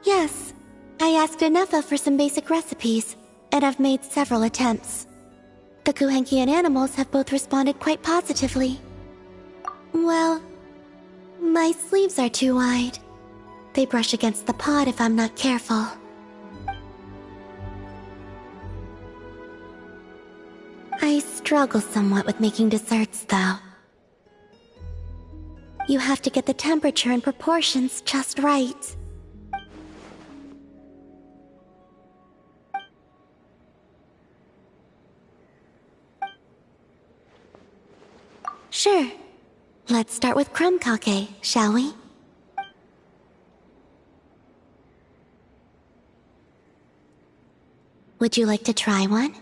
Yes. I asked Inefa for some basic recipes, and I've made several attempts. The Kuhenkian animals have both responded quite positively. Well, my sleeves are too wide. They brush against the pod if I'm not careful. I struggle somewhat with making desserts, though. You have to get the temperature and proportions just right. Sure. Let's start with crumb kake, shall we? Would you like to try one?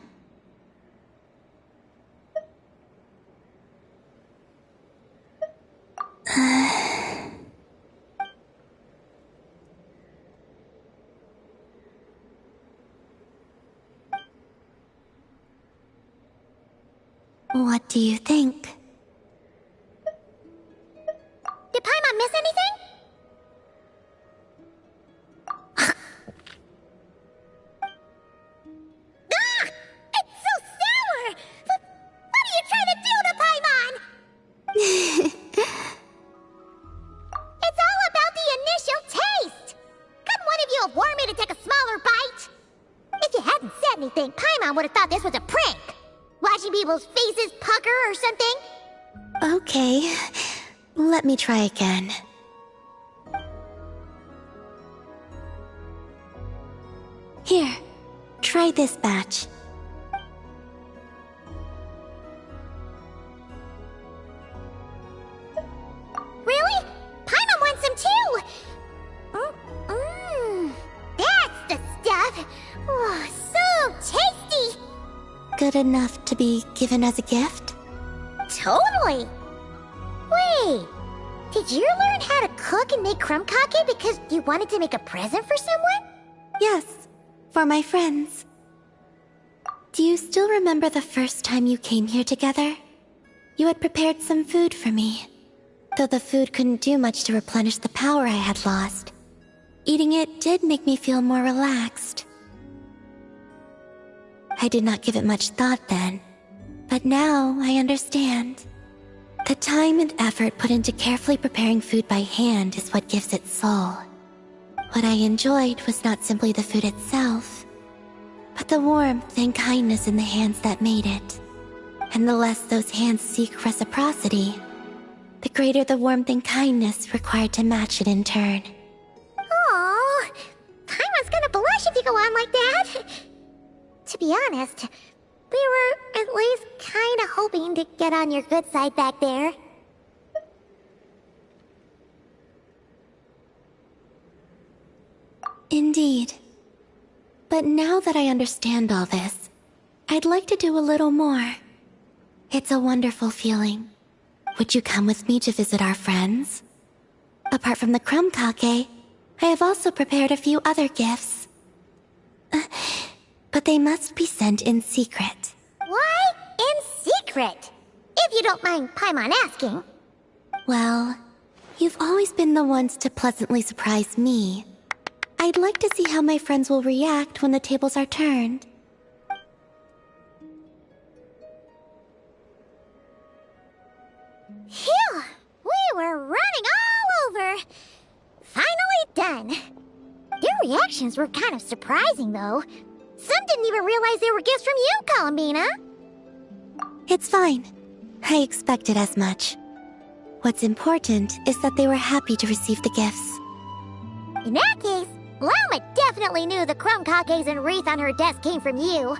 What do you think? Did Paimon miss anything? Ah! It's so sour! What are you trying to do to Paimon? It's all about the initial taste! Couldn't one of you have warned me to take a smaller bite? If you hadn't said anything, Paimon would have thought this was a prank. Watching people's faces pucker or something. Okay. Let me try again. Here, try this batch. Really? Paimon wants some too! That's the stuff! Oh, so tasty! Good enough to be given as a gift? Totally! Wait, did you learn how to cook and make crumb kake because you wanted to make a present for someone? Yes, for my friends. Do you still remember the first time you came here together? You had prepared some food for me, though the food couldn't do much to replenish the power I had lost. Eating it did make me feel more relaxed. I did not give it much thought then, but now I understand. The time and effort put into carefully preparing food by hand is what gives it soul. What I enjoyed was not simply the food itself, but the warmth and kindness in the hands that made it. And the less those hands seek reciprocity, the greater the warmth and kindness required to match it in turn. Aww, Paimon's gonna blush if you go on like that. To be honest, we were at least kinda hoping to get on your good side back there. Indeed. But now that I understand all this, I'd like to do a little more. It's a wonderful feeling. Would you come with me to visit our friends? Apart from the crumb kake, I have also prepared a few other gifts. But they must be sent in secret. What? In secret? If you don't mind Paimon asking. Well, you've always been the ones to pleasantly surprise me. I'd like to see how my friends will react when the tables are turned. Phew! We were running all over! Finally done. Their reactions were kind of surprising, though. Some didn't even realize they were gifts from you, Columbina. It's fine. I expected as much. What's important is that they were happy to receive the gifts. In that case, Lama definitely knew the crumb kakes and wreath on her desk came from you.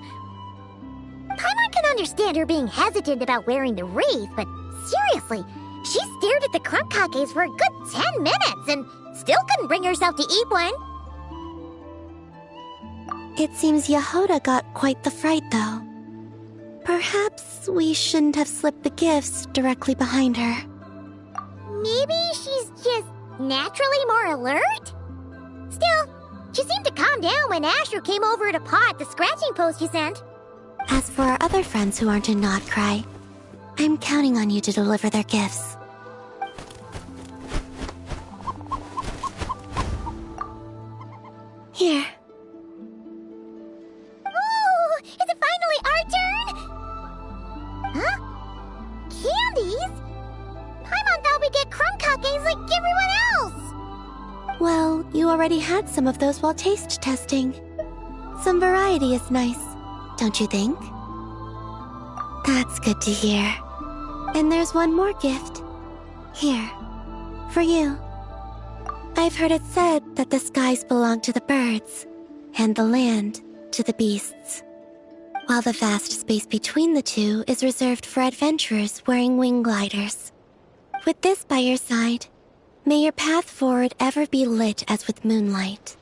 Paimon can understand her being hesitant about wearing the wreath, but seriously, she stared at the crumb kakes for a good 10 minutes and still couldn't bring herself to eat one. It seems Yehoda got quite the fright, though. Perhaps we shouldn't have slipped the gifts directly behind her. Maybe she's just naturally more alert? Still, she seemed to calm down when Asher came over to paw at the scratching post you sent. As for our other friends who aren't in Notcry, I'm counting on you to deliver their gifts. Here. Ooh, is it finally our turn? Huh? Candies? Paimon thought we'd get crumb cupcakes like everyone else. Well, you already had some of those while taste testing. Some variety is nice, don't you think? That's good to hear. And there's one more gift. Here. For you. I've heard it said that the skies belong to the birds, and the land to the beasts, while the vast space between the two is reserved for adventurers wearing wing gliders. With this by your side, may your path forward ever be lit as with moonlight.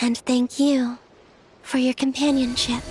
And thank you for your companionship.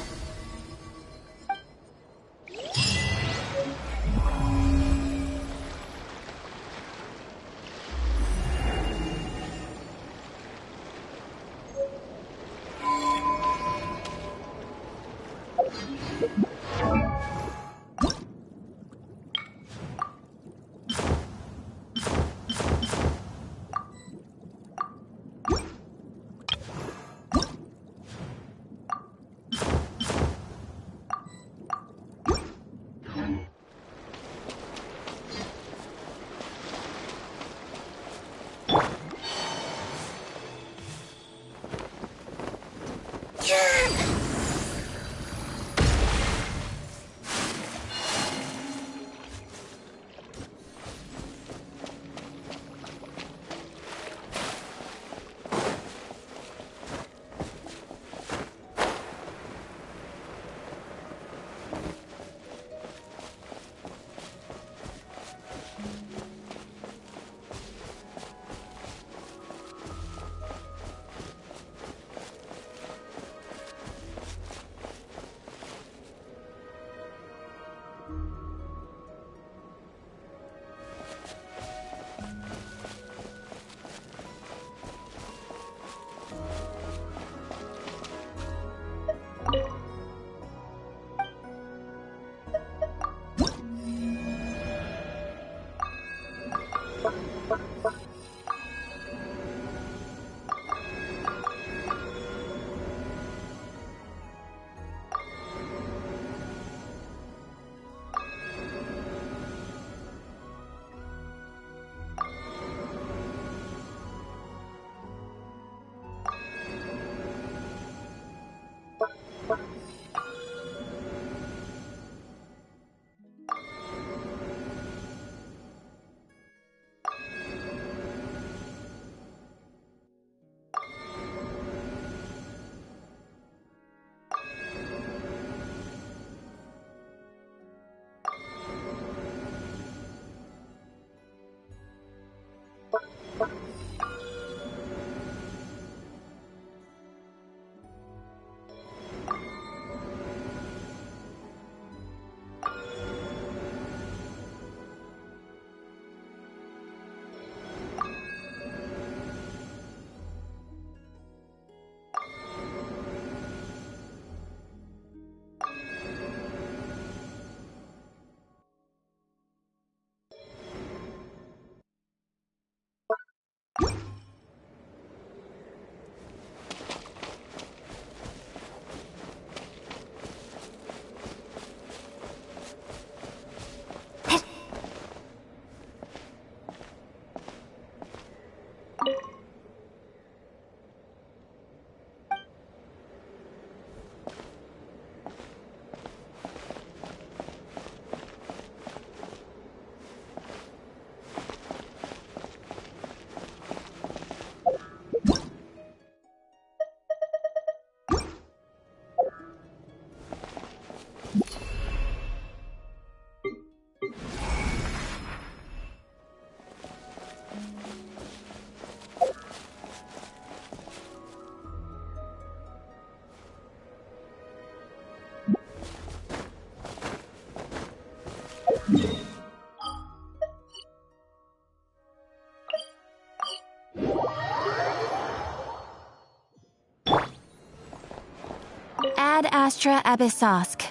Ad Astra Abyssosk.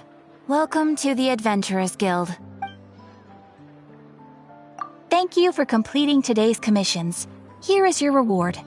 Welcome to the Adventurers Guild. Thank you for completing today's commissions. Here is your reward.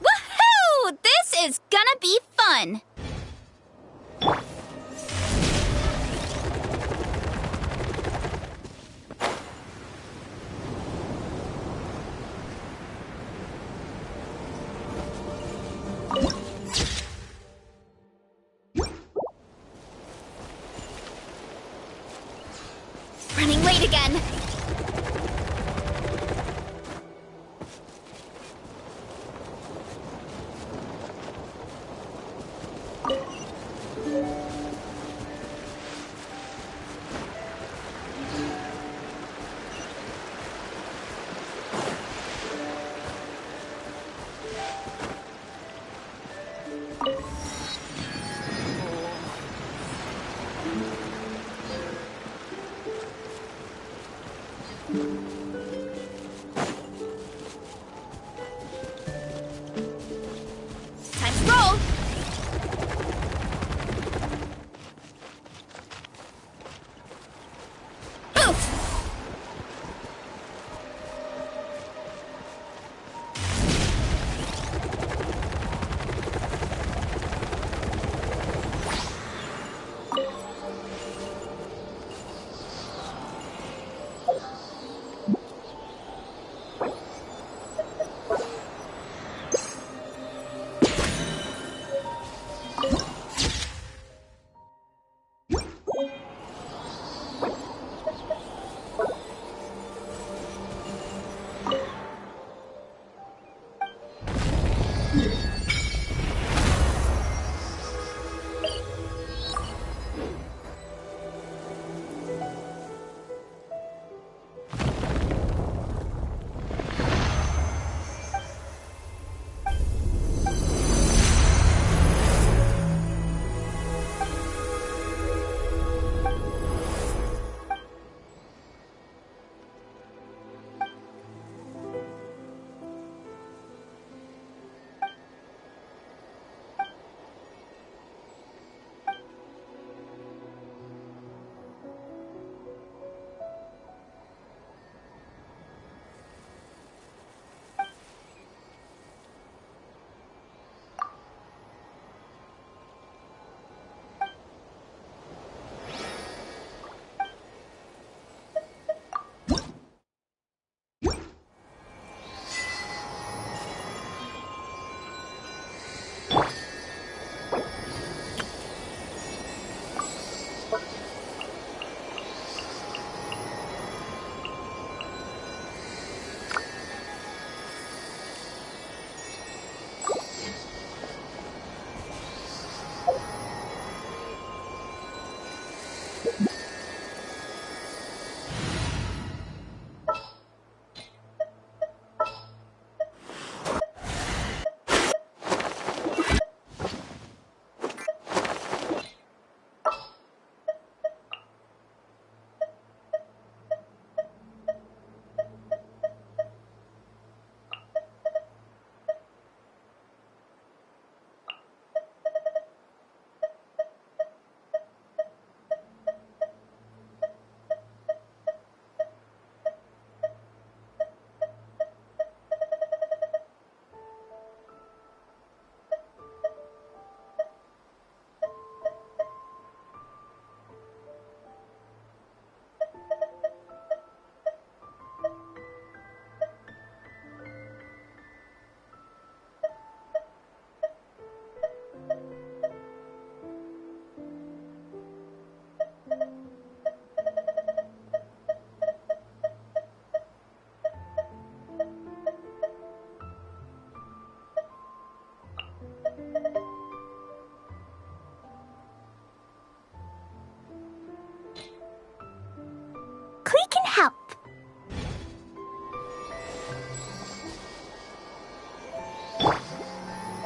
Woohoo! This is gonna be fun! Running late again.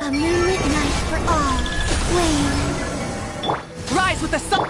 A moonlit night for all. Wayne. Rise with the sun!